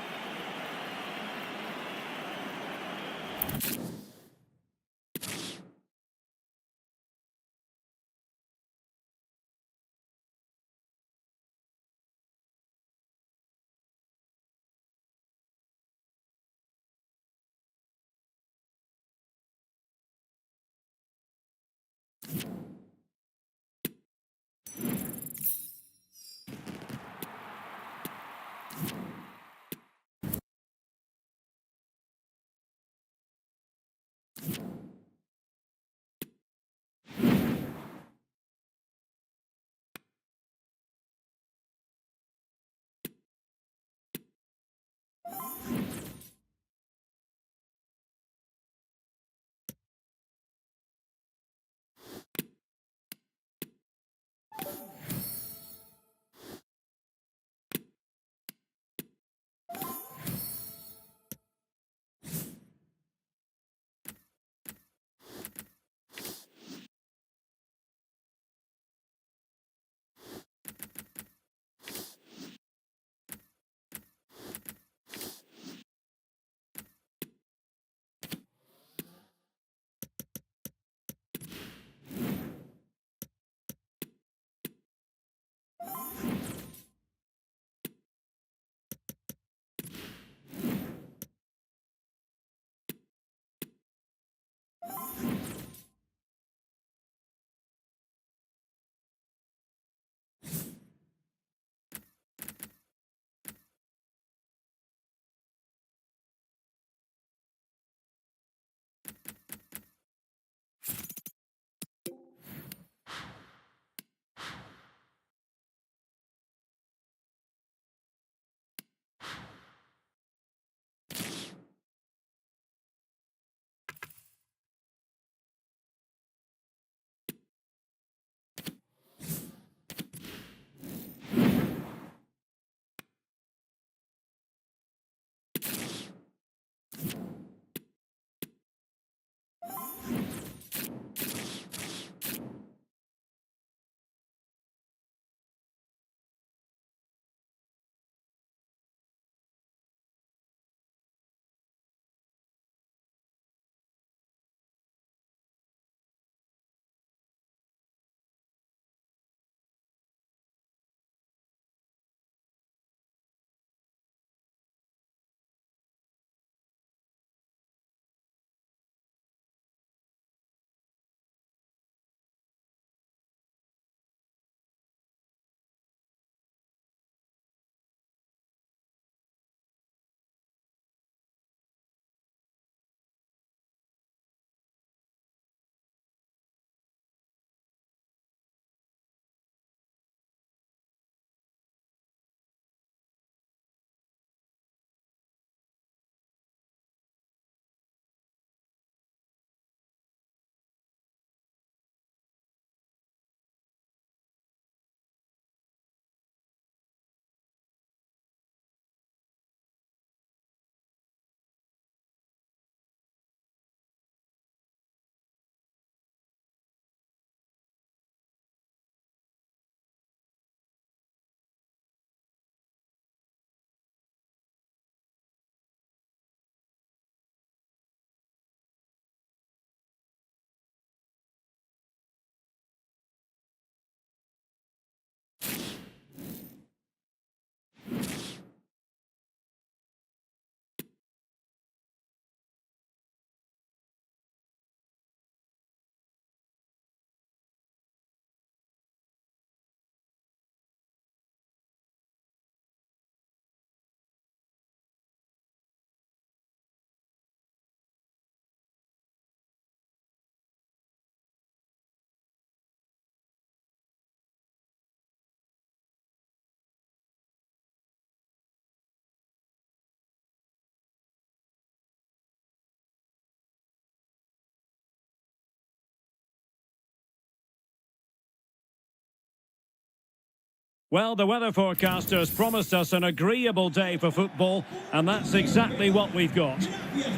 Well, the weather forecasters promised us an agreeable day for football, and that's exactly what we've got.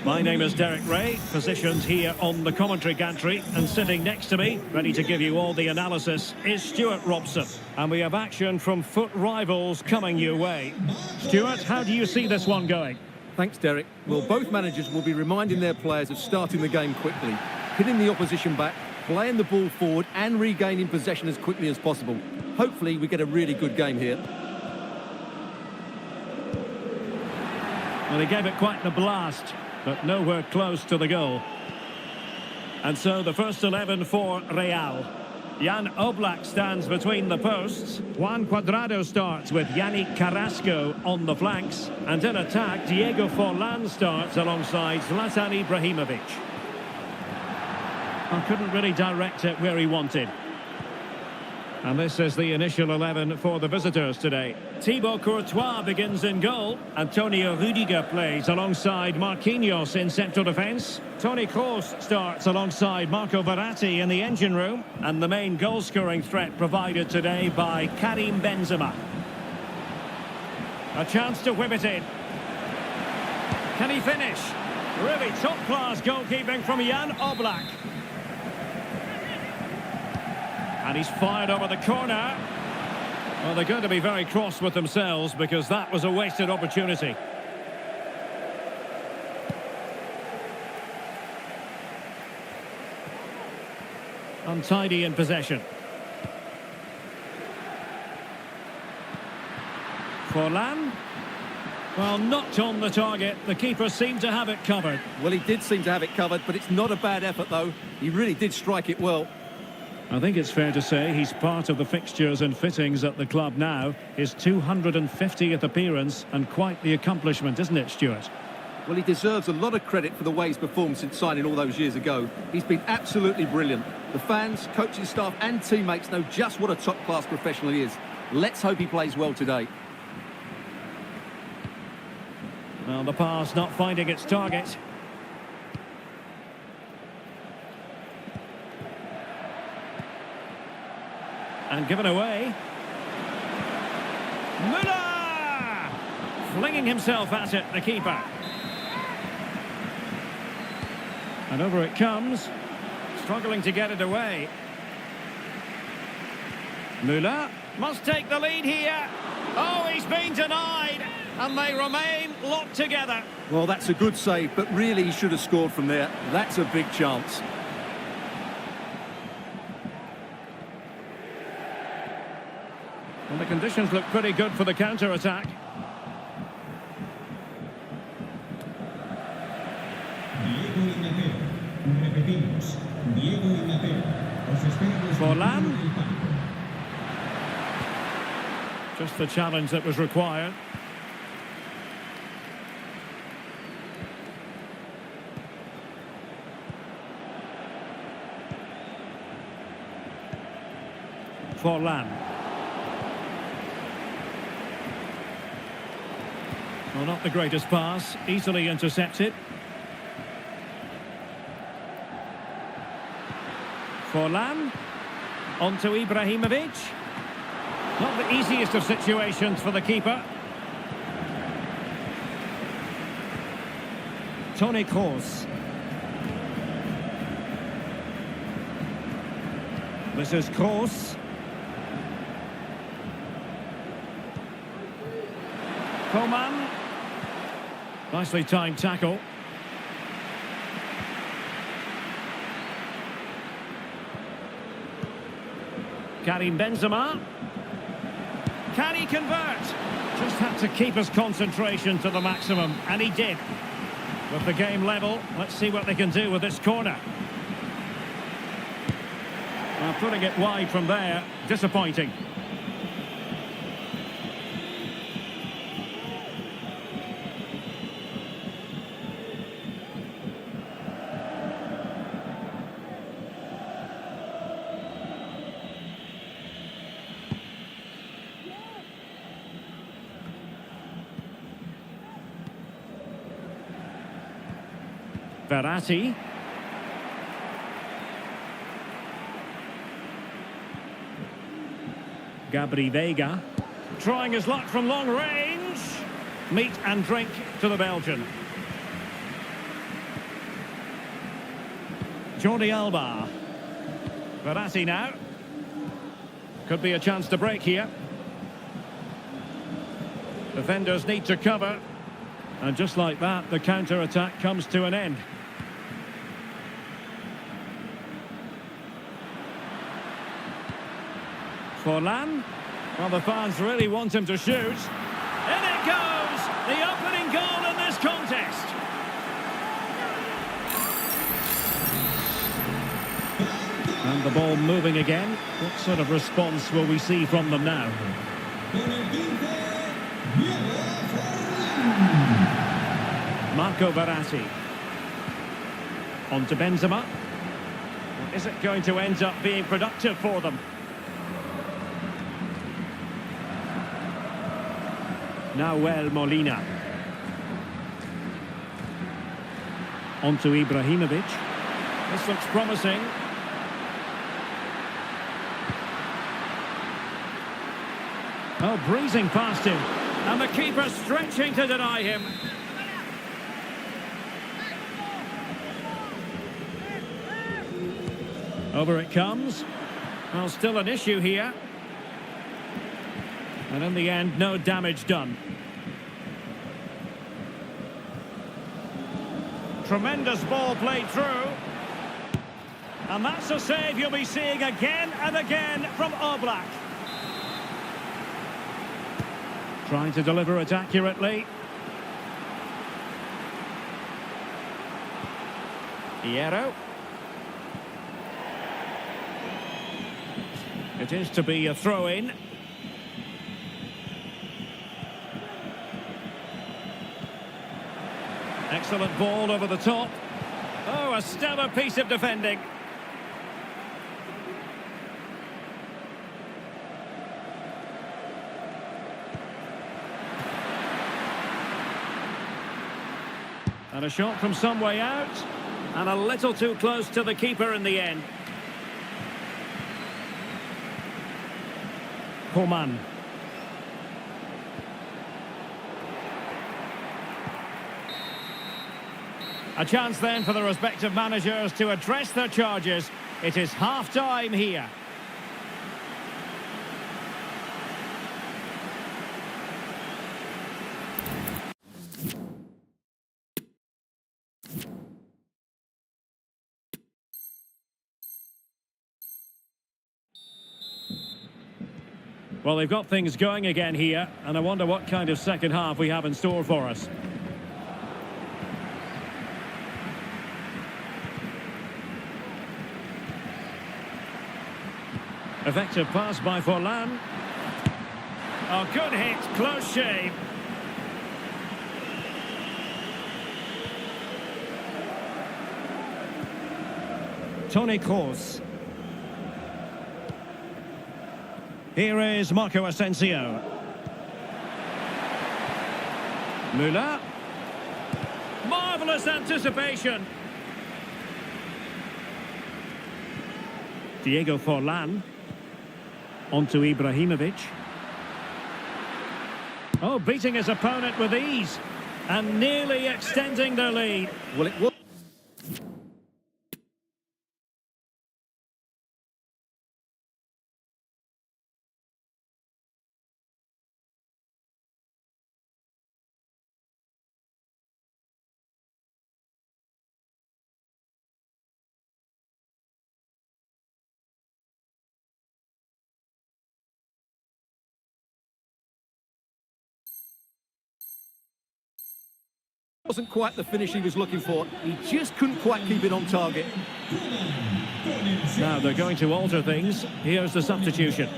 My name is Derek Ray, positioned here on the commentary gantry, and sitting next to me, ready to give you all the analysis, is Stuart Robson. And we have action from foot rivals coming your way. Stuart, how do you see this one going? Thanks, Derek. Well, both managers will be reminding their players of starting the game quickly, hitting the opposition back, playing the ball forward and regaining possession as quickly as possible. Hopefully we get a really good game here. Well, he gave it quite the blast, but nowhere close to the goal. And so the first 11 for Real. Jan Oblak stands between the posts. Juan Cuadrado starts with Yannick Carrasco on the flanks. And in attack, Diego Forlán starts alongside Zlatan Ibrahimovic. Couldn't really direct it where he wanted. And this is the initial 11 for the visitors today. Thibaut Courtois begins in goal. Antonio Rüdiger plays alongside Marquinhos in central defence. Toni Kroos starts alongside Marco Verratti in the engine room. And the main goal-scoring threat provided today by Karim Benzema. A chance to whip it in. Can he finish? Really top-class goalkeeping from Jan Oblak. And he's fired over the corner. Well, they're going to be very cross with themselves because that was a wasted opportunity. Untidy in possession. Forlán. Well, not on the target. The keeper seemed to have it covered. Well, he did seem to have it covered, but it's not a bad effort, though. He really did strike it well. I think it's fair to say he's part of the fixtures and fittings at the club now. His 250th appearance, and quite the accomplishment, isn't it, Stuart? Well, he deserves a lot of credit for the way he's performed since signing all those years ago. He's been absolutely brilliant. The fans, coaching staff and teammates know just what a top-class professional he is. Let's hope he plays well today. Well, the pass not finding its target. And given away. Müller! Flinging himself at it, the keeper. And over it comes. Struggling to get it away. Müller must take the lead here. Oh, he's been denied. And they remain locked together. Well, that's a good save, but really he should have scored from there. That's a big chance. Well, the conditions look pretty good for the counter-attack. Forlán. Just the challenge that was required. Forlán. Well, not the greatest pass, easily intercepted. Forlán, on to Ibrahimovic. Not the easiest of situations for the keeper. Toni Kroos. This is Kroos. Coman. Nicely timed tackle. Karim Benzema. Can he convert? Just had to keep his concentration to the maximum, and he did. With the game level, let's see what they can do with this corner. Putting it wide from there, disappointing. Verratti. Gabri Veiga. Trying his luck from long range. Meat and drink to the Belgian. Jordi Alba. Verratti now. Could be a chance to break here. Defenders need to cover. And just like that, the counter-attack comes to an end. Forlan. Well, the fans really want him to shoot. In it goes! The opening goal in this contest. And the ball moving again. What sort of response will we see from them now? Marco Verratti. On to Benzema. Or is it going to end up being productive for them? Nahuel Molina. On to Ibrahimovic. This looks promising. Oh, breezing past him. And the keeper stretching to deny him. Over it comes. Well, still an issue here. And in the end, no damage done. Tremendous ball played through. And that's a save you'll be seeing again and again from Oblak. Trying to deliver it accurately. Hierro. It is to be a throw-in. Excellent ball over the top. Oh, a stellar piece of defending. And a shot from some way out. And a little too close to the keeper in the end. Coman. A chance then for the respective managers to address their charges. It is half-time here. Well, they've got things going again here, and I wonder what kind of second half we have in store for us. Effective pass by Forlan. Oh, good hit, close shave. Toni Kroos. Here is Marco Asensio. Müller. Marvellous anticipation. Diego Forlan. On to Ibrahimovic. Oh, beating his opponent with ease. And nearly extending their lead. Well, it was. Wasn't quite the finish he was looking for. He just couldn't quite keep it on target. Now they're going to alter things. Here's the substitution.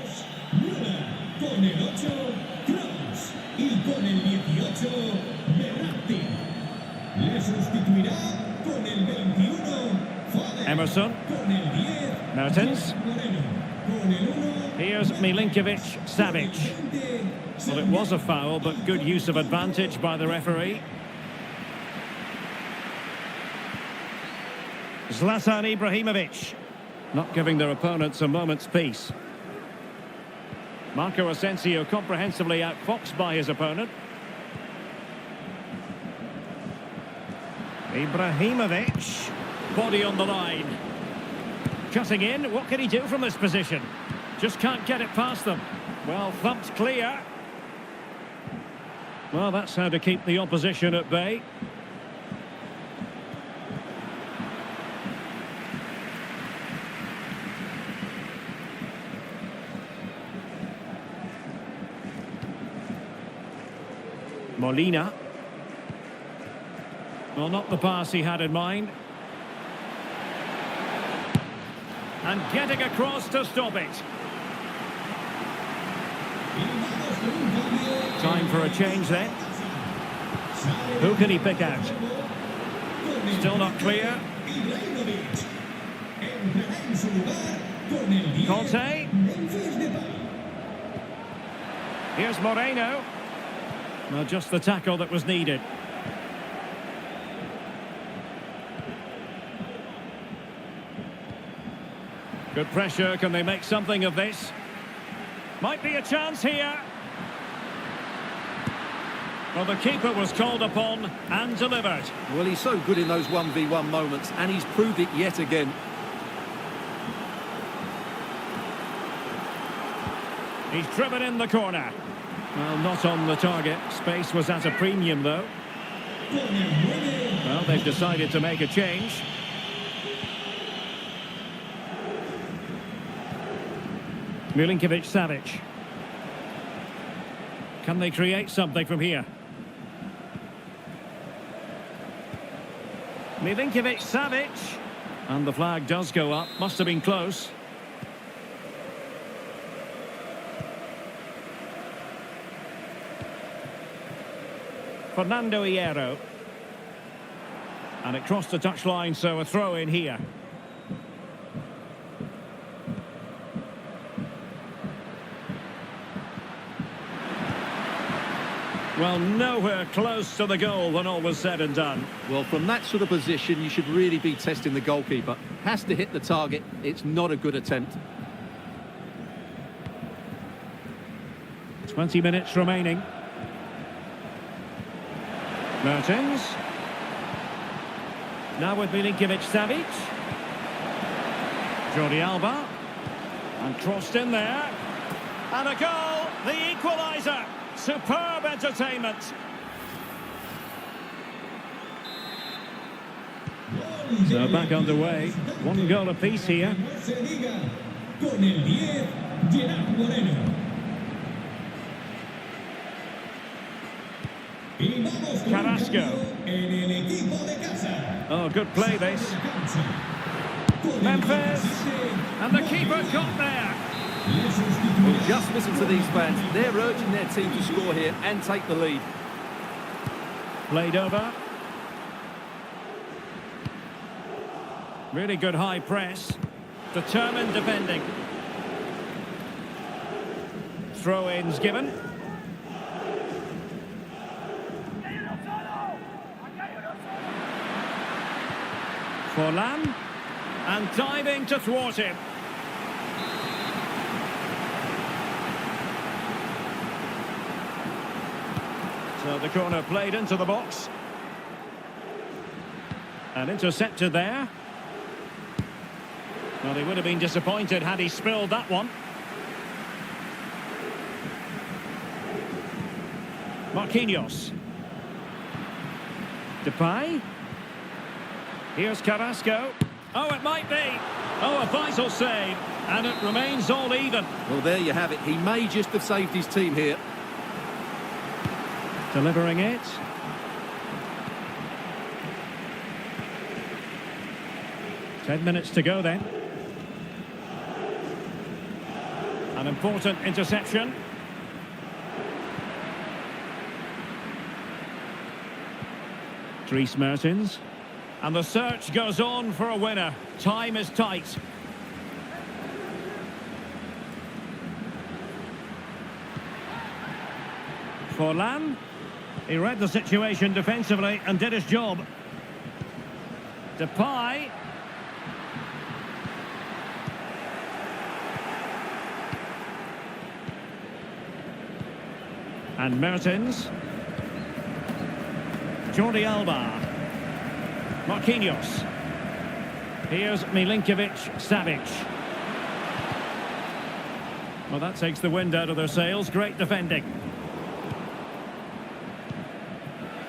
Emerson. Mertens. Here's Milinkovic-Savic. Well, it was a foul, but good use of advantage by the referee. Zlatan Ibrahimovic, not giving their opponents a moment's peace. Marco Asensio comprehensively outfoxed by his opponent. Ibrahimovic. Body on the line. Cutting in. What can he do from this position? Just can't get it past them. Well, thumped clear. Well, that's how to keep the opposition at bay. Molina. Well, not the pass he had in mind. And getting across to stop it. Time for a change then. Who can he pick out? Still not clear. Conte. Here's Moreno. Well, just the tackle that was needed. Good pressure. Can they make something of this? Might be a chance here. Well, the keeper was called upon and delivered. Well, he's so good in those 1v1 moments, and he's proved it yet again. He's driven in the corner. Well, not on the target. Space was at a premium, though. Well, they've decided to make a change. Milinkovic-Savic. Can they create something from here? Milinkovic-Savic. And the flag does go up. Must have been close. Fernando Hierro. And it crossed the touchline, so a throw in here. Well, nowhere close to the goal when all was said and done. Well, from that sort of position, you should really be testing the goalkeeper. Has to hit the target. It's not a good attempt. 20 minutes remaining. Mertens. Now with Milinkovic-Savic. Jordi Alba. And crossed in there. And a goal, the equaliser. Superb entertainment. So back underway. One goal apiece here. Carrasco. Oh, good play this. Memphis. And the keeper got there. Well, just listen to these fans. They're urging their team to score here and take the lead. Played over. Really good high press. Determined defending. Throw-ins given. Forlan. And diving to thwart him. So the corner played into the box. And intercepted there. Well, he would have been disappointed had he spilled that one. Marquinhos. Depay. Here's Carrasco. Oh, it might be. Oh, a vital save. And it remains all even. Well, there you have it. He may just have saved his team here. Delivering it. Ten minutes to go then. An important interception. Dries Mertens. And the search goes on for a winner. Time is tight. Forlan. He read the situation defensively and did his job. Depay. And Mertens. Jordi Alba. Marquinhos. Here's Milinkovic-Savic. Well, that takes the wind out of their sails. Great defending.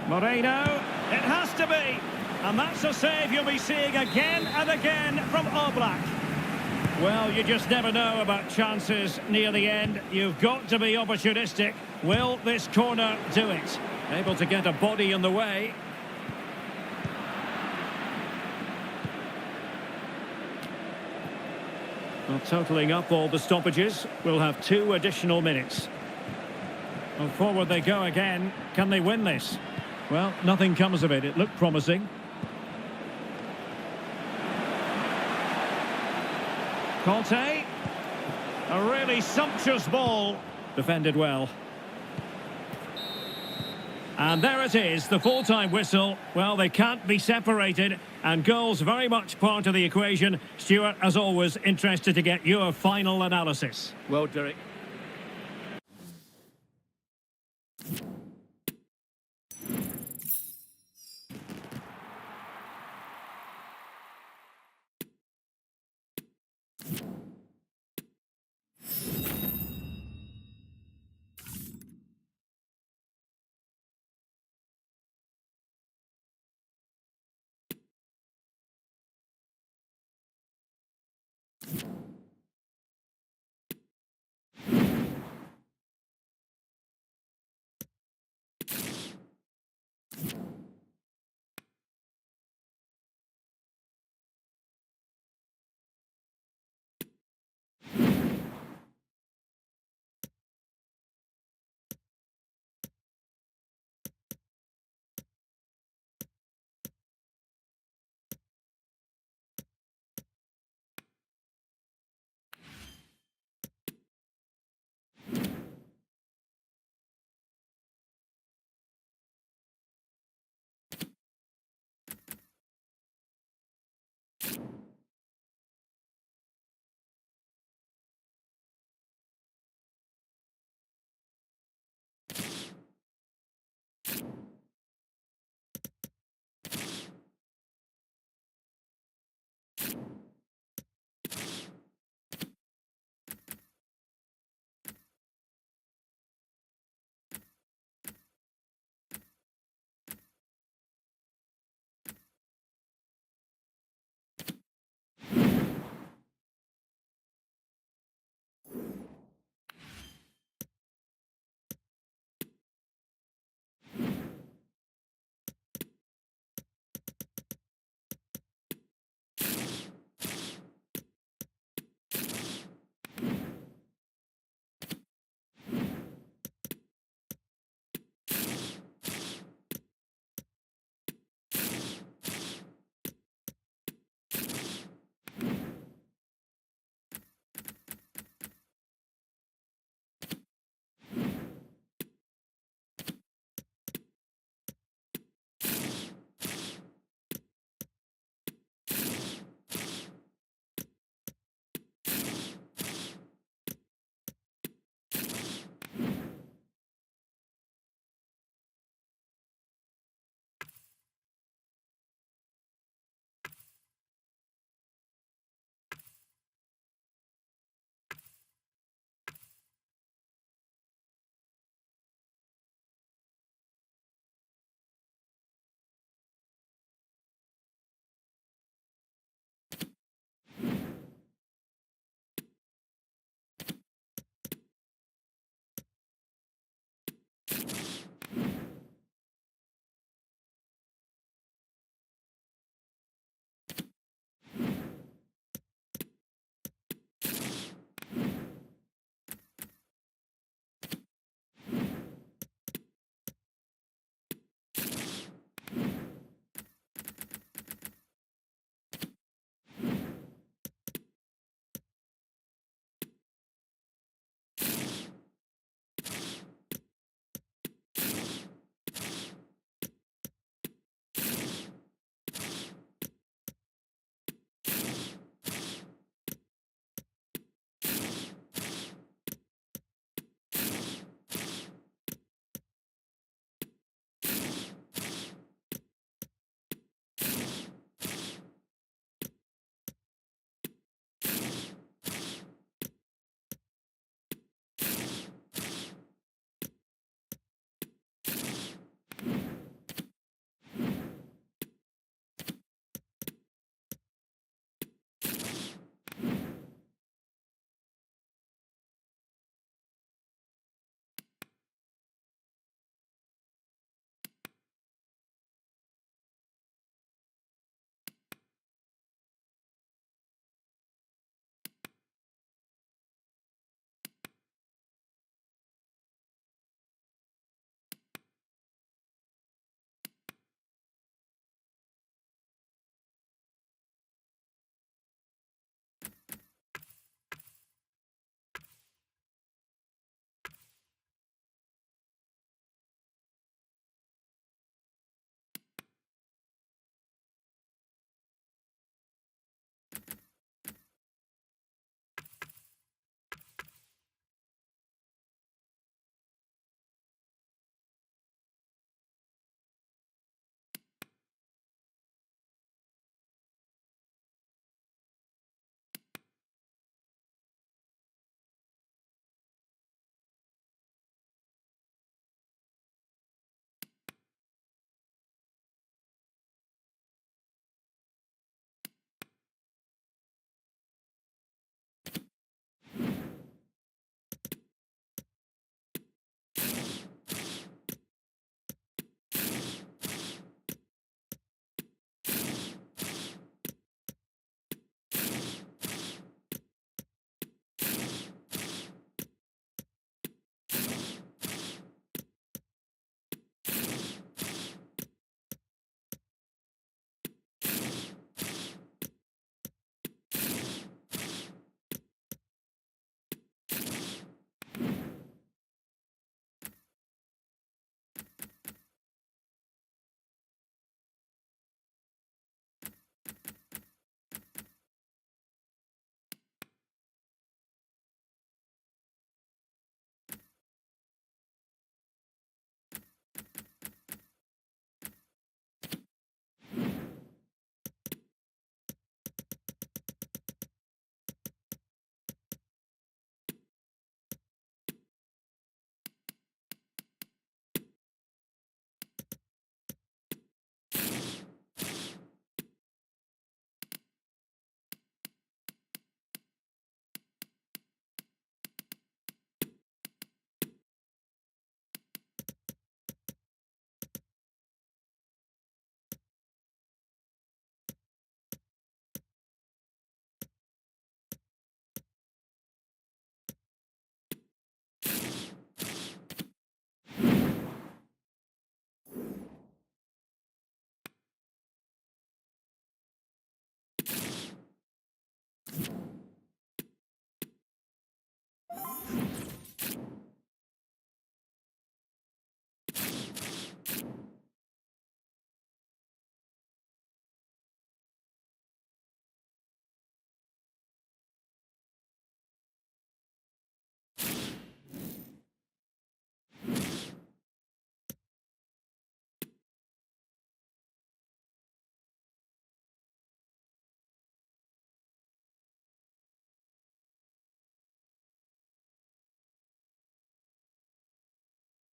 Moreno. It has to be. And that's a save you'll be seeing again and again from Oblak. Well, you just never know about chances near the end. You've got to be opportunistic. Will this corner do it? Able to get a body in the way. Well, totalling up all the stoppages, we'll have 2 additional minutes. Well, forward they go again. Can they win this? Well, nothing comes of it. It looked promising. Conte. A really sumptuous ball. Defended well. And there it is, the full-time whistle. Well, they can't be separated, and goals very much part of the equation. Stuart, as always, interested to get your final analysis. Well, Derek.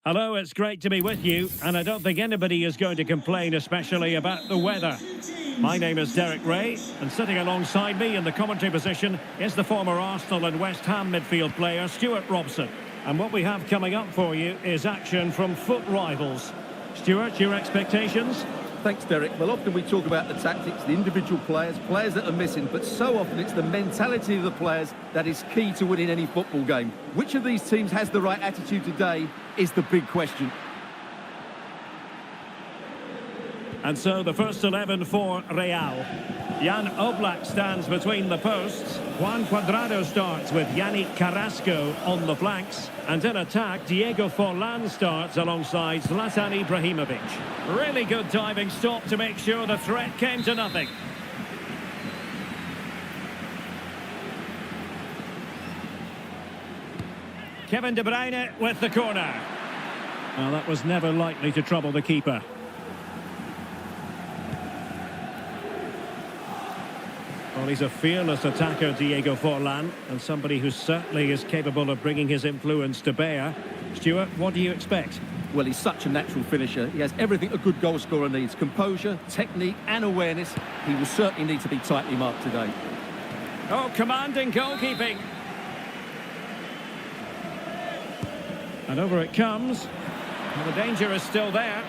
Hello, it's great to be with you, and I don't think anybody is going to complain, especially about the weather. My name is Derek Ray, and sitting alongside me in the commentary position is the former Arsenal and West Ham midfield player, Stuart Robson. And what we have coming up for you is action from foot rivals. Stuart, your expectations? Thanks, Derek. Well, often we talk about the tactics, the individual players that are missing, but so often it's the mentality of the players that is key to winning any football game. Which of these teams has the right attitude today is the big question. And so the first 11 for Real. Jan Oblak stands between the posts. Juan Cuadrado starts with Yannick Carrasco on the flanks. And in attack, Diego Forlán starts alongside Zlatan Ibrahimovic. Really good diving stop to make sure the threat came to nothing. Kevin De Bruyne with the corner. Well, that was never likely to trouble the keeper. Well, he's a fearless attacker, Diego Forlán, and somebody who certainly is capable of bringing his influence to bear. Stuart, what do you expect? Well, he's such a natural finisher. He has everything a good goal scorer needs. Composure, technique and awareness. He will certainly need to be tightly marked today. Oh, commanding goalkeeping. And over it comes. Well, the danger is still there.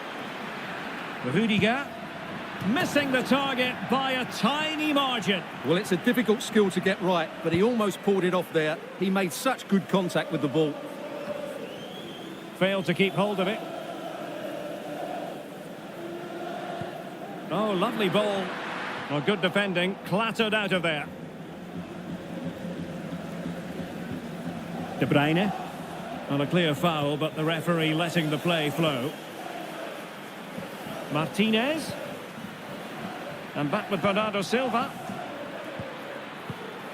Rudiger. Missing the target by a tiny margin. Well, it's a difficult skill to get right, but he almost pulled it off there. He made such good contact with the ball. Failed to keep hold of it. Oh, lovely ball. Well, good defending. Clattered out of there. De Bruyne. Well, a clear foul, but the referee letting the play flow. Martinez. And back with Bernardo Silva.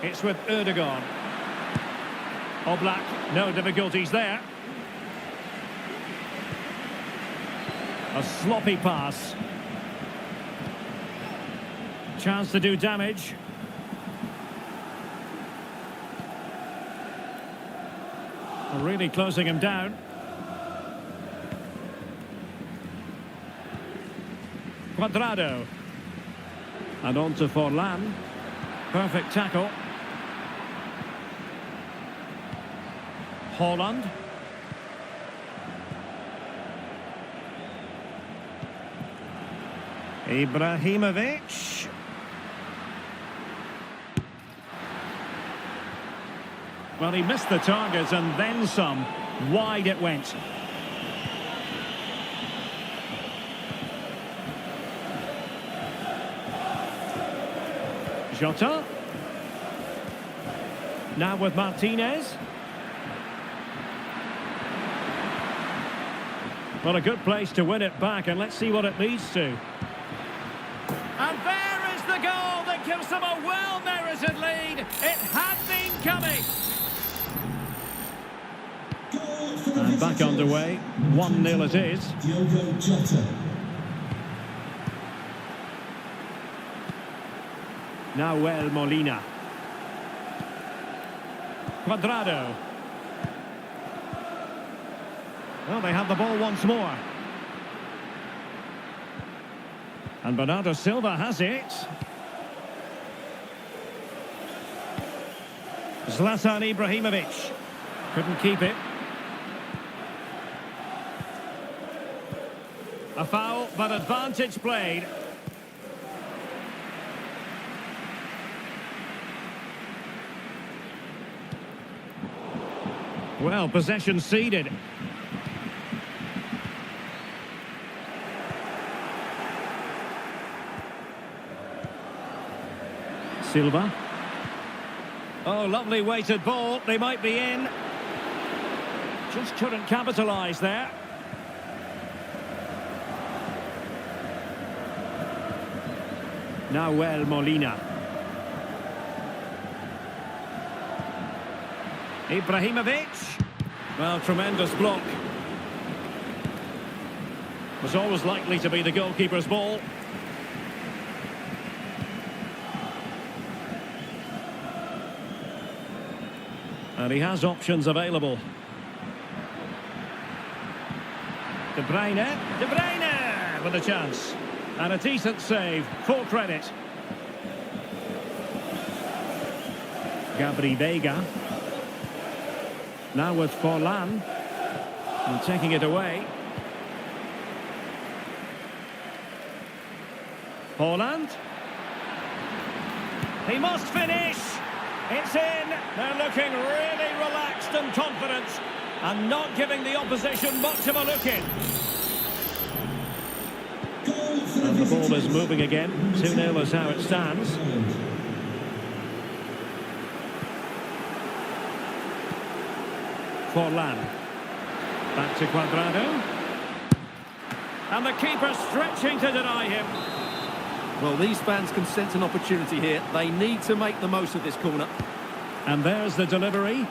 It's with Erdogan. Oblak, no difficulties there. A sloppy pass. Chance to do damage. Really closing him down. Cuadrado. And on to Forlán. Perfect tackle. Haaland. Ibrahimovic. Well, he missed the target and then some. Wide it went. Jota. Now with Martinez. Well, a good place to win it back, and let's see what it leads to. And there is the goal that gives them a well-merited lead. It had been coming. And back underway. 1-0 it is. Diogo Jota. Nahuel Molina. Cuadrado. Well, they have the ball once more. And Bernardo Silva has it. Zlatan Ibrahimovic. Couldn't keep it. A foul, but advantage played. Well, possession ceded. Silva. Oh, lovely weighted ball. They might be in. Just couldn't capitalise there. Nahuel Molina. Ibrahimovic. Well, tremendous block. Was always likely to be the goalkeeper's ball. And he has options available. De Bruyne. De Bruyne with a chance. And a decent save. Full credit. Gabri Veiga. Now with Forlan. And taking it away. Holland. He must finish. It's in. They're looking really relaxed and confident and not giving the opposition much of a look in. And the ball is moving again. 2-0 is how it stands. Forlan. Back to Cuadrado. And the keeper stretching to deny him. Well, these fans can sense an opportunity here. They need to make the most of this corner. And there's the delivery.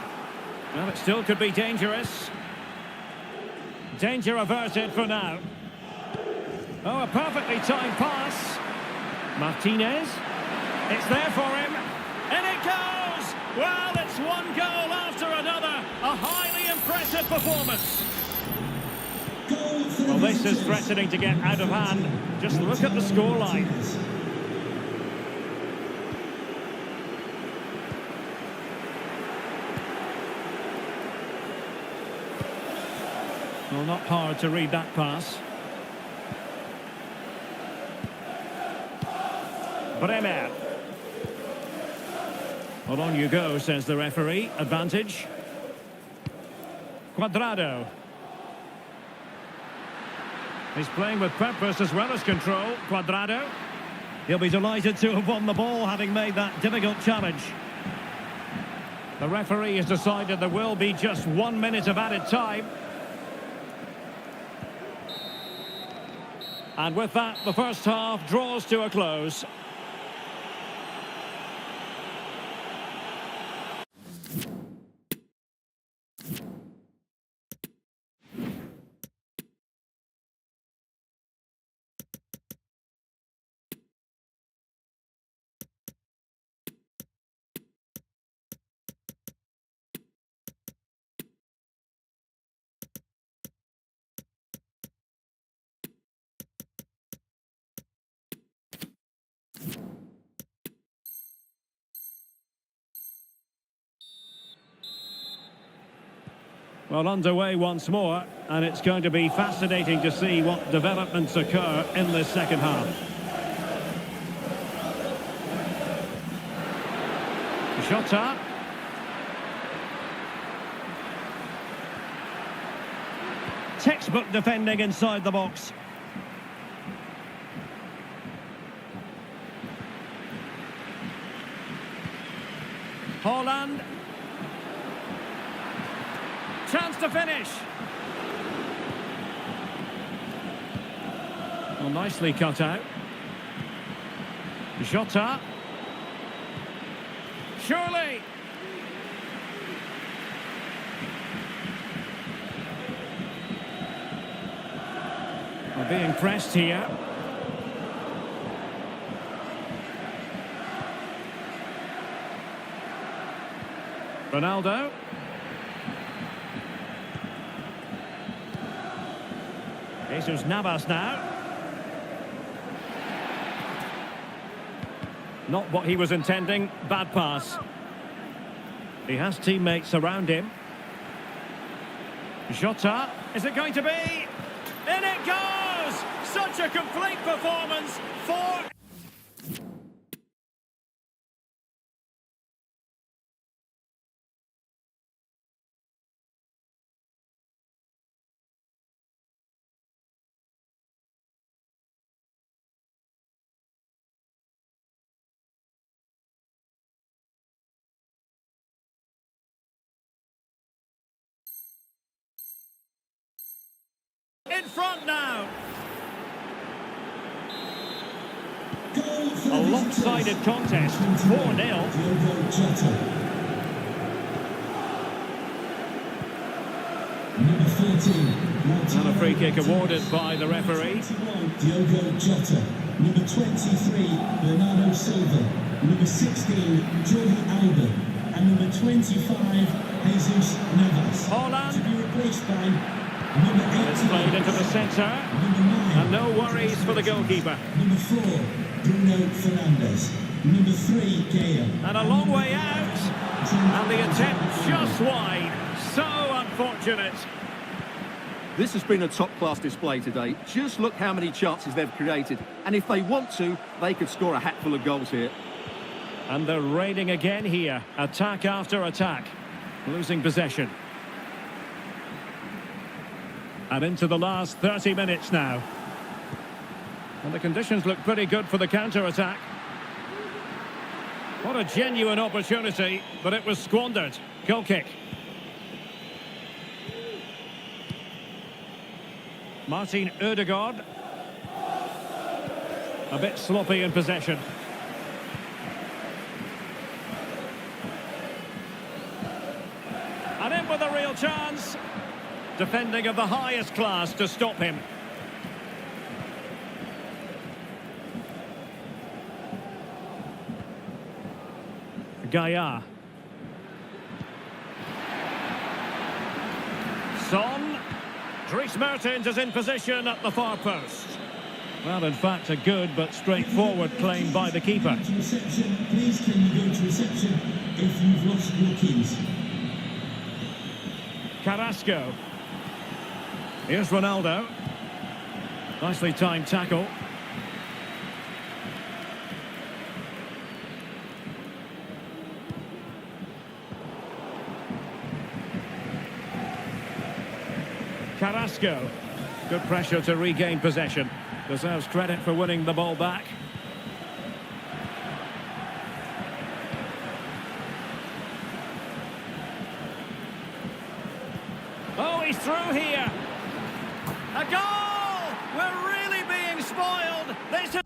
Well, it still could be dangerous. Danger averted for now. Oh, a perfectly timed pass. Martinez. It's there for him. And it goes! Well, it's one goal after another. A highly impressive performance. Well, this is threatening to get out of hand. Just look at the scoreline. Well, not hard to read that pass. Bremer. Well, on you go, says the referee. Advantage. Cuadrado. He's playing with purpose as well as control. Cuadrado. He'll be delighted to have won the ball, having made that difficult challenge. The referee has decided there will be just 1 minute of added time. And with that, the first half draws to a close. Well, underway once more, and it's going to be fascinating to see what developments occur in this second half. Jota. Textbook defending inside the box. Holland. Chance to finish. Well, nicely cut out. Jota. Surely. We're being pressed here. Ronaldo. Jesus Navas now. Not what he was intending. Bad pass. He has teammates around him. Jota. Is it going to be? In it goes! Such a complete performance for... In front now. A lopsided contest. 4-0. And a free kick awarded by the referee. Diogo Jota. Number 23, Bernardo Silva. Number 16, Jordi Alba. And number 25, Jesus Navas. Holland. To be replaced by It's played into the centre. And no worries for the goalkeeper. Number 4, Bruno Fernandes. Number 3, Gale. And a long way out. And the attempt just wide. So unfortunate. This has been a top-class display today. Just look how many chances they've created. And if they want to, they could score a hatful of goals here. And they're raining again here. Attack after attack. Losing possession. And into the last 30 minutes now. And the conditions look pretty good for the counter-attack. What a genuine opportunity, but it was squandered. Goal kick. Martin Ødegaard. A bit sloppy in possession. And in with a real chance. Defending of the highest class to stop him. Gaia. Son. Dries Mertens is in position at the far post. Well, in fact, a good but straightforward claim by the keeper. To reception, please can you go to reception if you've lost your keys? Carrasco. Here's Ronaldo. Nicely timed tackle. Carrasco. Good pressure to regain possession. Deserves credit for winning the ball back. Oh, he's through here. A goal! We're really being spoiled. This is...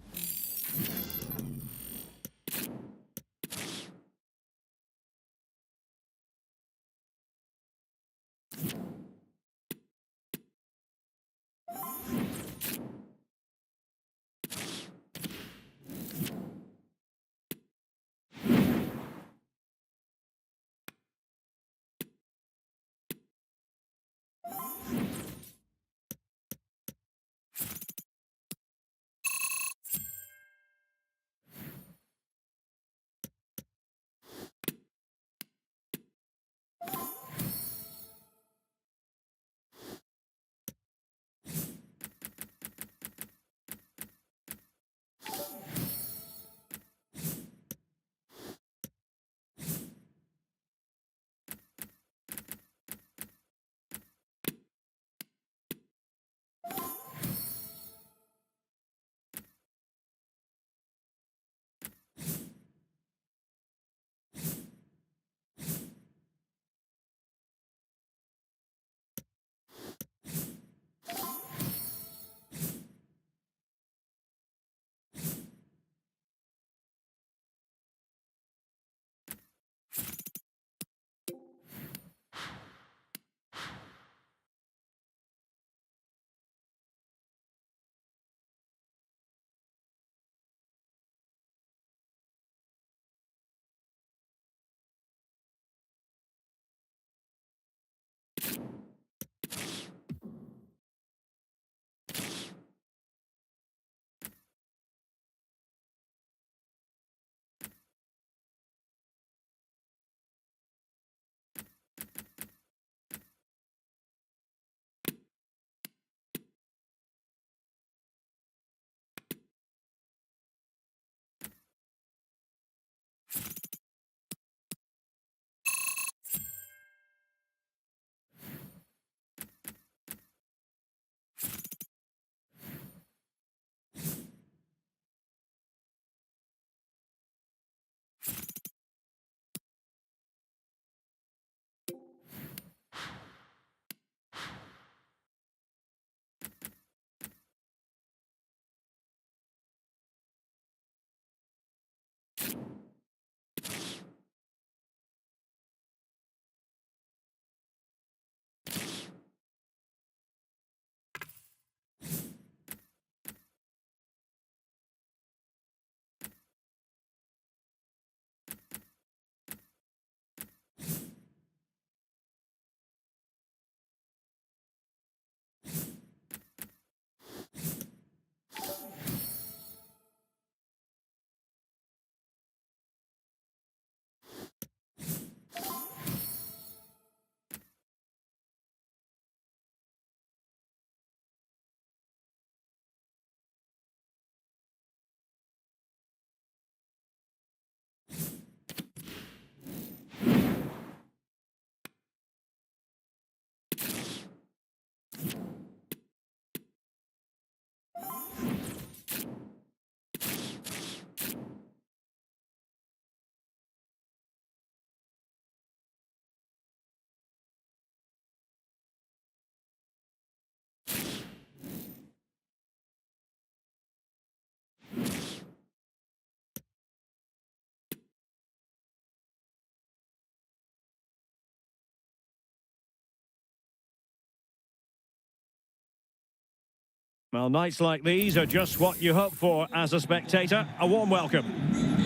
Well, nights like these are just what you hope for as a spectator. A warm welcome.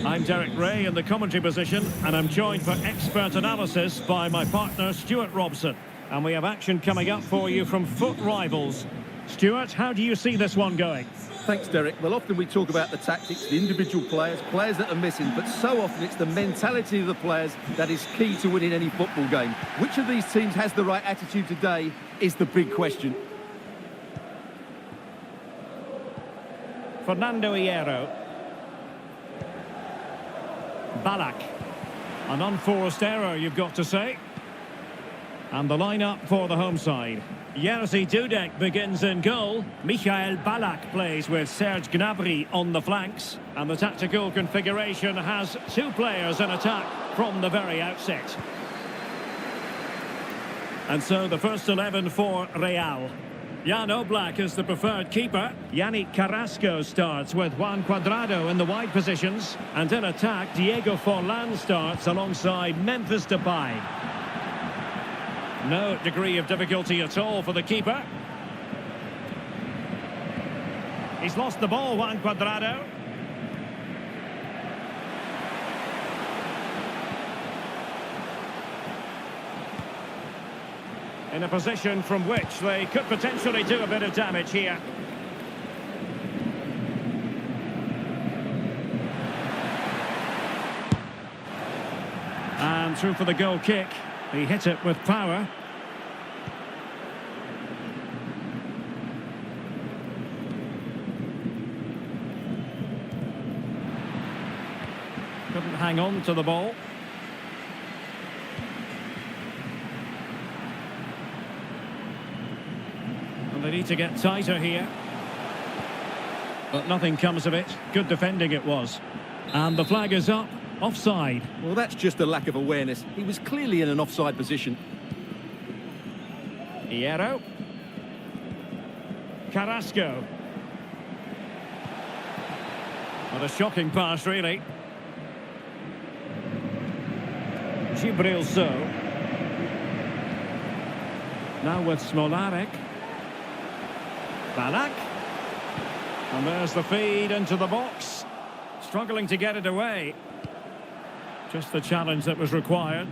I'm Derek Ray in the commentary position, and I'm joined for expert analysis by my partner, Stuart Robson. And we have action coming up for you from foot rivals. Stuart, how do you see this one going? Thanks, Derek. Well, often we talk about the tactics, the individual players that are missing, but so often it's the mentality of the players that is key to winning any football game. Which of these teams has the right attitude today is the big question. Fernando Hierro. Ballack. An unforced error, you've got to say. And the lineup for the home side. Jerzy Dudek begins in goal. Michael Ballack plays with Serge Gnabry on the flanks. And the tactical configuration has two players in attack from the very outset. And so the first 11 for Real. Jan Oblak is the preferred keeper. Yannick Carrasco starts with Juan Cuadrado in the wide positions. And in attack, Diego Forlán starts alongside Memphis Depay. No degree of difficulty at all for the keeper. He's lost the ball, Juan Cuadrado. In a position from which they could potentially do a bit of damage here. And through for the goal kick. He hit it with power. Couldn't hang on to the ball. And they need to get tighter here. But nothing comes of it. Good defending it was. And the flag is up. Offside. Well, that's just a lack of awareness. He was clearly in an offside position. Hierro. Carrasco. What a shocking pass, really. Gibril So. Now with Smolarek. Ballack. And there's the feed into the box. Struggling to get it away. Just the challenge that was required.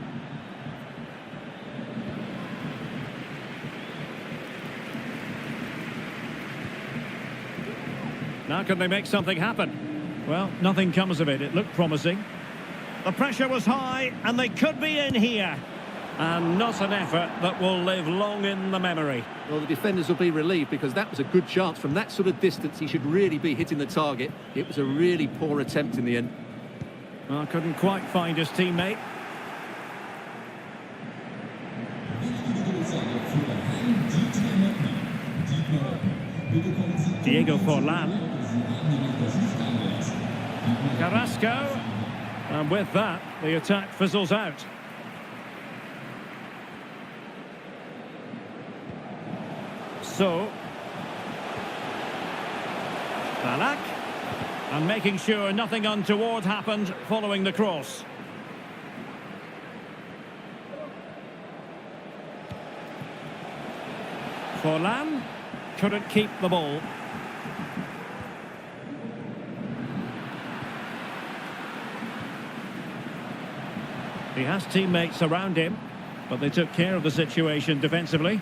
Now can they make something happen? Well, nothing comes of it. It looked promising. The pressure was high, and they could be in here. And not an effort that will live long in the memory. Well, the defenders will be relieved because that was a good chance. From that sort of distance, he should really be hitting the target. It was a really poor attempt in the end. Well, couldn't quite find his teammate. Diego Forlán. Carrasco. And with that, the attack fizzles out. So. Ballack. And making sure nothing untoward happened following the cross. Forlán couldn't keep the ball. He has teammates around him, but they took care of the situation defensively.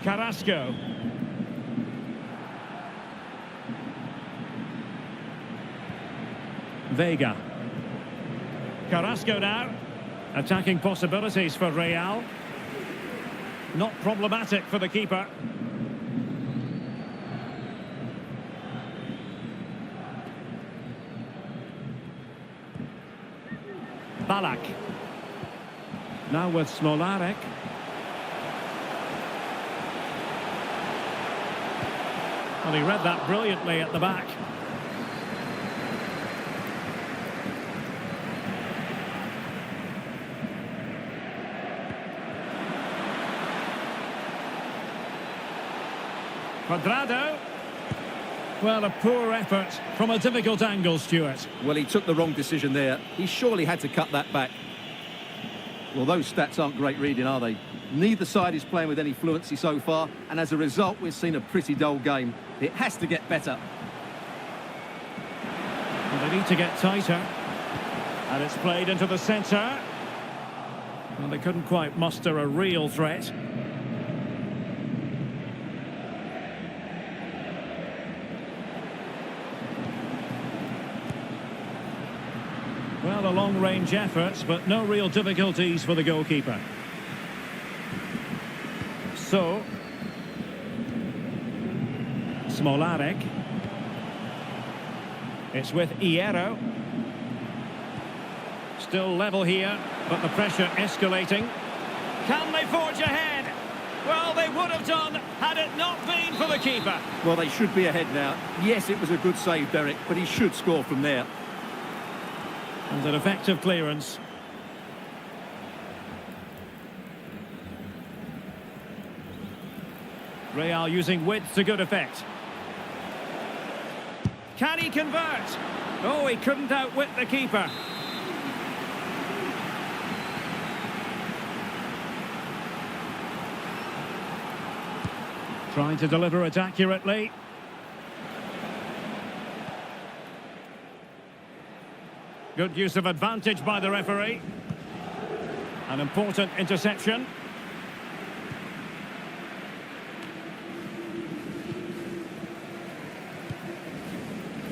Carrasco. Vega. Carrasco now. Attacking possibilities for Real. Not problematic for the keeper. Ballack. Now with Smolarek. And he read that brilliantly at the back. Cuadrado. Well, a poor effort from a difficult angle, Stuart. Well, he took the wrong decision there. He surely had to cut that back. Well, those stats aren't great reading, are they? Neither side is playing with any fluency so far, and as a result, we've seen a pretty dull game. It has to get better. Well, they need to get tighter. And it's played into the centre. Well, they couldn't quite muster a real threat. Well, a long-range effort, but no real difficulties for the goalkeeper. So, Smolarek. It's with Hierro. Still level here, but the pressure escalating. Can they forge ahead? Well, they would have done had it not been for the keeper. Well, they should be ahead now. Yes, it was a good save, Derek, but he should score from there. And an effective clearance. Real using width to good effect. Can he convert? Oh, he couldn't outwit the keeper. Trying to deliver it accurately. Good use of advantage by the referee. An important interception.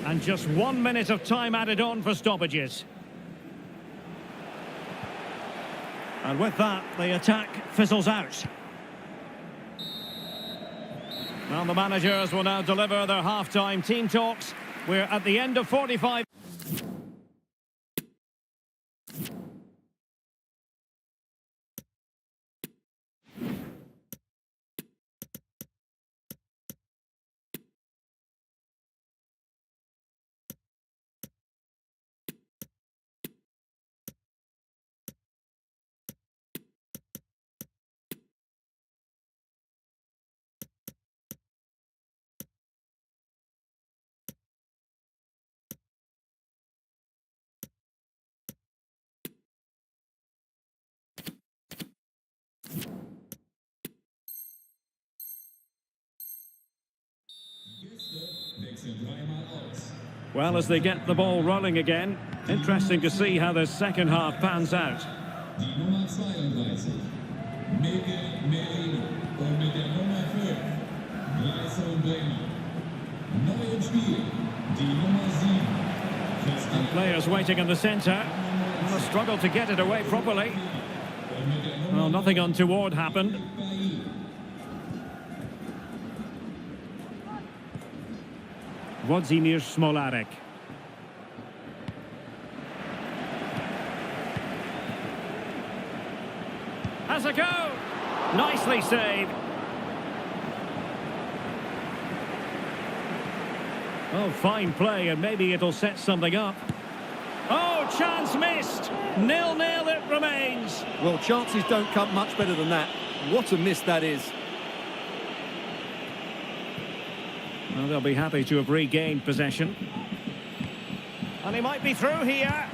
And just 1 minute of time added on for stoppages. And with that, the attack fizzles out. Well, the managers will now deliver their half-time team talks. We're at the end of 45. Well, as they get the ball rolling again, interesting to see how the second half pans out. Die Nummer 32, Miguel Merino. Und mit der Nummer 5, Bryson Bremer. Neu im Spiel, die Nummer 7, And players waiting in the centre. Well, a struggle to get it away properly. Well, nothing untoward happened. Włodzimierz Smolarek. Has a go! Nicely saved. Oh, fine play, and maybe it'll set something up. Oh, chance missed! 0-0 it remains. Well, chances don't come much better than that. What a miss that is. Well, they'll be happy to have regained possession. And he might be through here.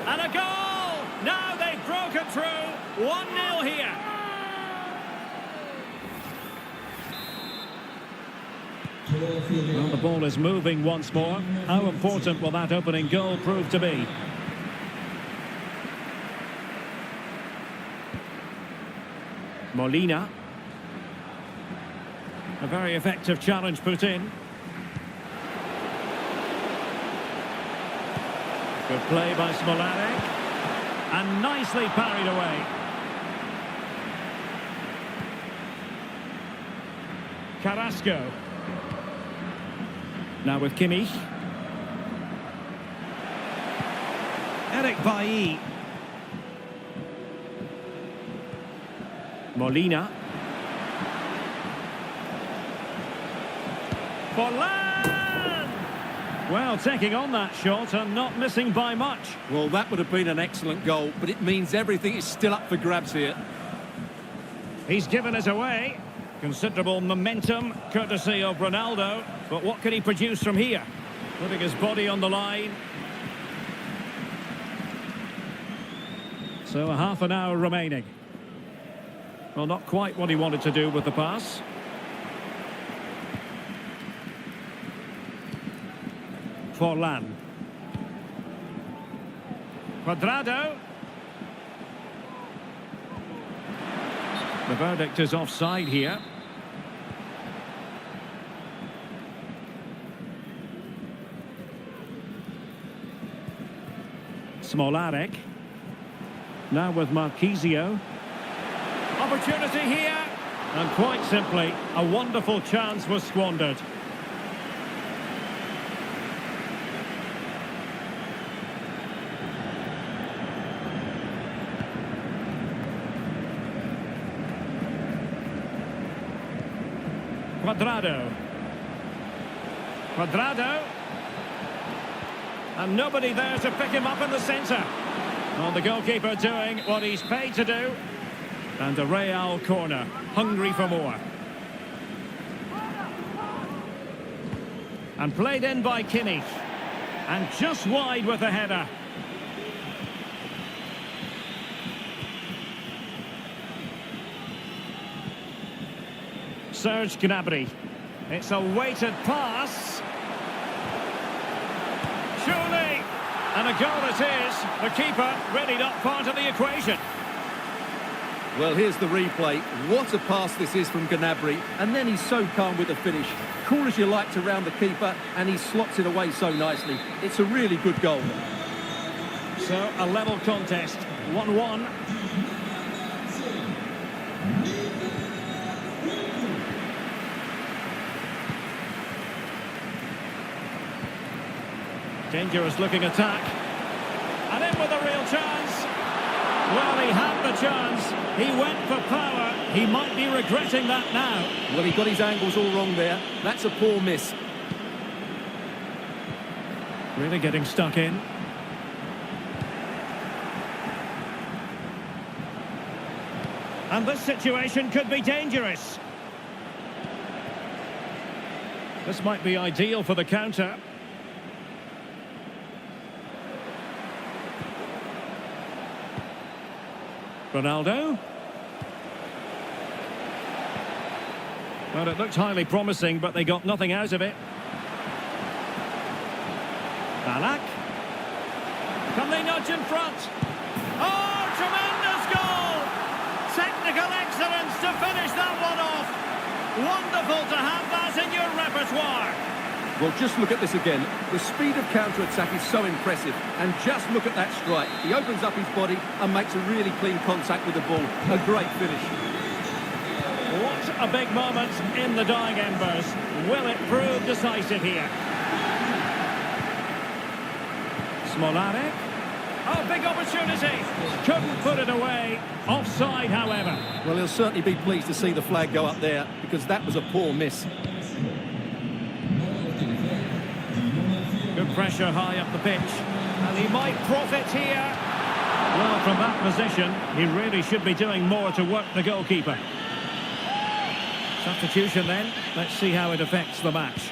And a goal! Now they've broken through. 1-0 here. Well, the ball is moving once more. How important will that opening goal prove to be? Molina. A very effective challenge put in. Good play by Smolarek. And nicely parried away. Carrasco. Now with Kimmich. Eric Bailly. Molina. Forlan! Well, taking on that shot and not missing by much. Well, that would have been an excellent goal, but it means everything is still up for grabs here. He's given it away. Considerable momentum, courtesy of Ronaldo. But what can he produce from here? Putting his body on the line. So a half an hour remaining. Well, not quite what he wanted to do with the pass. Forlan. Cuadrado. The verdict is offside here. Smolarek. Now with Marquisio. Opportunity here. And quite simply, a wonderful chance was squandered. Cuadrado. Cuadrado. And nobody there to pick him up in the centre. Well, the goalkeeper doing what he's paid to do. And a Real corner, hungry for more. And played in by Kimmich. And just wide with the header. Serge Gnabry. It's a weighted pass. Surely. And a goal it is. The keeper really not part of the equation. Well, here's the replay. What a pass this is from Gnabry. And then he's so calm with the finish. Cool as you like to round the keeper, and he slots it away so nicely. It's a really good goal. So, a level contest. 1-1. Dangerous looking attack. And in with a real chance. Well, he had the chance. He went for power. He might be regretting that now. Well, he got his angles all wrong there. That's a poor miss. Really getting stuck in. And this situation could be dangerous. This might be ideal for the counter. Ronaldo. Well, it looked highly promising, but they got nothing out of it. Ballack. Can they nudge in front? Oh, tremendous goal! Technical excellence to finish that one off. Wonderful to have that in your repertoire. Well, just look at this again. The speed of counter-attack is so impressive. And just look at that strike. He opens up his body and makes a really clean contact with the ball. A great finish. What a big moment in the dying embers. Will it prove decisive here? Smolarek. Oh, big opportunity. Couldn't put it away. Offside, however. Well, he'll certainly be pleased to see the flag go up there, because that was a poor miss. Good pressure high up the pitch. And he might profit here. Well, from that position, he really should be doing more to work the goalkeeper. Substitution then. Let's see how it affects the match.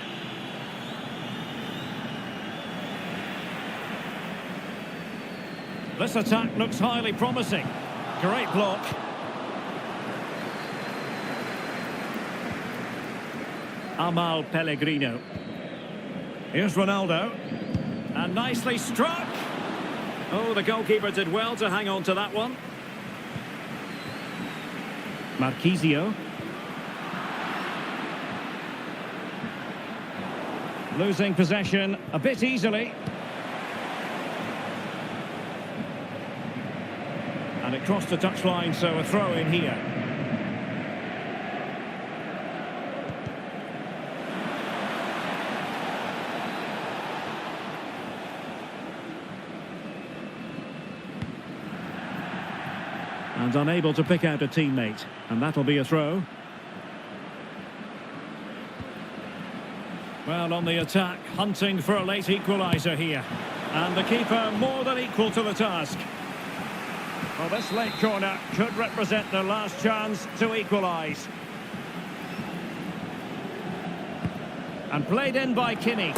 This attack looks highly promising. Great block. Amal Pellegrino. Here's Ronaldo. And nicely struck. Oh, the goalkeeper did well to hang on to that one. Marquisio. Losing possession a bit easily. And it crossed the touchline, so a throw in here. And unable to pick out a teammate. And that'll be a throw. Well, on the attack, hunting for a late equaliser here. And the keeper more than equal to the task. Well, this late corner could represent their last chance to equalise. And played in by Kimmich.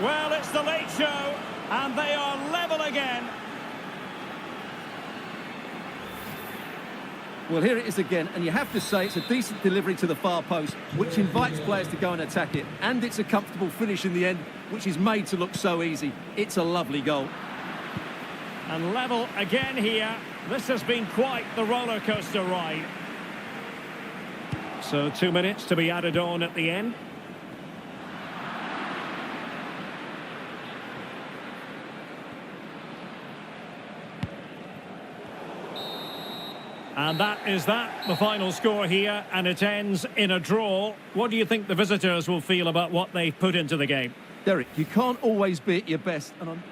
Well, it's the late show, and they are level again. Well, here it is again, and you have to say it's a decent delivery to the far post, which invites players to go and attack it. And it's a comfortable finish in the end, which is made to look so easy. It's a lovely goal. And level again here. This has been quite the roller coaster ride. So 2 minutes to be added on at the end. And that is that, the final score here, and it ends in a draw. What do you think the visitors will feel about what they've put into the game? Derek, you can't always be at your best, and I'm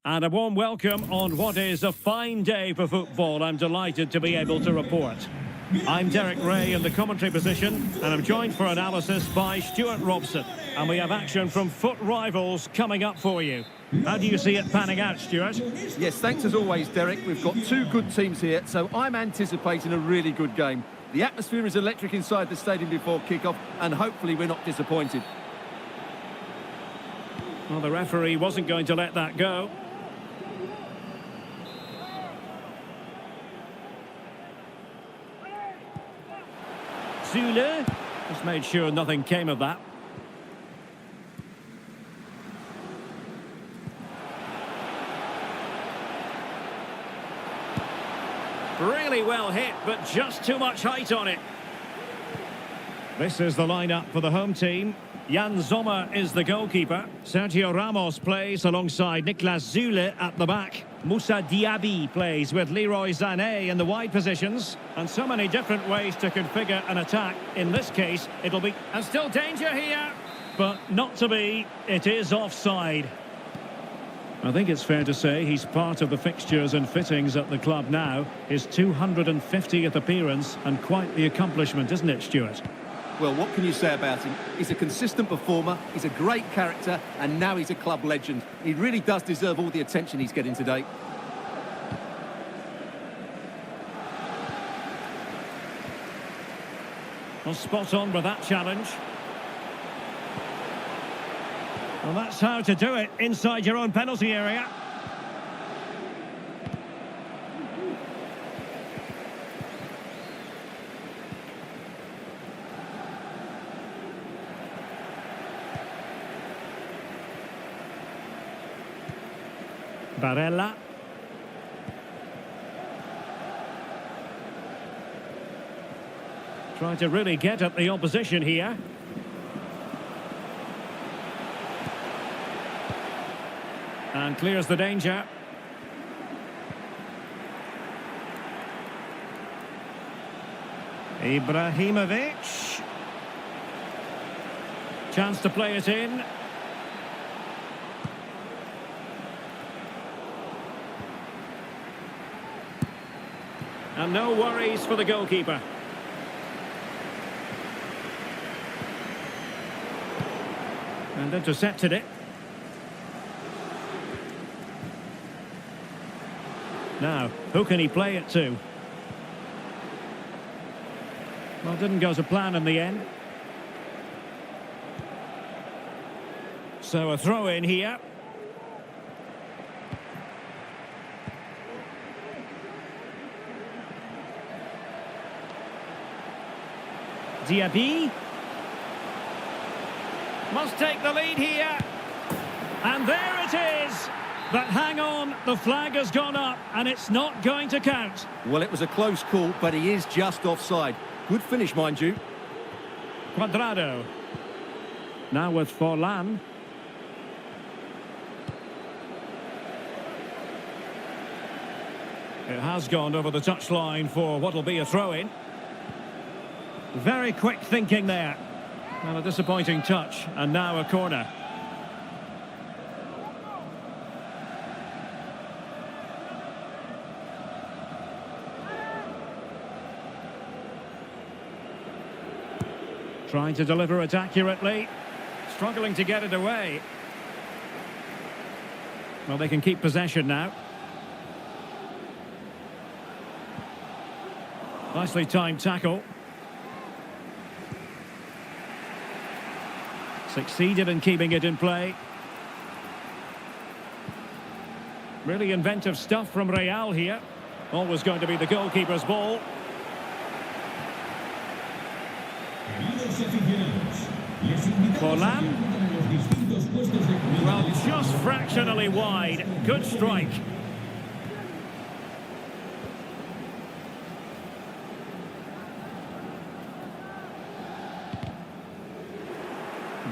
And a warm welcome on what is a fine day for football. I'm delighted to be able to report. I'm Derek Ray in the commentary position, and I'm joined for analysis by Stuart Robson. And we have action from foot rivals coming up for you. How do you see it panning out, Stuart? Yes, thanks as always, Derek. We've got two good teams here, so I'm anticipating a really good game. The atmosphere is electric inside the stadium before kick-off, and hopefully we're not disappointed. Well, the referee wasn't going to let that go. Zule just made sure nothing came of that. Really well hit, but just too much height on it. This is the lineup for the home team. Jan Sommer is the goalkeeper. Sergio Ramos plays alongside Niklas Zule at the back. Moussa Diaby plays with Leroy Sané in the wide positions. And so many different ways to configure an attack. In this case, it'll be... And still danger here, but not to be. It is offside. I think it's fair to say he's part of the fixtures and fittings at the club now. His 250th appearance, and quite the accomplishment, isn't it, Stuart? Well, what can you say about him? He's a consistent performer, he's a great character, and now he's a club legend. He really does deserve all the attention he's getting today. Well, spot on with that challenge. Well, that's how to do it inside your own penalty area. Barella. Trying to really get at the opposition here. And clears the danger. Ibrahimovic. Chance to play it in. And no worries for the goalkeeper. And intercepted it. Now, who can he play it to? Well, didn't go to plan in the end. So a throw in here. Diaby must take the lead here, and there it is. But hang on, the flag has gone up and it's not going to count. Well, it was a close call, but he is just offside. Good finish, mind you. Cuadrado now with Forlan. It has gone over the touchline for what will be a throw-in. Very quick thinking there. Well, a disappointing touch, and now a corner. Trying to deliver it accurately. Struggling to get it away. Well, they can keep possession now. Nicely timed tackle. Succeeded in keeping it in play. Really inventive stuff from Real here. Always going to be the goalkeeper's ball. Forlan. Well, just fractionally wide. Good strike.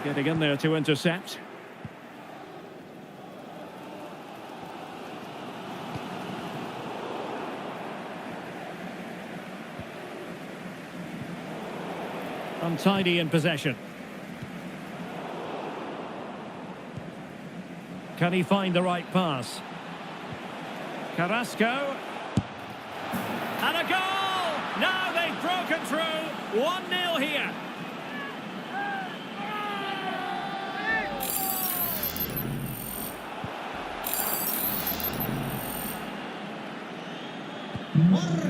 Getting in there to intercept. Untidy in possession. Can he find the right pass? Carrasco. And a goal! Now they've broken through. 1-0 here.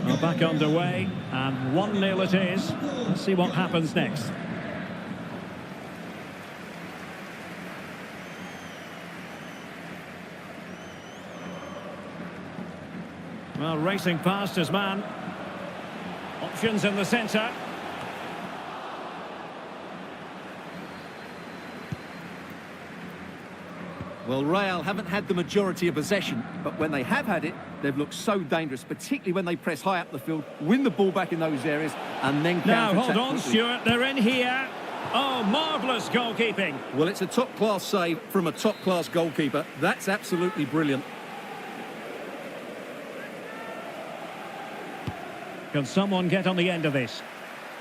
Well, back underway, and 1-0 it is. Let's see what happens next. Well, racing past his man. Options in the centre. Well, Real haven't had the majority of possession, but when they have had it, they've looked so dangerous, particularly when they press high up the field, win the ball back in those areas, and then Now, counter-attack hold on, quickly. Stuart, they're in here. Oh, marvellous goalkeeping. Well, it's a top-class save from a top-class goalkeeper. That's absolutely brilliant. Can someone get on the end of this?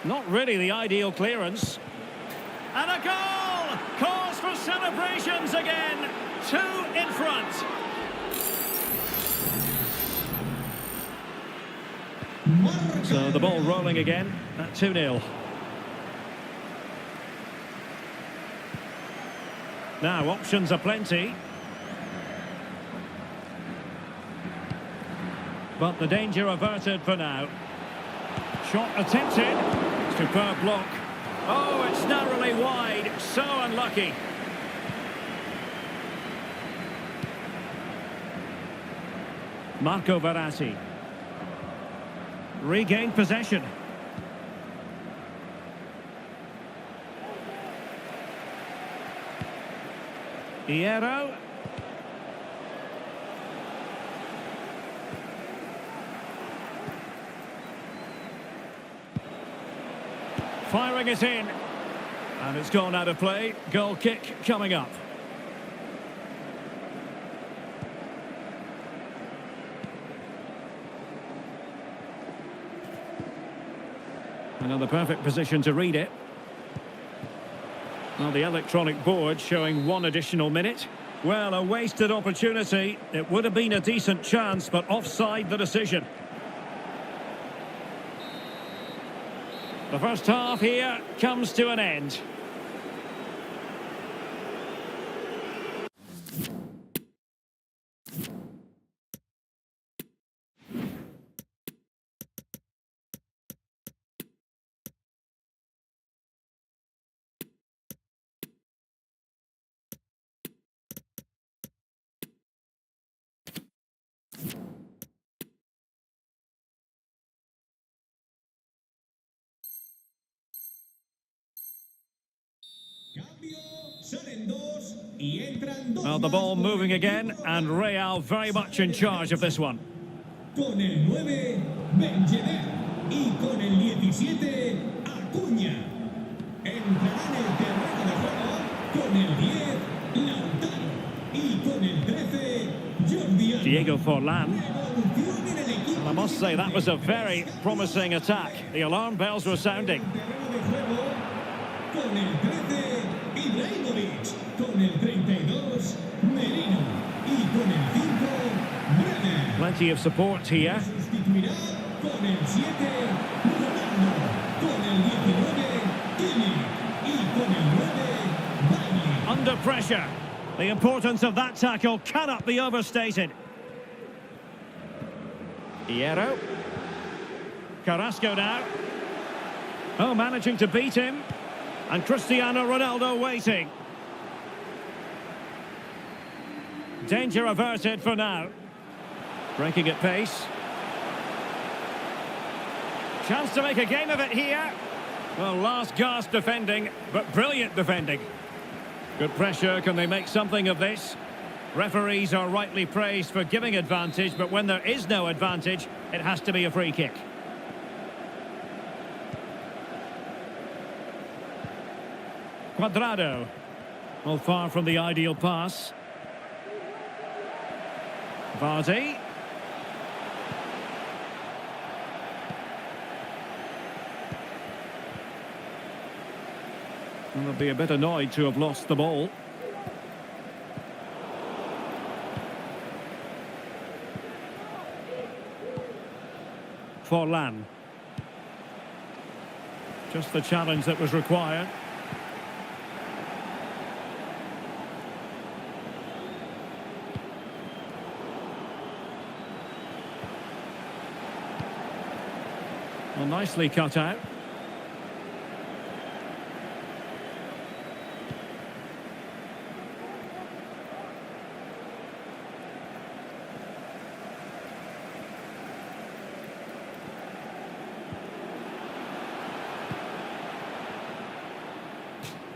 Not really the ideal clearance. And a goal! Cause for celebrations again. 2 in front. So the ball rolling again at 2-0. Now options are plenty. But the danger averted for now. Shot attempted. Superb block. Oh, it's narrowly wide. So unlucky. Marco Verratti. Regained possession. Hierro. Firing it in. And it's gone out of play. Goal kick coming up. Another perfect position to read it. Well, the electronic board showing 1 additional minute. Well, a wasted opportunity. It would have been a decent chance, but offside the decision. The first half here comes to an end. Well, the ball moving again, and Real very much in charge of this one. Con el 9, Benjeder. Y con el 17, Acuña. Entrará en el terreno de juego con el 10, Lautaro. Y con el 13, Jordi Alba. Diego Forlan. Revolución en el equipo. Well, I must say, that was a very promising attack. The alarm bells were sounding. Terreno de juego con el 13, Ibrahimovic. Con el 32, Merino. Y con el 5, Bremer. Plenty of support here. Sustituirá con el 7, Ronaldo. Con el 19, Kimi. Y con el 9, Bailey. Under pressure. The importance of that tackle cannot be overstated. Hierro. Carrasco now. Oh, managing to beat him. And Cristiano Ronaldo waiting. Danger averted for now. Breaking at pace. Chance to make a game of it here. Well, last gasp defending, but brilliant defending. Good pressure. Can they make something of this? Referees are rightly praised for giving advantage, but when there is no advantage, it has to be a free kick. Cuadrado. Well, far from the ideal pass. Vardy. Well, they'll be a bit annoyed to have lost the ball. Forlan. Just the challenge that was required. Well, nicely cut out.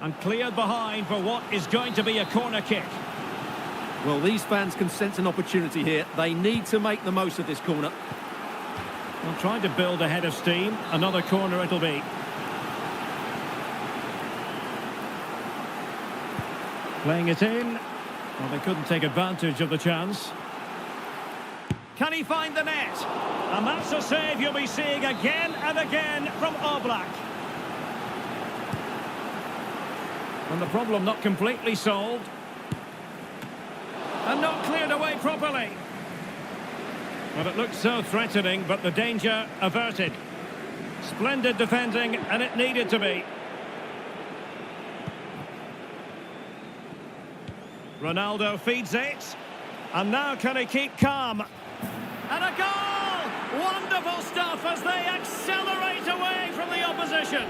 And cleared behind for what is going to be a corner kick. Well, these fans can sense an opportunity here. They need to make the most of this corner. Well, trying to build a head of steam. Another corner it'll be. Playing it in. Well, they couldn't take advantage of the chance. Can he find the net? And that's a save you'll be seeing again and again from Oblak. And the problem not completely solved. And not cleared away properly. Well, it looked so threatening, but the danger averted. Splendid defending, and it needed to be. Ronaldo feeds it. And now can he keep calm? And a goal! Wonderful stuff as they accelerate away from the opposition.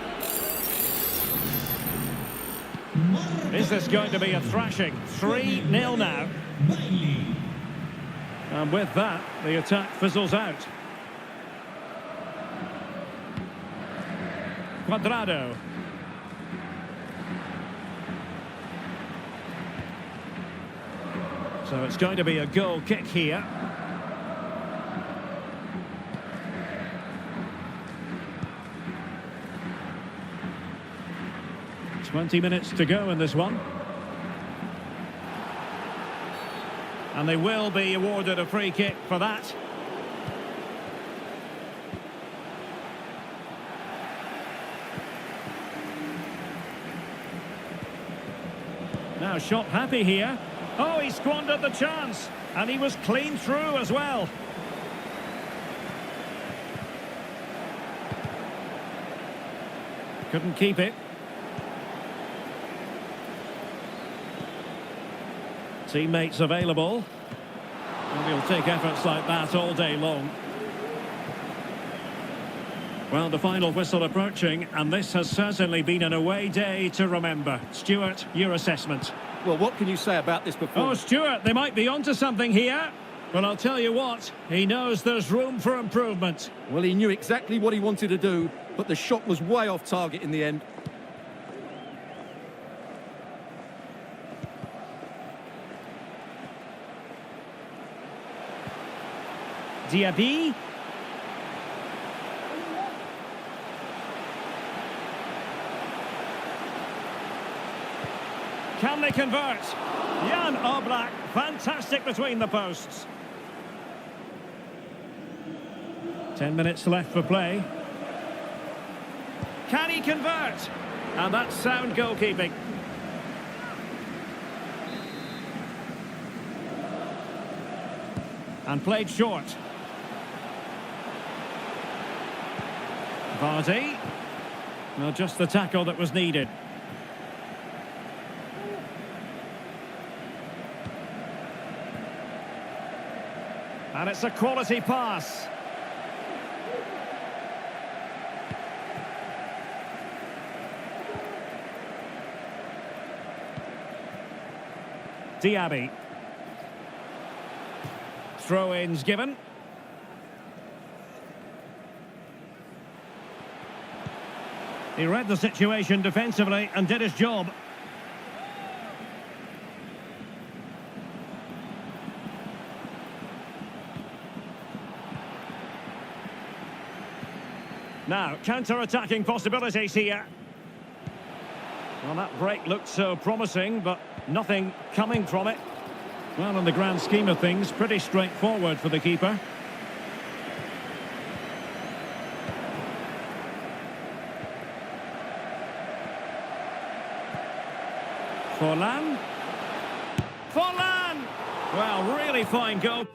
Is this going to be a thrashing? 3-0 now. And with that, the attack fizzles out. Cuadrado. So it's going to be a goal kick here. "20 minutes to go in this one. And they will be awarded a free kick for that. Now shot happy here. Oh, he squandered the chance. And he was clean through as well. Couldn't keep it. Teammates available. And he'll take efforts like that all day long. Well, the final whistle approaching, and this has certainly been an away day to remember. Stuart, your assessment. Well, what can you say about this Oh, performance? Stuart, they might be onto something here. Well, I'll tell you what, he knows there's room for improvement. Well, he knew exactly what he wanted to do, but the shot was way off target in the end. Diaby. Can they convert? Jan Oblak, fantastic between the posts. 10 minutes left for play. Can he convert? And that's sound goalkeeping. And played short. Vardy. Well, just the tackle that was needed. And it's a quality pass. Diaby. Throw-ins given. He read the situation defensively and did his job. Now, counter-attacking possibilities here. Well, that break looked so promising, but nothing coming from it. Well, in the grand scheme of things, pretty straightforward for the keeper. Forlan. Forlan! Well, really fine goal.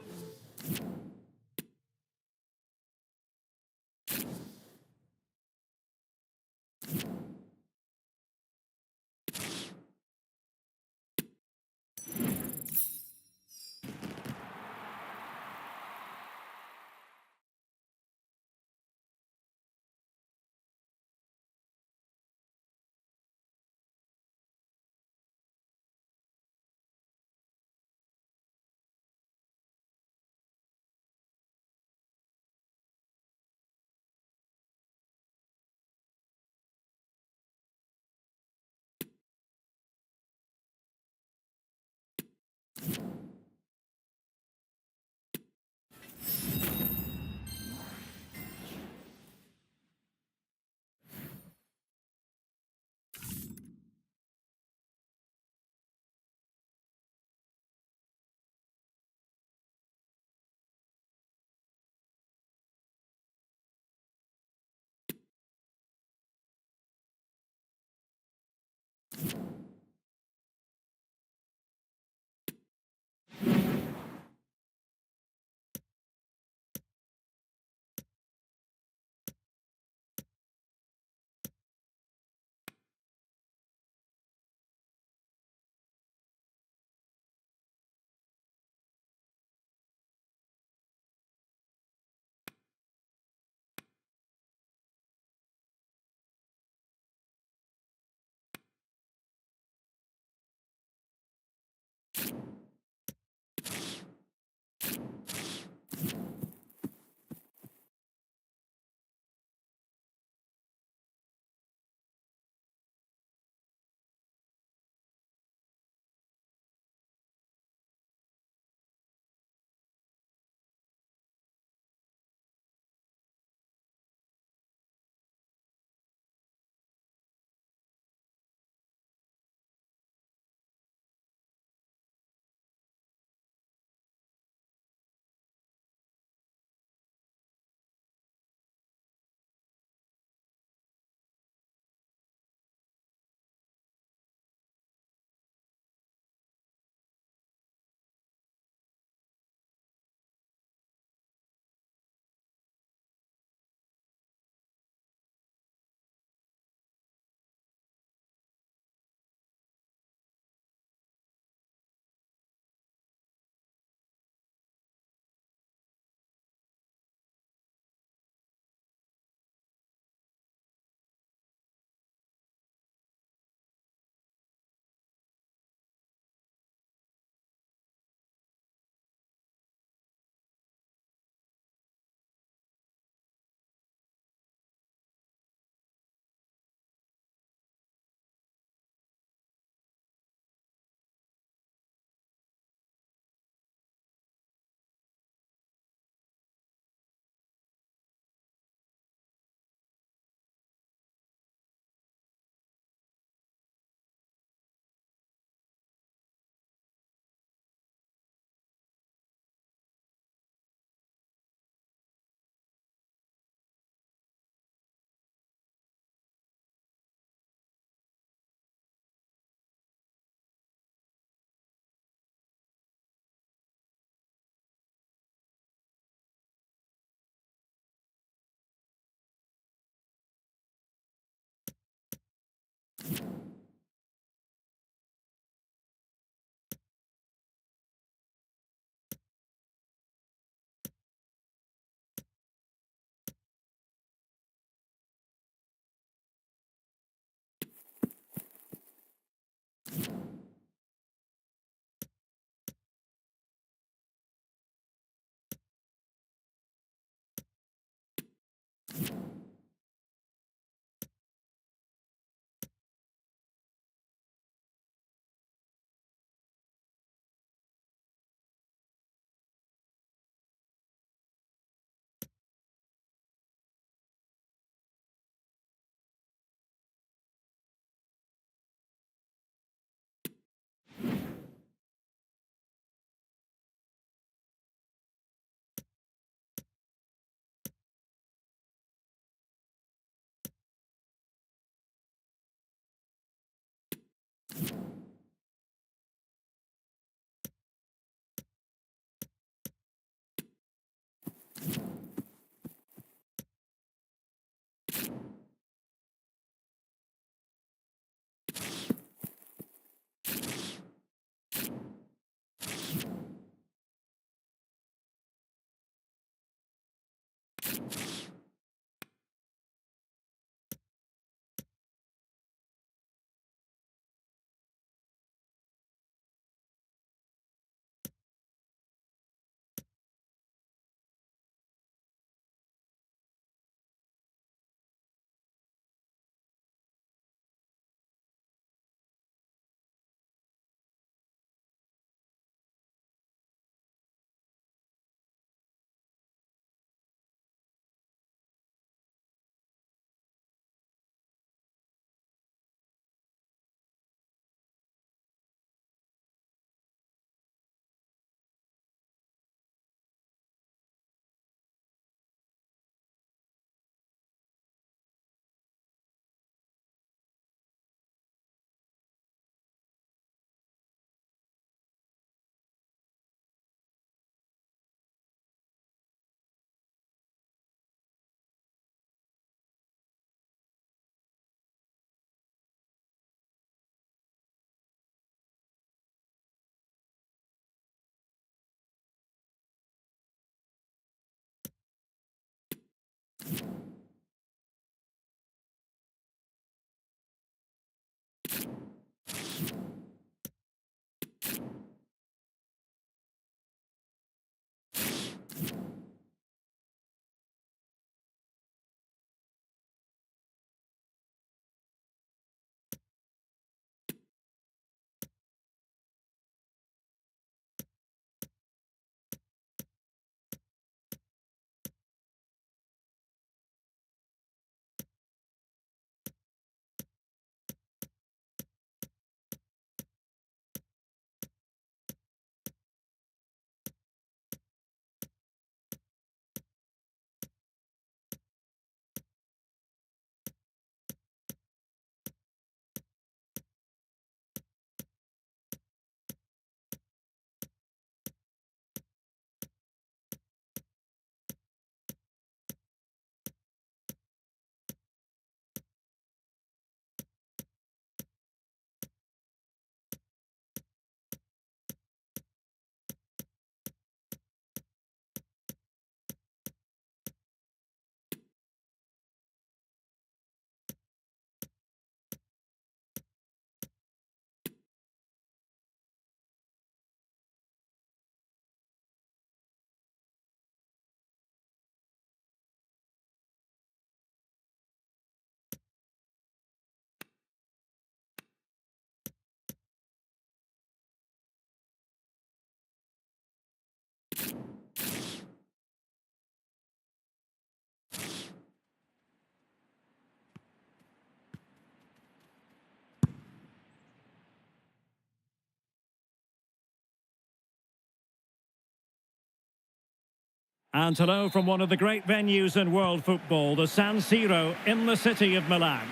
And hello from one of the great venues in world football, the San Siro in the city of Milan.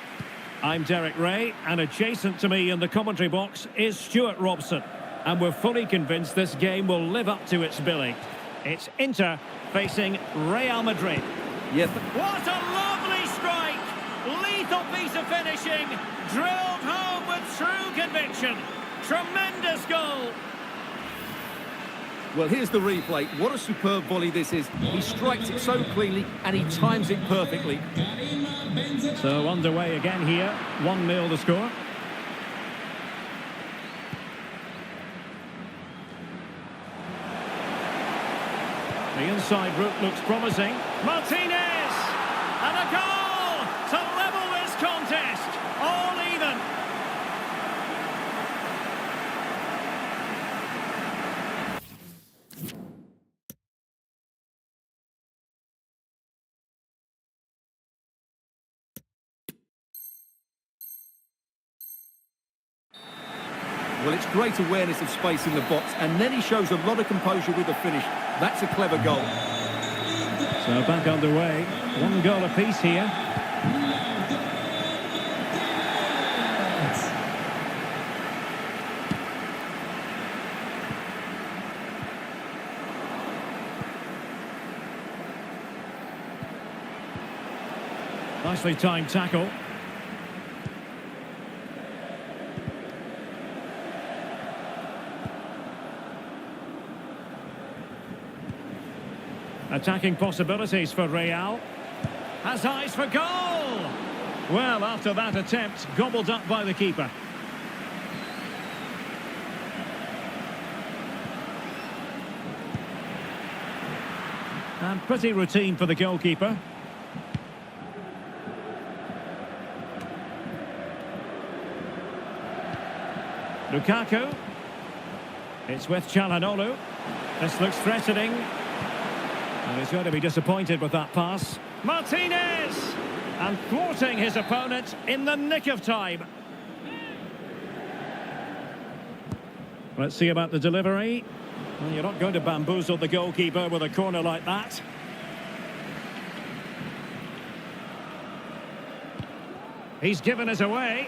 I'm Derek Ray, and adjacent to me in the commentary box is Stuart Robson. And we're fully convinced this game will live up to its billing. It's Inter facing Real Madrid. Yes. What a lovely strike! Lethal piece of finishing, drilled home with true conviction. Tremendous goal! Well, here's the replay. What a superb volley this is. He strikes it so cleanly and he times it perfectly. So underway again here, 1-0 the score. The inside route looks promising. Martinez! And a goal to level this contest. All even. Well, it's great awareness of space in the box, and then he shows a lot of composure with the finish. That's a clever goal. So back underway. 1 goal apiece here. Nicely timed tackle. Attacking possibilities for Real. Has eyes for goal! Well, after that attempt, gobbled up by the keeper. And pretty routine for the goalkeeper. Lukaku. It's with Calhanoglu. This looks threatening. And he's going to be disappointed with that pass. Martinez! And thwarting his opponent in the nick of time. Let's see about the delivery. Well, you're not going to bamboozle the goalkeeper with a corner like that. He's given us away.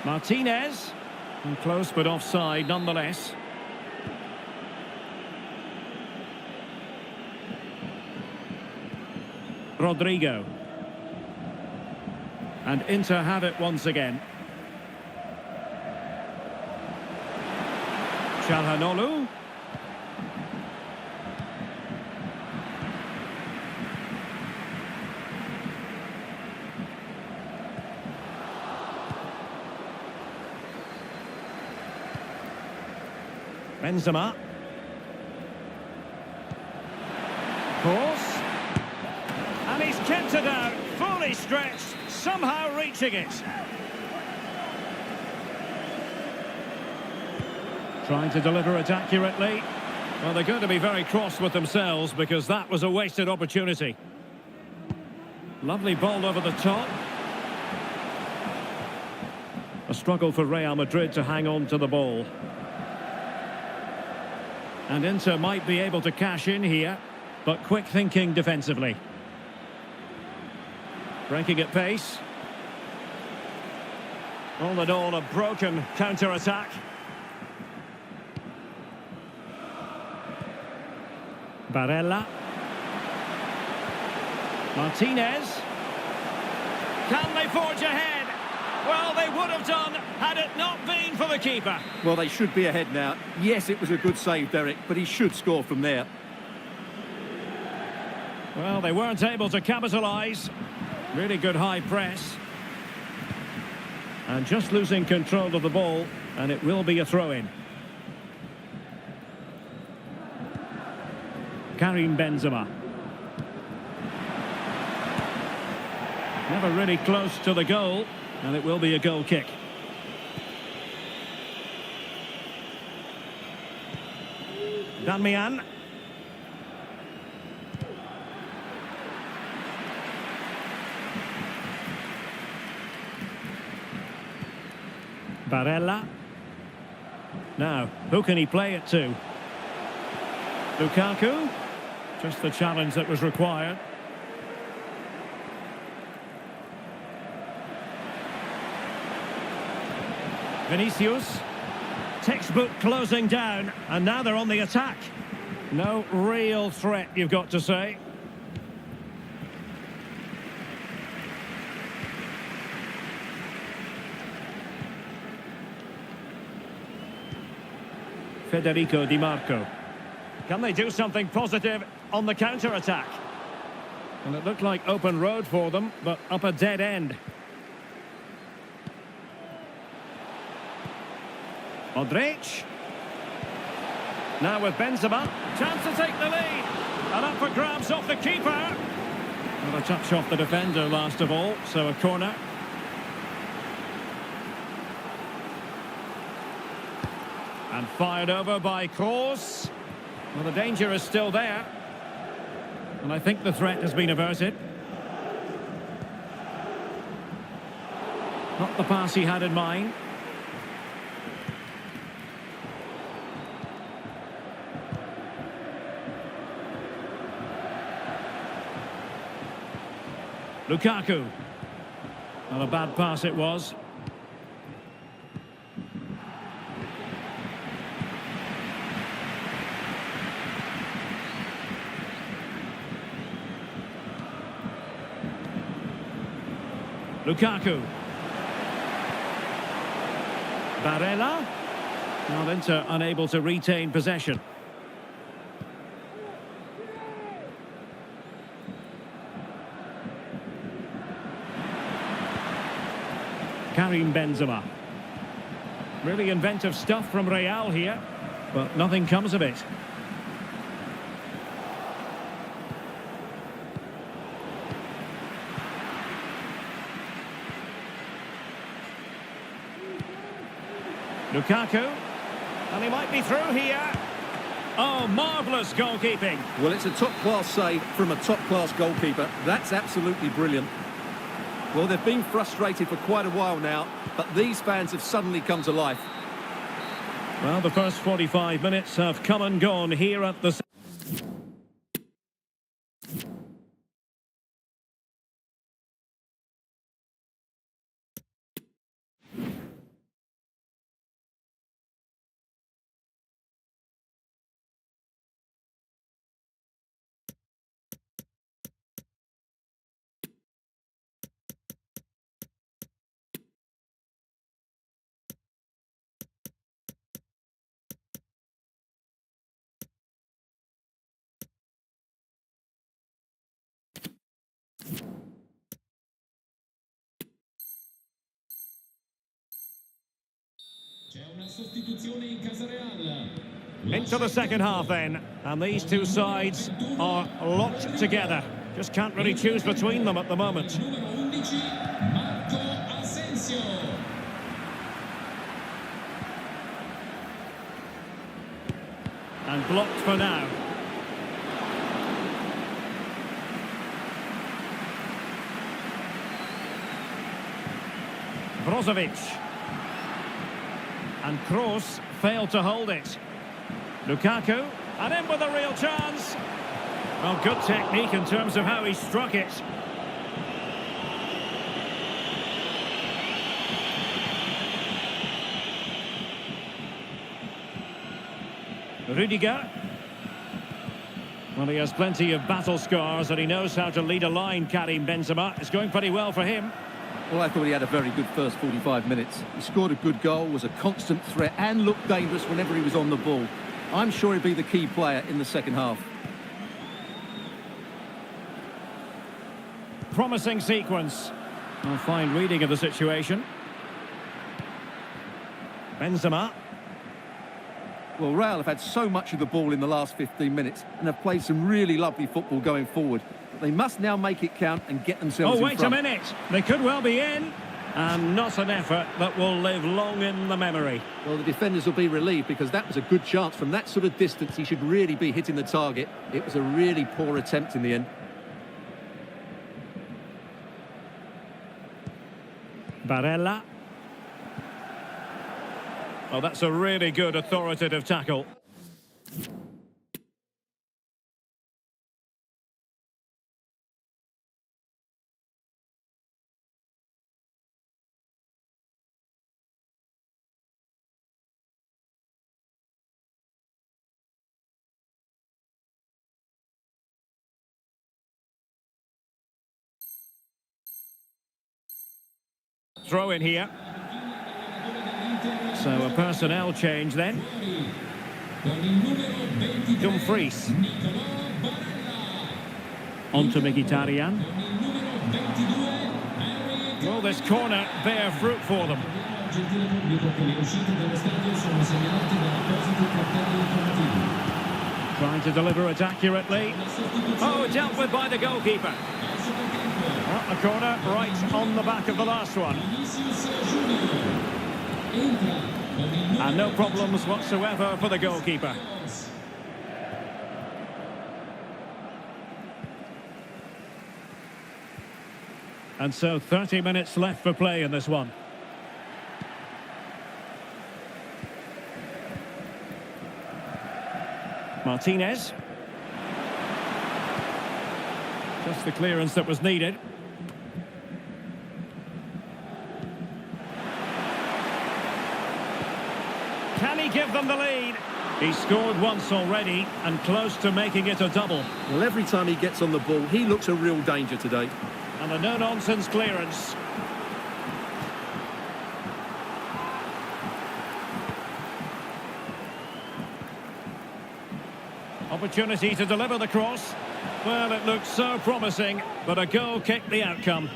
Martinez. And close but offside nonetheless. Rodrigo. And Inter have it once again. Calhanoglu. Benzema. Cross. And he's kept it out, fully stretched, somehow reaching it. Trying to deliver it accurately. Well, they're going to be very cross with themselves because that was a wasted opportunity. Lovely ball over the top. A struggle for Real Madrid to hang on to the ball. And Inter might be able to cash in here, but quick thinking defensively. Breaking at pace. All in all, a broken counter-attack. Barella. Martinez. Can they forge ahead? Well, they would have done had it not been for the keeper. Well, they should be ahead now. Yes, it was a good save, Derek, but he should score from there. Well, they weren't able to capitalise. Really good high press. And just losing control of the ball, and it will be a throw-in. Karim Benzema. Never really close to the goal, and it will be a goal kick. Darmian. Barella. Now, who can he play it to? Lukaku. Just the challenge that was required. Vinicius. Textbook closing down, and now they're on the attack. No real threat, you've got to say. Federico Di Marco. Can they do something positive on the counter-attack? And it looked like open road for them, but up a dead end. Modric. Now with Benzema. Chance to take the lead. And up for grabs off the keeper. Well, a touch off the defender last of all, so a corner. And fired over by Kroos. Well, the danger is still there. And I think the threat has been averted. Not the pass he had in mind. Lukaku. Not a bad pass it was. Lukaku. Barella. Now Inter unable to retain possession. Karim Benzema. Really inventive stuff from Real here, but nothing comes of it. Lukaku, and he might be through here. Oh, marvellous goalkeeping. Well, it's a top-class save from a top-class goalkeeper. That's absolutely brilliant. Well, they've been frustrated for quite a while now, but these fans have suddenly come to life. Well, the first 45 minutes have come and gone here at the... Into the second half then, and these two sides are locked together. Just can't really choose between them at the moment. And blocked for now. Brozovic. And Kroos failed to hold it. Lukaku, and in with a real chance. Well, good technique in terms of how he struck it. Rudiger. Well, he has plenty of battle scars and he knows how to lead a line, Karim Benzema. It's going pretty well for him. Well, I thought he had a very good first 45 minutes. He scored a good goal, was a constant threat and looked dangerous whenever he was on the ball. I'm sure he'll be the key player in the second half. Promising sequence. A fine reading of the situation. Benzema. Well, Real have had so much of the ball in the last 15 minutes and have played some really lovely football going forward. But they must now make it count and get themselves in front. Oh, wait a minute. They could well be in. And not an effort that will live long in the memory. Well, the defenders will be relieved because that was a good chance. From that sort of distance, he should really be hitting the target. It was a really poor attempt in the end. Barella. Oh, that's a really good authoritative tackle. throw in here. So a personnel change then. Dumfries. On to Mkhitaryan. Will this corner bear fruit for them? Trying to deliver it accurately. Oh, dealt with by the goalkeeper. Well, a corner right on the back of the last one. And no problems whatsoever for the goalkeeper. And so 30 minutes left for play in this one. Martinez. Just the clearance that was needed. Can he give them the lead? He scored once already and close to making it a double. Well, every time he gets on the ball, he looks a real danger today. And a no-nonsense clearance. Opportunity to deliver the cross. Well, it looked so promising, but a goal kicked the outcome.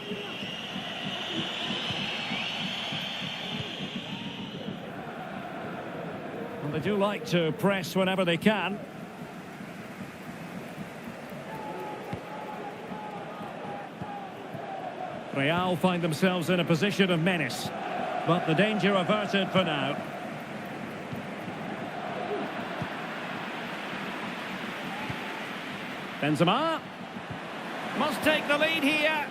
And they do like to press whenever they can. Real find themselves in a position of menace, but the danger averted for now. Benzema must take the lead here,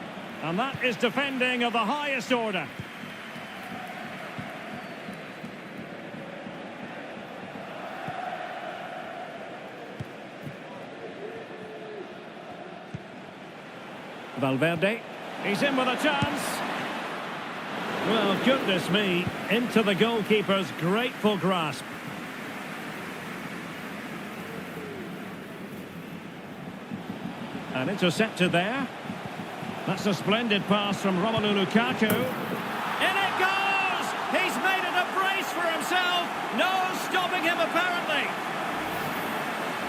and that is defending of the highest order. Valverde, he's in with a chance. Well, goodness me, into the goalkeeper's grateful grasp. And intercepted there. That's a splendid pass from Romelu Lukaku. In it goes! He's made it a brace for himself. No stopping him, apparently.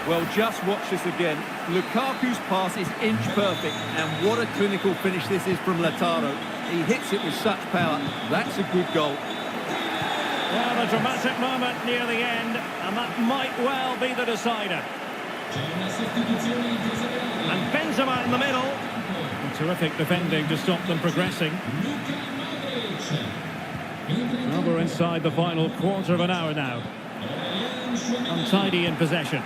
Well, just watch this again. Lukaku's pass is inch perfect, and what a clinical finish this is from Lautaro. He hits it with such power. That's a good goal. Well, a dramatic moment near the end, and that might well be the decider. And Benzema in the middle. And terrific defending to stop them progressing. Well, we're inside the final quarter of an hour now. Untidy in possession.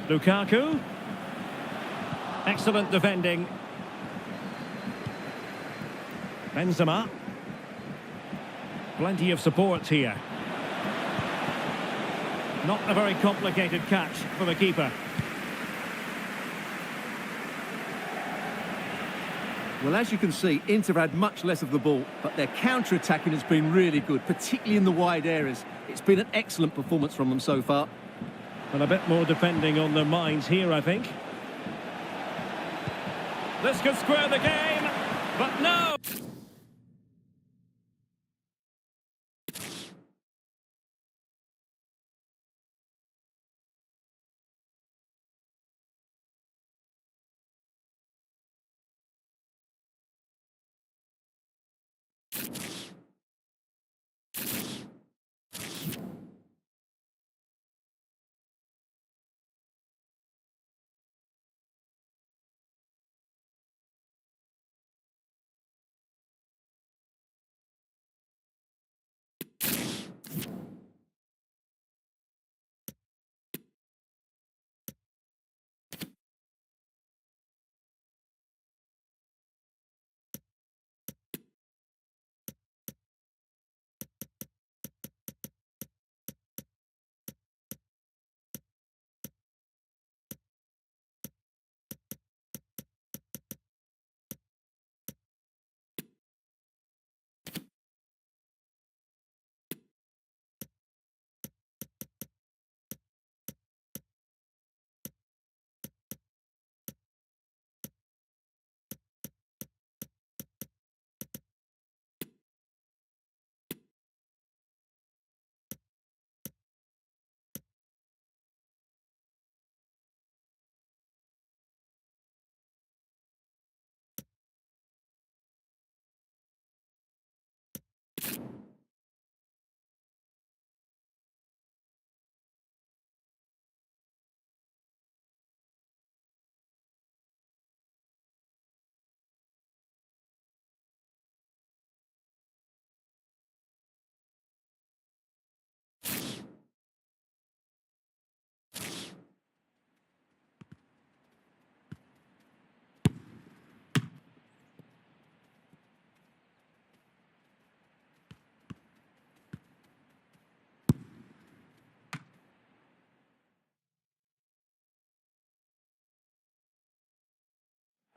Lukaku. Excellent defending. Benzema. Plenty of support here. Not a very complicated catch for the keeper. Well, as you can see, Inter have had much less of the ball, but their counter-attacking has been really good, particularly in the wide areas. It's been an excellent performance from them so far. And a bit more defending on their minds here, I think. This could square the game, but no!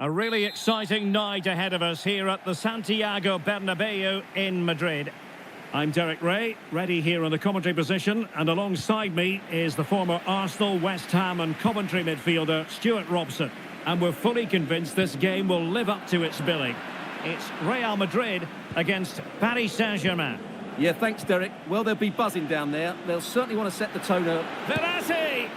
A really exciting night ahead of us here at the Santiago Bernabeu in Madrid. I'm Derek Ray, ready here on the commentary position, and alongside me is the former Arsenal, West Ham and Coventry midfielder Stuart Robson. And we're fully convinced this game will live up to its billing. It's Real Madrid against Paris Saint-Germain. Yeah, thanks, Derek. Well, they'll be buzzing down there. They'll certainly want to set the tone up. Verratti!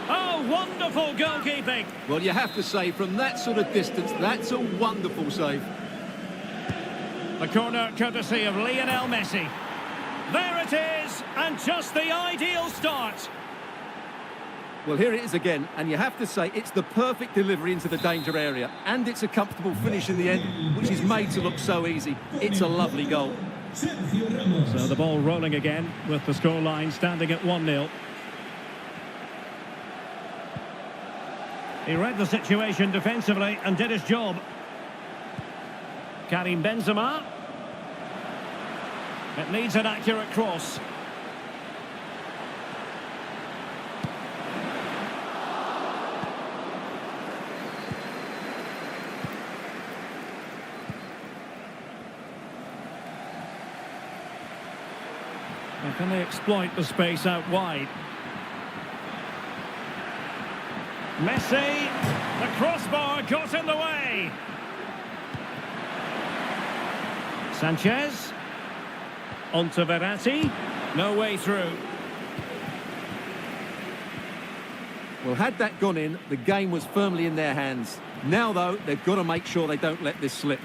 Oh, wonderful goalkeeping! Well, you have to say, from that sort of distance, that's a wonderful save. The corner courtesy of Lionel Messi. There it is, and just the ideal start. Well, here it is again, and you have to say it's the perfect delivery into the danger area, and it's a comfortable finish in the end, which is made to look so easy. It's a lovely goal. So the ball rolling again, with the scoreline standing at 1-0. He read the situation defensively and did his job. Karim Benzema. It needs an accurate cross. And can they exploit the space out wide? Messi, the crossbar got in the way. Sanchez, on to Verratti, no way through. Well, had that gone in, the game was firmly in their hands. Now, though, they've got to make sure they don't let this slip.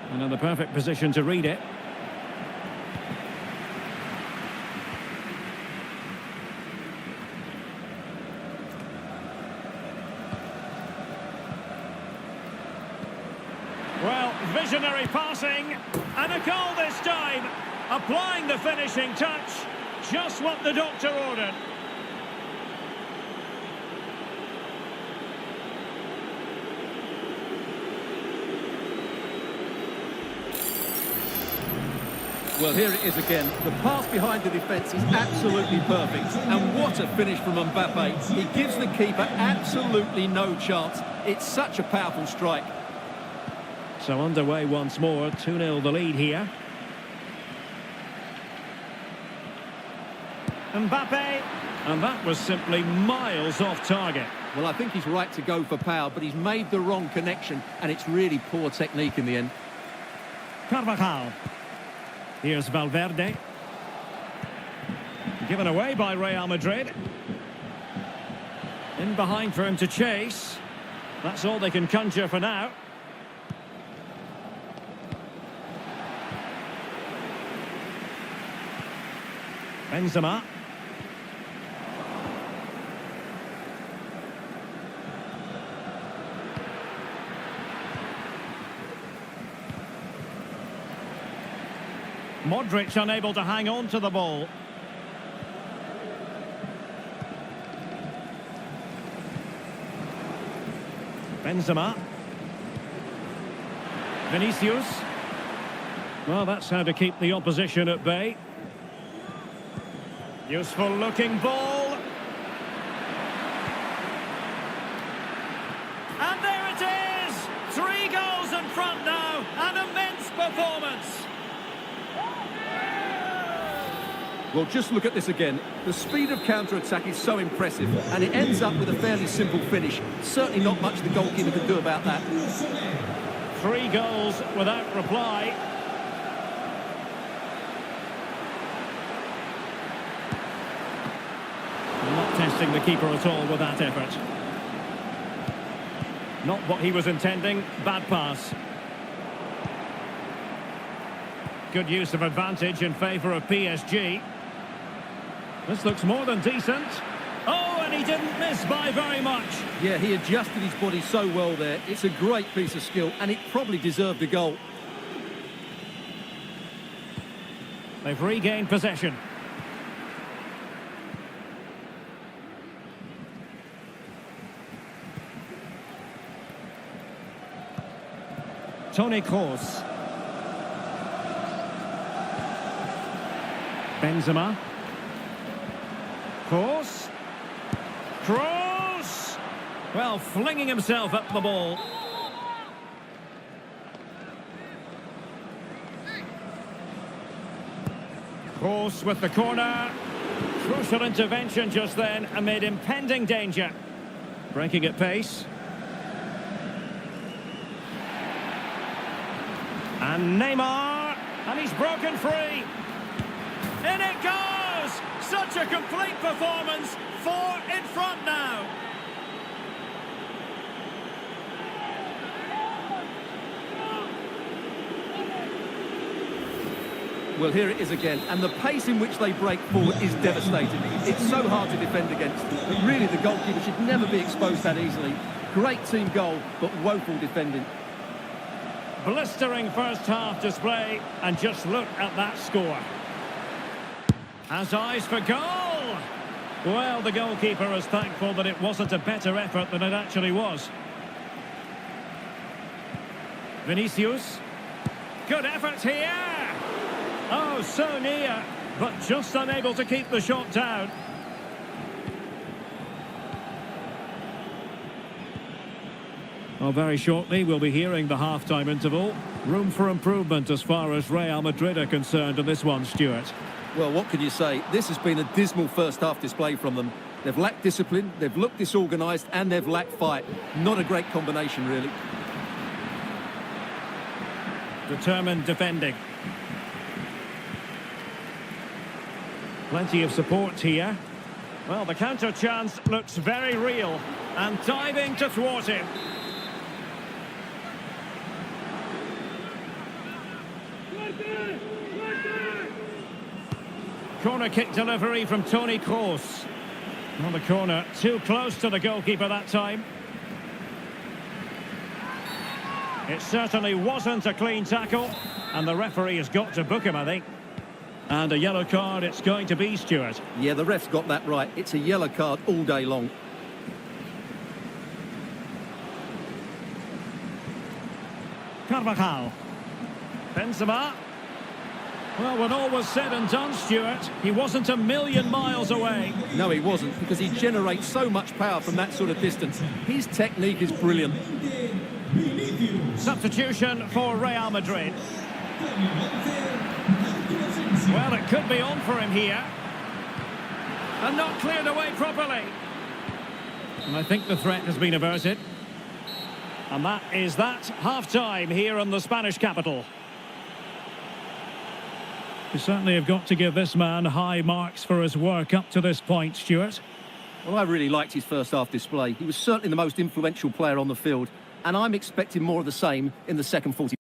And in the perfect position to read it. Well, visionary passing, and a goal this time. Applying the finishing touch, just what the doctor ordered. Well, here it is again. The pass behind the defence is absolutely perfect. And what a finish from Mbappe. He gives the keeper absolutely no chance. It's such a powerful strike. So underway once more, 2-0 the lead here. Mbappe, and that was simply miles off target. Well, I think he's right to go for power, but he's made the wrong connection, and it's really poor technique in the end. Carvajal. Here's Valverde. Given away by Real Madrid. In behind for him to chase. That's all they can conjure for now. Benzema. Modric unable to hang on to the ball. Benzema. Vinicius. Well, that's how to keep the opposition at bay. Useful looking ball. And there it is! 3 goals in front now. An immense performance. Well, just look at this again. The speed of counter-attack is so impressive, and it ends up with a fairly simple finish. Certainly not much the goalkeeper can do about that. 3 goals without reply. Not testing the keeper at all with that effort. Not what he was intending. Bad pass. Good use of advantage in favour of PSG. This looks more than decent. Oh, and he didn't miss by very much. Yeah, he adjusted his body so well there. It's a great piece of skill, and it probably deserved a goal. They've regained possession. Toni Kroos. Benzema. Kroos. Kroos! Well, flinging himself at the ball. Kroos with the corner. Crucial intervention just then amid impending danger. Breaking at pace. And Neymar. And he's broken free. In it goes! Such a complete performance. 4 in front now. Well, here it is again, and the pace in which they break forward is devastating. It's so hard to defend against, but really the goalkeeper should never be exposed that easily. Great team goal, but woeful defending. Blistering first half display, and just look at that score. Has eyes for goal! Well, the goalkeeper is thankful that it wasn't a better effort than it actually was. Vinicius. Good effort here! Oh, so near, but just unable to keep the shot down. Well, very shortly we'll be hearing the half-time interval. Room for improvement as far as Real Madrid are concerned in this one, Stuart. Well, what can you say? This has been a dismal first-half display from them. They've lacked discipline, they've looked disorganised, and they've lacked fight. Not a great combination, really. Determined defending. Plenty of support here. Well, the counter chance looks very real. And diving to thwart him. Corner kick delivery from Toni Kroos. On the corner, too close to the goalkeeper that time. It certainly wasn't a clean tackle. And the referee has got to book him, I think. And a yellow card it's going to be, Stuart. Yeah, the ref's got that right. It's a yellow card all day long. Carvajal. Benzema. Well, when all was said and done, Stuart, he wasn't a million miles away. No, he wasn't, because he generates so much power from that sort of distance. His technique is brilliant. Substitution for Real Madrid. Well, it could be on for him here. And not cleared away properly. And I think the threat has been averted. And that is that. Half-time here in the Spanish capital. You certainly have got to give this man high marks for his work up to this point, Stuart. Well, I really liked his first-half display. He was certainly the most influential player on the field. And I'm expecting more of the same in the second 40.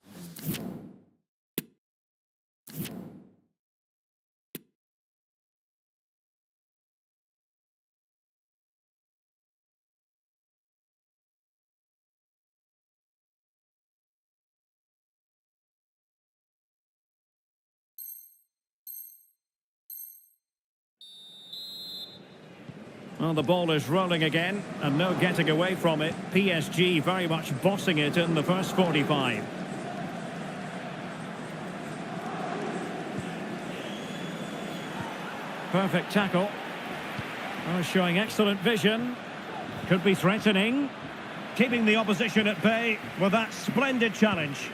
Well, the ball is rolling again, and no getting away from it. PSG very much bossing it in the first 45. Perfect tackle. Oh, showing excellent vision. Could be threatening. Keeping the opposition at bay with that splendid challenge.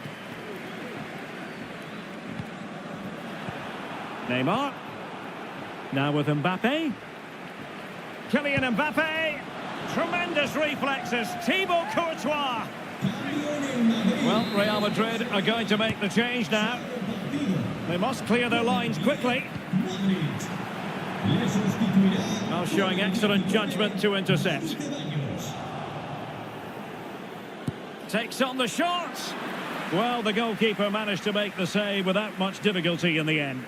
Neymar. Now with Mbappe. Kylian Mbappe, tremendous reflexes, Thibaut Courtois. Well, Real Madrid are going to make the change now. They must clear their lines quickly. Now showing excellent judgment to intercept. Takes on the shot. Well, the goalkeeper managed to make the save without much difficulty in the end.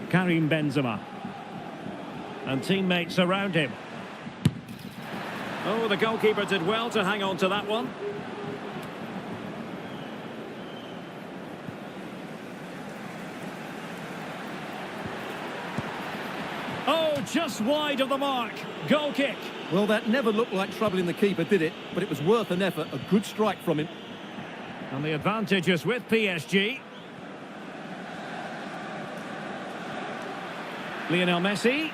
Karim Benzema. And teammates around him. Oh, the goalkeeper did well to hang on to that one. Oh, just wide of the mark. Goal kick. Well, that never looked like troubling the keeper, did it? But it was worth an effort. A good strike from him. And the advantage is with PSG. Lionel Messi.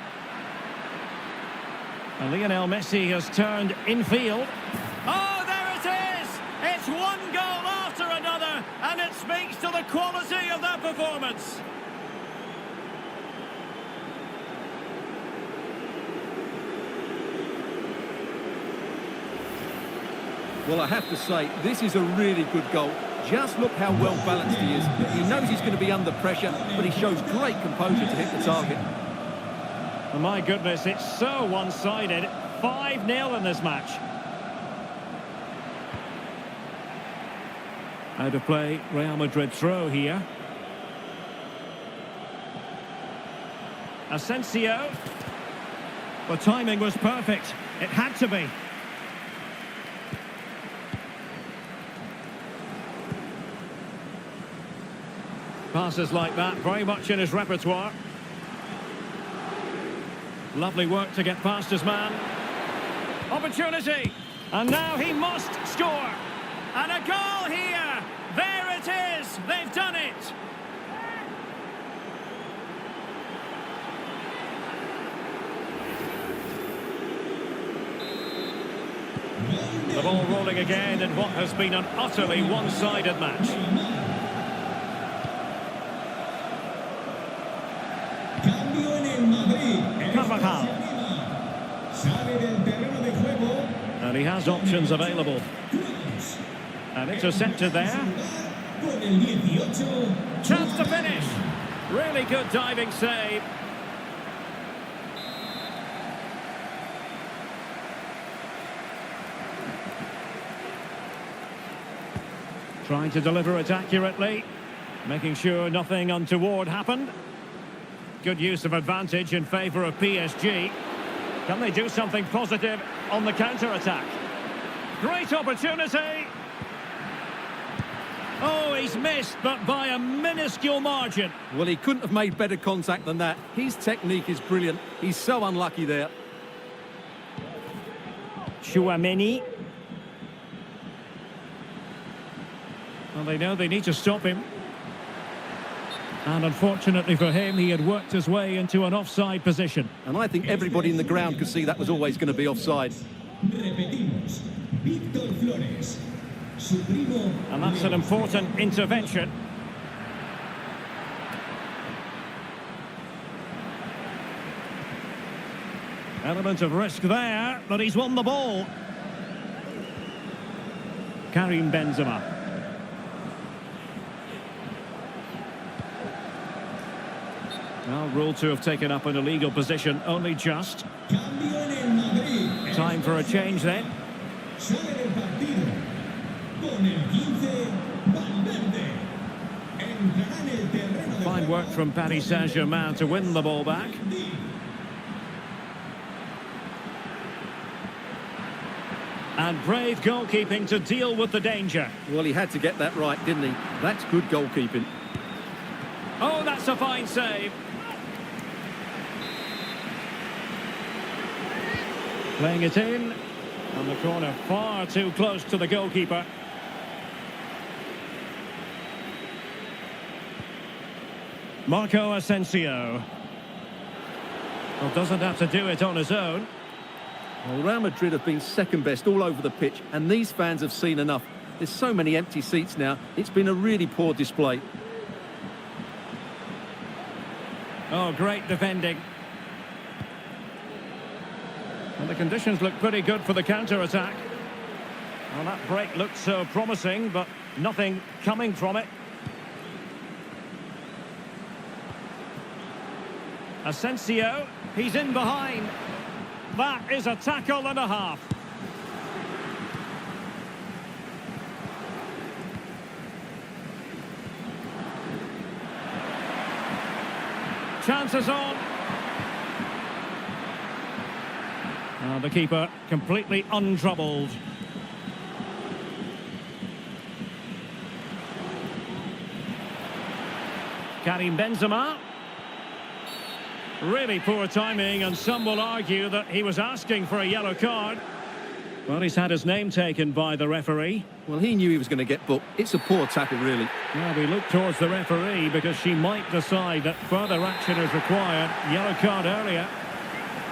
And Lionel Messi has turned infield. Oh, there it is! It's one goal after another, and it speaks to the quality of that performance. Well, I have to say, this is a really good goal. Just look how well balanced he is. He knows he's going to be under pressure, but he shows great composure to hit the target. Oh, my goodness, it's so one-sided. 5-0 in this match. Out of play, Real Madrid throw here. Asensio. The timing was perfect. It had to be. Passes like that, very much in his repertoire. Lovely work to get past his man. Opportunity. And now he must score. And a goal here. There it is. They've done it. The ball rolling again in what has been an utterly one-sided match. Cambio en el Madrid. Carvajal. Sale del terreno de juego. And he has options available. And intercepted there. Con el 18. Chance to finish. Really good diving save. Trying to deliver it accurately. Making sure nothing untoward happened. Good use of advantage in favour of PSG. Can they do something positive on the counter-attack? Great opportunity. Oh, he's missed, but by a minuscule margin. Well, he couldn't have made better contact than that. His technique is brilliant. He's so unlucky there. Chouameni. Well, they know they need to stop him. And unfortunately for him, he had worked his way into an offside position. And I think everybody in the ground could see that was always going to be offside. Repetimos. Víctor Flores. Su primo. And that's an important intervention. Element of risk there, but he's won the ball. Karim Benzema. Well, ruled to have taken up an illegal position, only just. Cambio en el Madrid. Time for a change then. Sale del partido. Con el 15. Valverde. Entrará en el terreno de Fine work from Paris Saint-Germain to win the ball back. And brave goalkeeping to deal with the danger. Well, he had to get that right, didn't he? That's good goalkeeping. Oh, that's a fine save. Playing it in. On the corner, far too close to the goalkeeper. Marco Asensio. Well, doesn't have to do it on his own. Well, Real Madrid have been second best all over the pitch, and these fans have seen enough. There's so many empty seats now. It's been a really poor display. Oh, great defending. And the conditions look pretty good for the counter-attack. Well, that break looked so promising, but nothing coming from it. Asensio, he's in behind. That is a tackle and a half. Chances on. The keeper completely untroubled. Karim Benzema. Really poor timing, and some will argue that he was asking for a yellow card. Well, he's had his name taken by the referee. Well, he knew he was going to get booked. It's a poor tackle, really. Well, we look towards the referee because she might decide that further action is required. Yellow card earlier.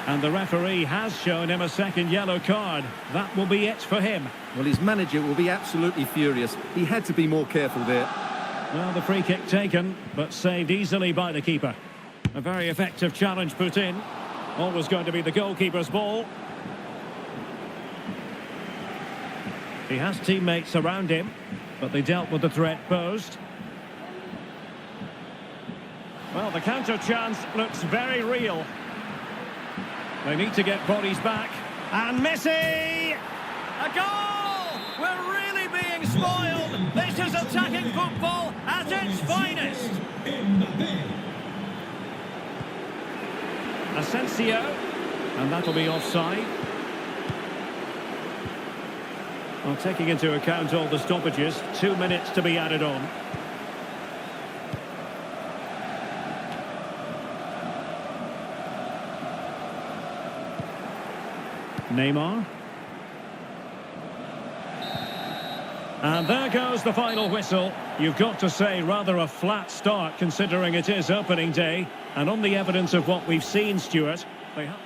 And the referee has shown him a second yellow card. That will be it for him. Well, his manager will be absolutely furious. He had to be more careful there. Well, the free kick taken, but saved easily by the keeper. A very effective challenge put in. Always going to be the goalkeeper's ball. He has teammates around him, but they dealt with the threat posed. Well, the counter chance looks very real. They need to get bodies back. And Messi! A goal! We're really being spoiled. This is attacking football at its finest. Asensio. And that'll be offside. Well, taking into account all the stoppages, 2 minutes to be added on. Neymar. And there goes the final whistle. You've got to say rather a flat start considering it is opening day. And on the evidence of what we've seen, Stuart, they have...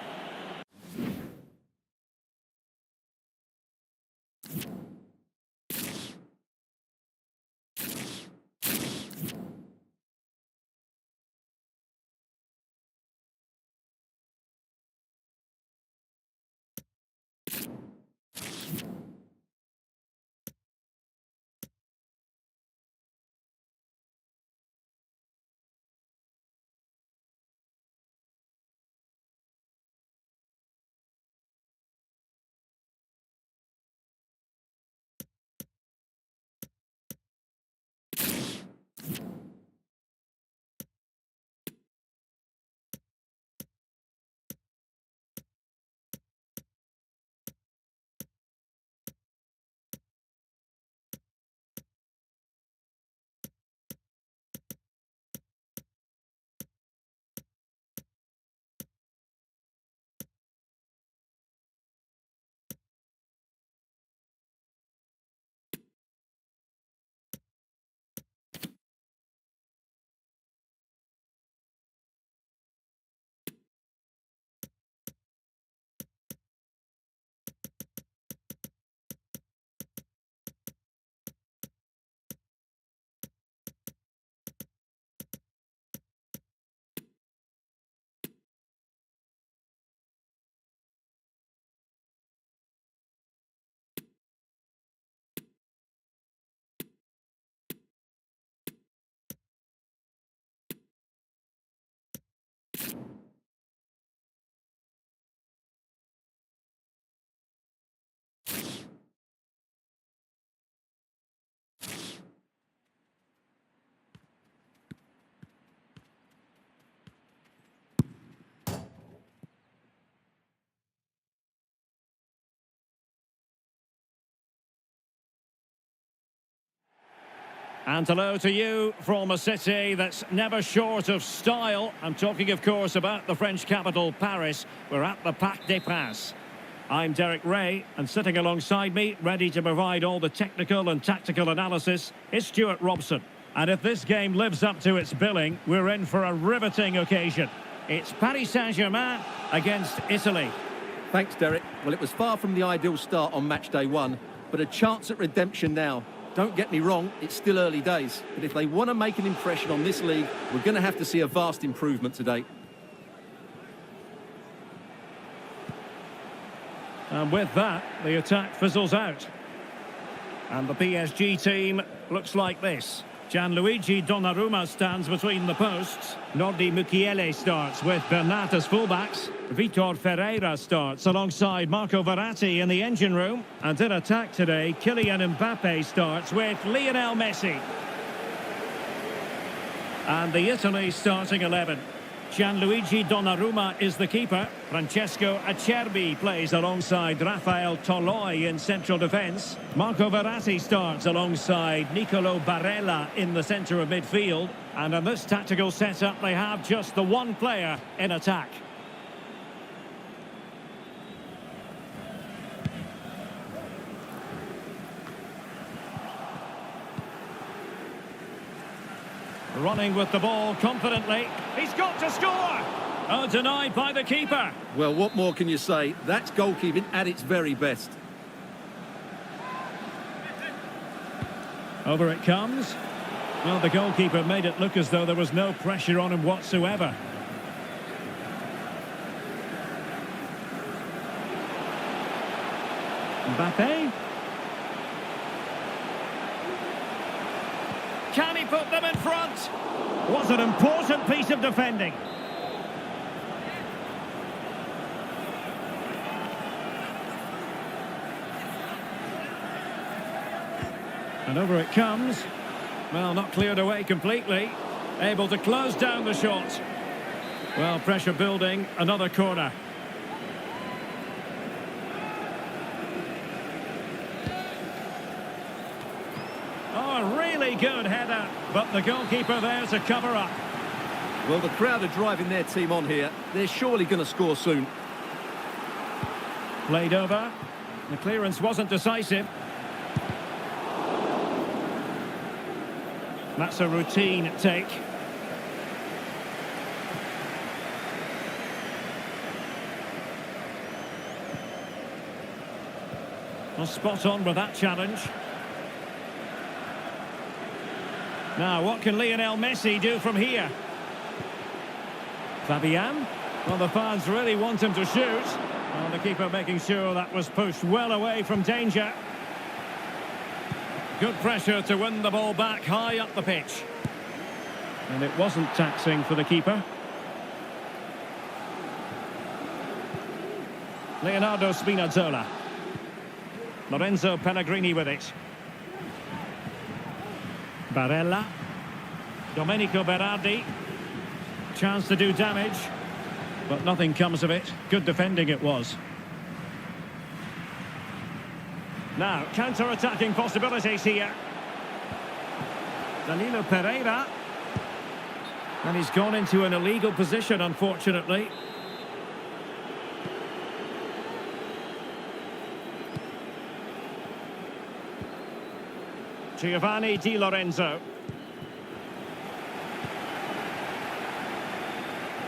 And hello to you from a city that's never short of style. I'm talking, of course, about the French capital, Paris. We're at the Parc des Princes. I'm Derek Ray, and sitting alongside me, ready to provide all the technical and tactical analysis, is Stuart Robson. And if this game lives up to its billing, we're in for a riveting occasion. It's Paris Saint-Germain against Italy. Thanks, Derek. Well, it was far from the ideal start on match day one, but a chance at redemption now. Don't get me wrong, it's still early days. But if they want to make an impression on this league, we're going to have to see a vast improvement today. And with that, the attack fizzles out. And the PSG team looks like this. Gianluigi Donnarumma stands between the posts. Nordi Mukiele starts with Bernat as fullbacks. Vitor Ferreira starts alongside Marco Verratti in the engine room. And in attack today, Kylian Mbappe starts with Lionel Messi. And the Italy starting 11. Gianluigi Donnarumma is the keeper. Francesco Acerbi plays alongside Rafael Toloi in central defence. Marco Verratti starts alongside Nicolo Barella in the centre of midfield. And in this tactical setup, they have just the one player in attack. Running with the ball confidently. He's got to score! Oh, denied by the keeper. Well, what more can you say? That's goalkeeping at its very best. Over it comes. Well, the goalkeeper made it look as though there was no pressure on him whatsoever. Mbappe. Can he put them in front? Was an important piece of defending. And over it comes. Well, not cleared away completely. Able to close down the shot. Well, pressure building. Another corner. Oh, really good header. But the goalkeeper there to cover up. Well, the crowd are driving their team on here. They're surely going to score soon. Played over. The clearance wasn't decisive. That's a routine take. Well, spot on with that challenge. Now, what can Lionel Messi do from here? Fabian? Well, the fans really want him to shoot. Well, the keeper making sure that was pushed well away from danger. Good pressure to win the ball back high up the pitch. And it wasn't taxing for the keeper. Leonardo Spinazzola. Lorenzo Pellegrini with it. Barella. Domenico Berardi. Chance to do damage. But nothing comes of it. Good defending it was. Now, counter-attacking possibilities here. Danilo Pereira. And he's gone into an illegal position, unfortunately. Giovanni Di Lorenzo.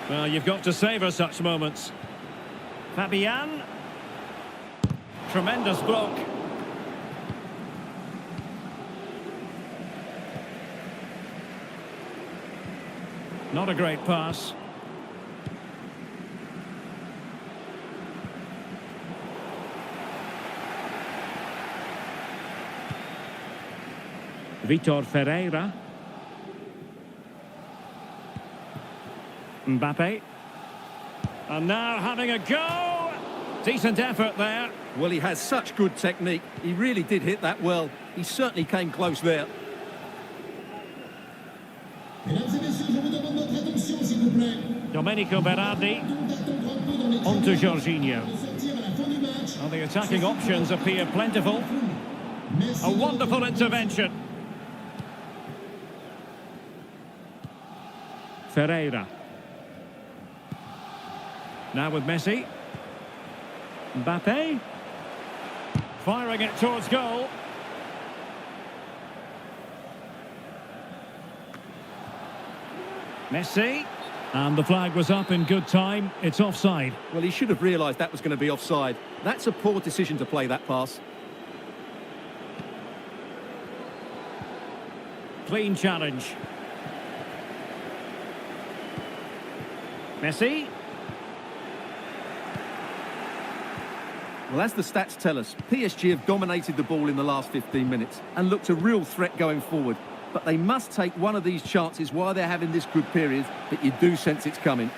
Well, you've got to savour such moments. Fabian. Tremendous block. Not a great pass. Vitor Ferreira. Mbappe. And now having a go. Decent effort there. Well, he has such good technique. He really did hit that well. He certainly came close there. Domenico Berardi. On to Jorginho. Well, the attacking options appear plentiful. A wonderful intervention. Ferreira. Now with Messi. Mbappe. Firing it towards goal. Messi. And the flag was up in good time. It's offside. Well, he should have realised that was going to be offside. That's a poor decision to play that pass. Clean challenge. Messi. Well, as the stats tell us, PSG have dominated the ball in the last 15 minutes and looked a real threat going forward. But they must take one of these chances while they're having this good period, but you do sense it's coming.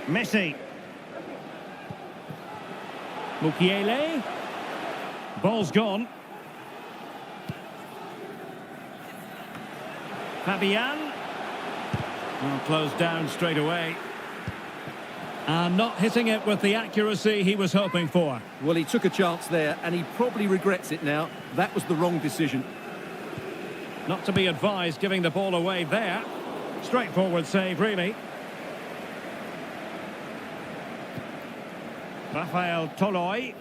Messi. Mukiele. Ball's gone. Fabian. Well, closed down straight away. And not hitting it with the accuracy he was hoping for. Well, he took a chance there, and he probably regrets it now. That was the wrong decision. Not to be advised giving the ball away there. Straightforward save, really. Rafael Toloi.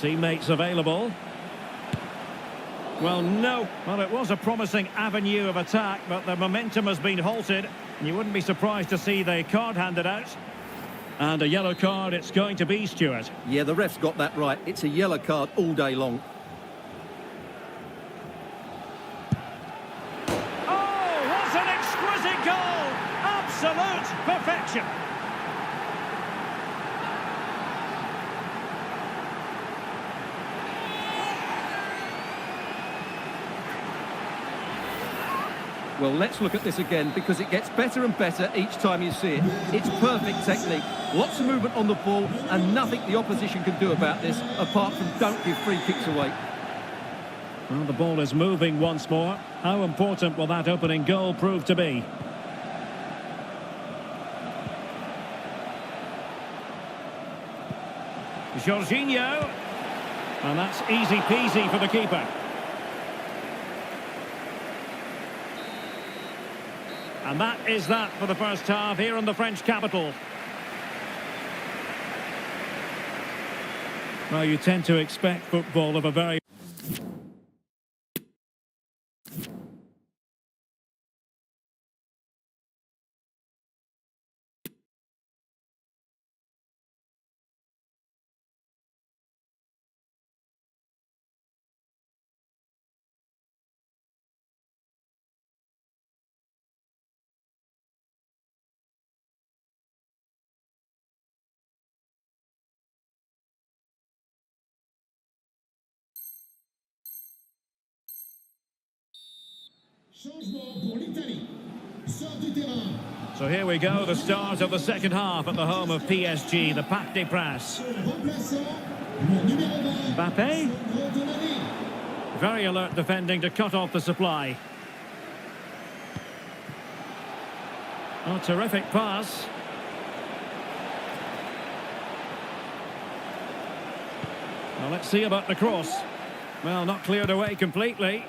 Teammates available. Well, no. Well, it was a promising avenue of attack, but the momentum has been halted. You wouldn't be surprised to see the card handed out. And a yellow card it's going to be, Stuart. Yeah, the ref's got that right. It's a yellow card all day long. Oh, what an exquisite goal! Absolute perfection. Well, let's look at this again because it gets better and better each time you see it. It's perfect technique, lots of movement on the ball and nothing the opposition can do about this apart from don't give free kicks away. Well, the ball is moving once more. How important will that opening goal prove to be? Jorginho. And that's easy peasy for the keeper. And that is that for the first half here in the French capital. Well, you tend to expect football of a very... Changement pour l'Italie. Sort du terrain. So here we go, the start of the second half at the home of PSG, the Parc des Princes. Remplaçant le numéro 20. Mbappé, Centre de la ligne. very alert defending to cut off the supply. Oh, terrific pass. Well, let's see about the cross. Well, not cleared away completely.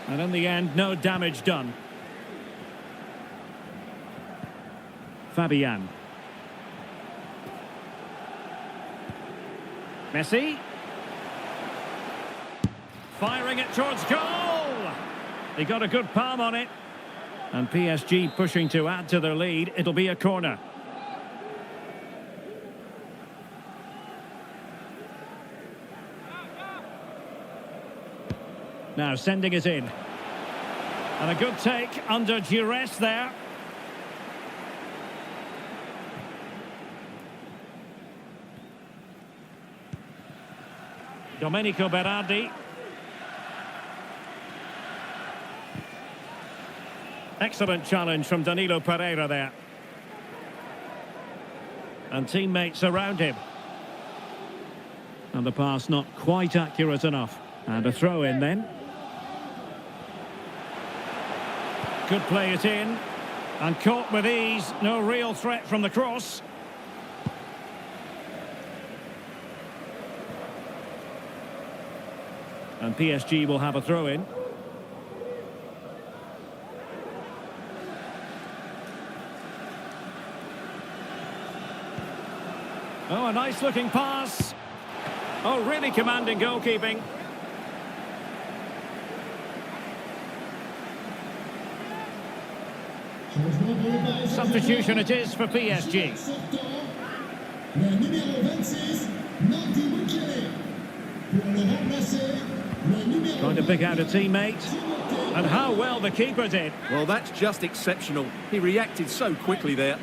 And in the end, no damage done. Fabian. Messi. Firing it towards goal. He got a good palm on it. And PSG pushing to add to their lead. It'll be a corner. Now sending it in. And a good take under duress there. Domenico Berardi. Excellent challenge from Danilo Pereira there. And teammates around him. And the pass not quite accurate enough. And a throw in then. Could play it in. And caught with ease. No real threat from the cross. And PSG will have a throw in. Oh, a nice looking pass. Oh, really commanding goalkeeping. Substitution it is for PSG. Le numéro 26, Marty Bukele. Pour le remplacer, le numéro... Trying to pick out a teammate. And how well the keeper did. Well, that's just exceptional. He reacted so quickly there.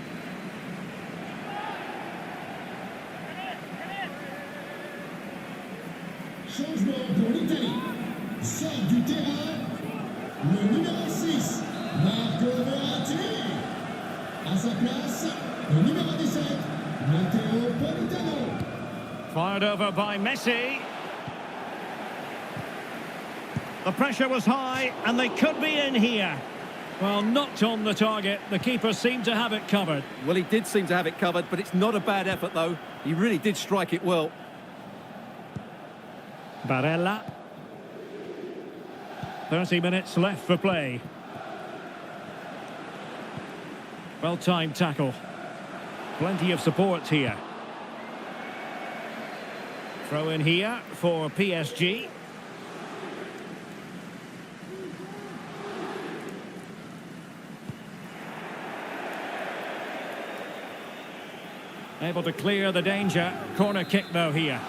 Changement pour l'Italie. Sort du terrain, le numéro 6, Marco Verratti. À sa place, le numéro 17, Matteo Politano. Fired over by Messi. The pressure was high, and they could be in here. Well, not on the target. The keeper seemed to have it covered. Well, he did seem to have it covered, but it's not a bad effort, though. He really did strike it well. Barella. 30 minutes left for play. Well-timed tackle. Plenty of support here. Throw in here for PSG. Able to clear the danger. Corner kick though here.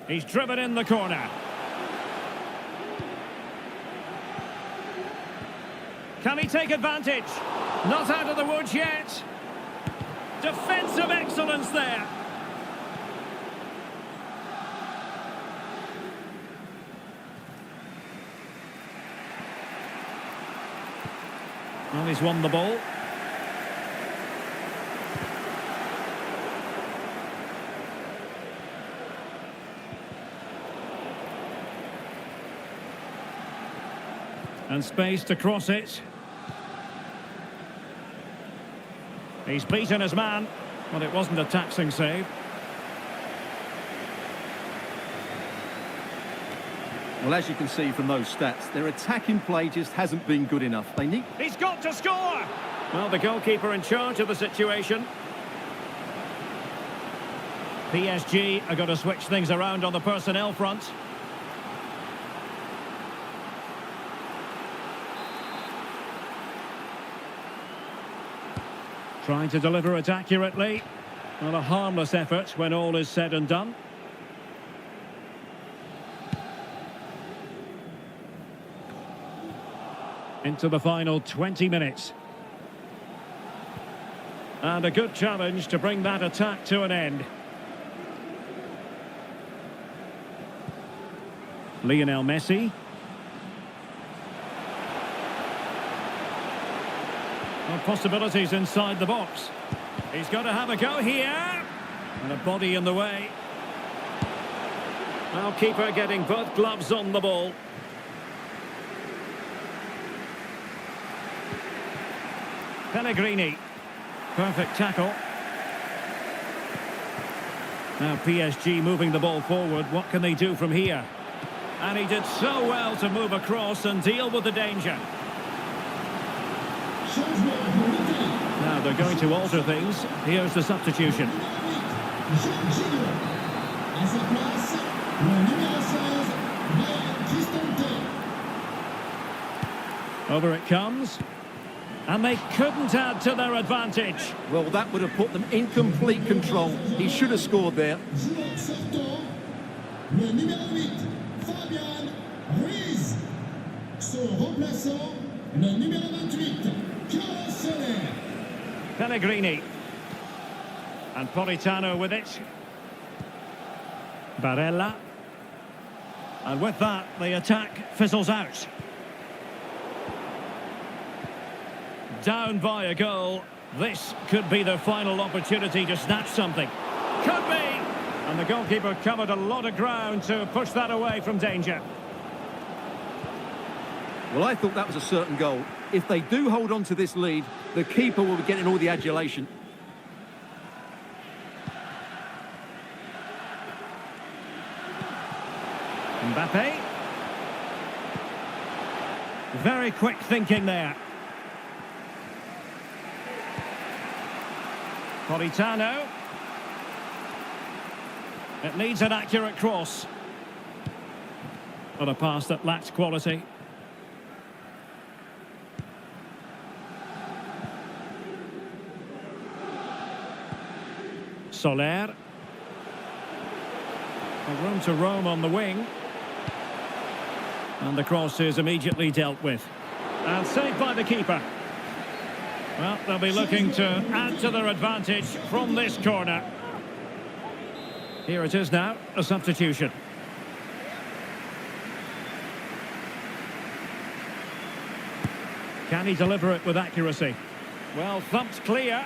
He's driven in the corner. Can he take advantage? Not out of the woods yet. Defensive excellence there. Well, he's won the ball. And space to cross it. He's beaten his man, but it wasn't a taxing save. Well, as you can see from those stats, their attacking play just hasn't been good enough. They need... He's got to score! Well, the goalkeeper in charge of the situation. PSG are going to switch things around on the personnel front. Trying to deliver it accurately. Not a harmless effort when all is said and done. Into the final 20 minutes. And a good challenge to bring that attack to an end. Lionel Messi. Well, possibilities inside the box. He's got to have a go here. And a body in the way. Well, keeper getting both gloves on the ball. Pellegrini. Perfect tackle. Now PSG moving the ball forward. What can they do from here? And he did so well to move across and deal with the danger. Now they're going to alter things. Here's the substitution. Over it comes. And they couldn't add to their advantage. Well, that would have put them in complete control. He should have scored there. Pellegrini. And Politano with it. Barella. And with that, the attack fizzles out. Down by a goal. This could be the final opportunity to snatch something. Could be! And the goalkeeper covered a lot of ground to push that away from danger. Well, I thought that was a certain goal. If they do hold on to this lead, the keeper will be getting all the adulation. Mbappe. Very quick thinking there. Politano. It needs an accurate cross. But a pass that lacks quality. Soler. A room to roam on the wing. And the cross is immediately dealt with. And saved by the keeper. Well, they'll be looking to add to their advantage from this corner. Here it is now, a substitution. Can he deliver it with accuracy? Well, thumped clear.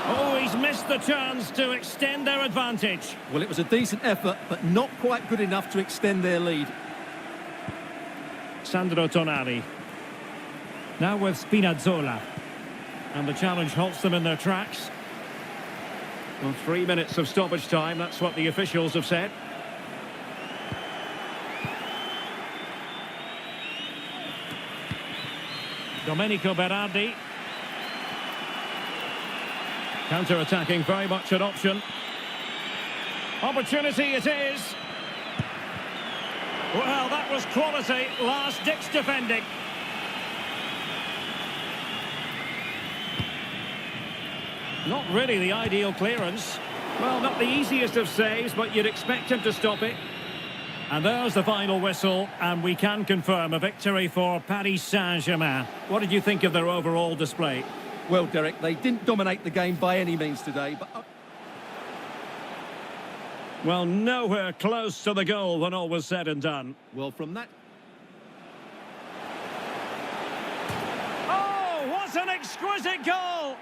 Oh, he's missed the chance to extend their advantage. Well, it was a decent effort, but not quite good enough to extend their lead. Sandro Tonali. Now with Spinazzola. And the challenge halts them in their tracks. Well, 3 minutes of stoppage time, that's what the officials have said. Domenico Berardi. Counter-attacking, very much an option. Opportunity it is. Well, that was quality. Last-ditch defending. Not really the ideal clearance. Well, not the easiest of saves, but you'd expect him to stop it. And there's the final whistle, and we can confirm a victory for Paris Saint-Germain. What did you think of their overall display? Well, Derek, they didn't dominate the game by any means today, but... Well, nowhere close to the goal when all was said and done. Well, from that... Oh, what an exquisite goal!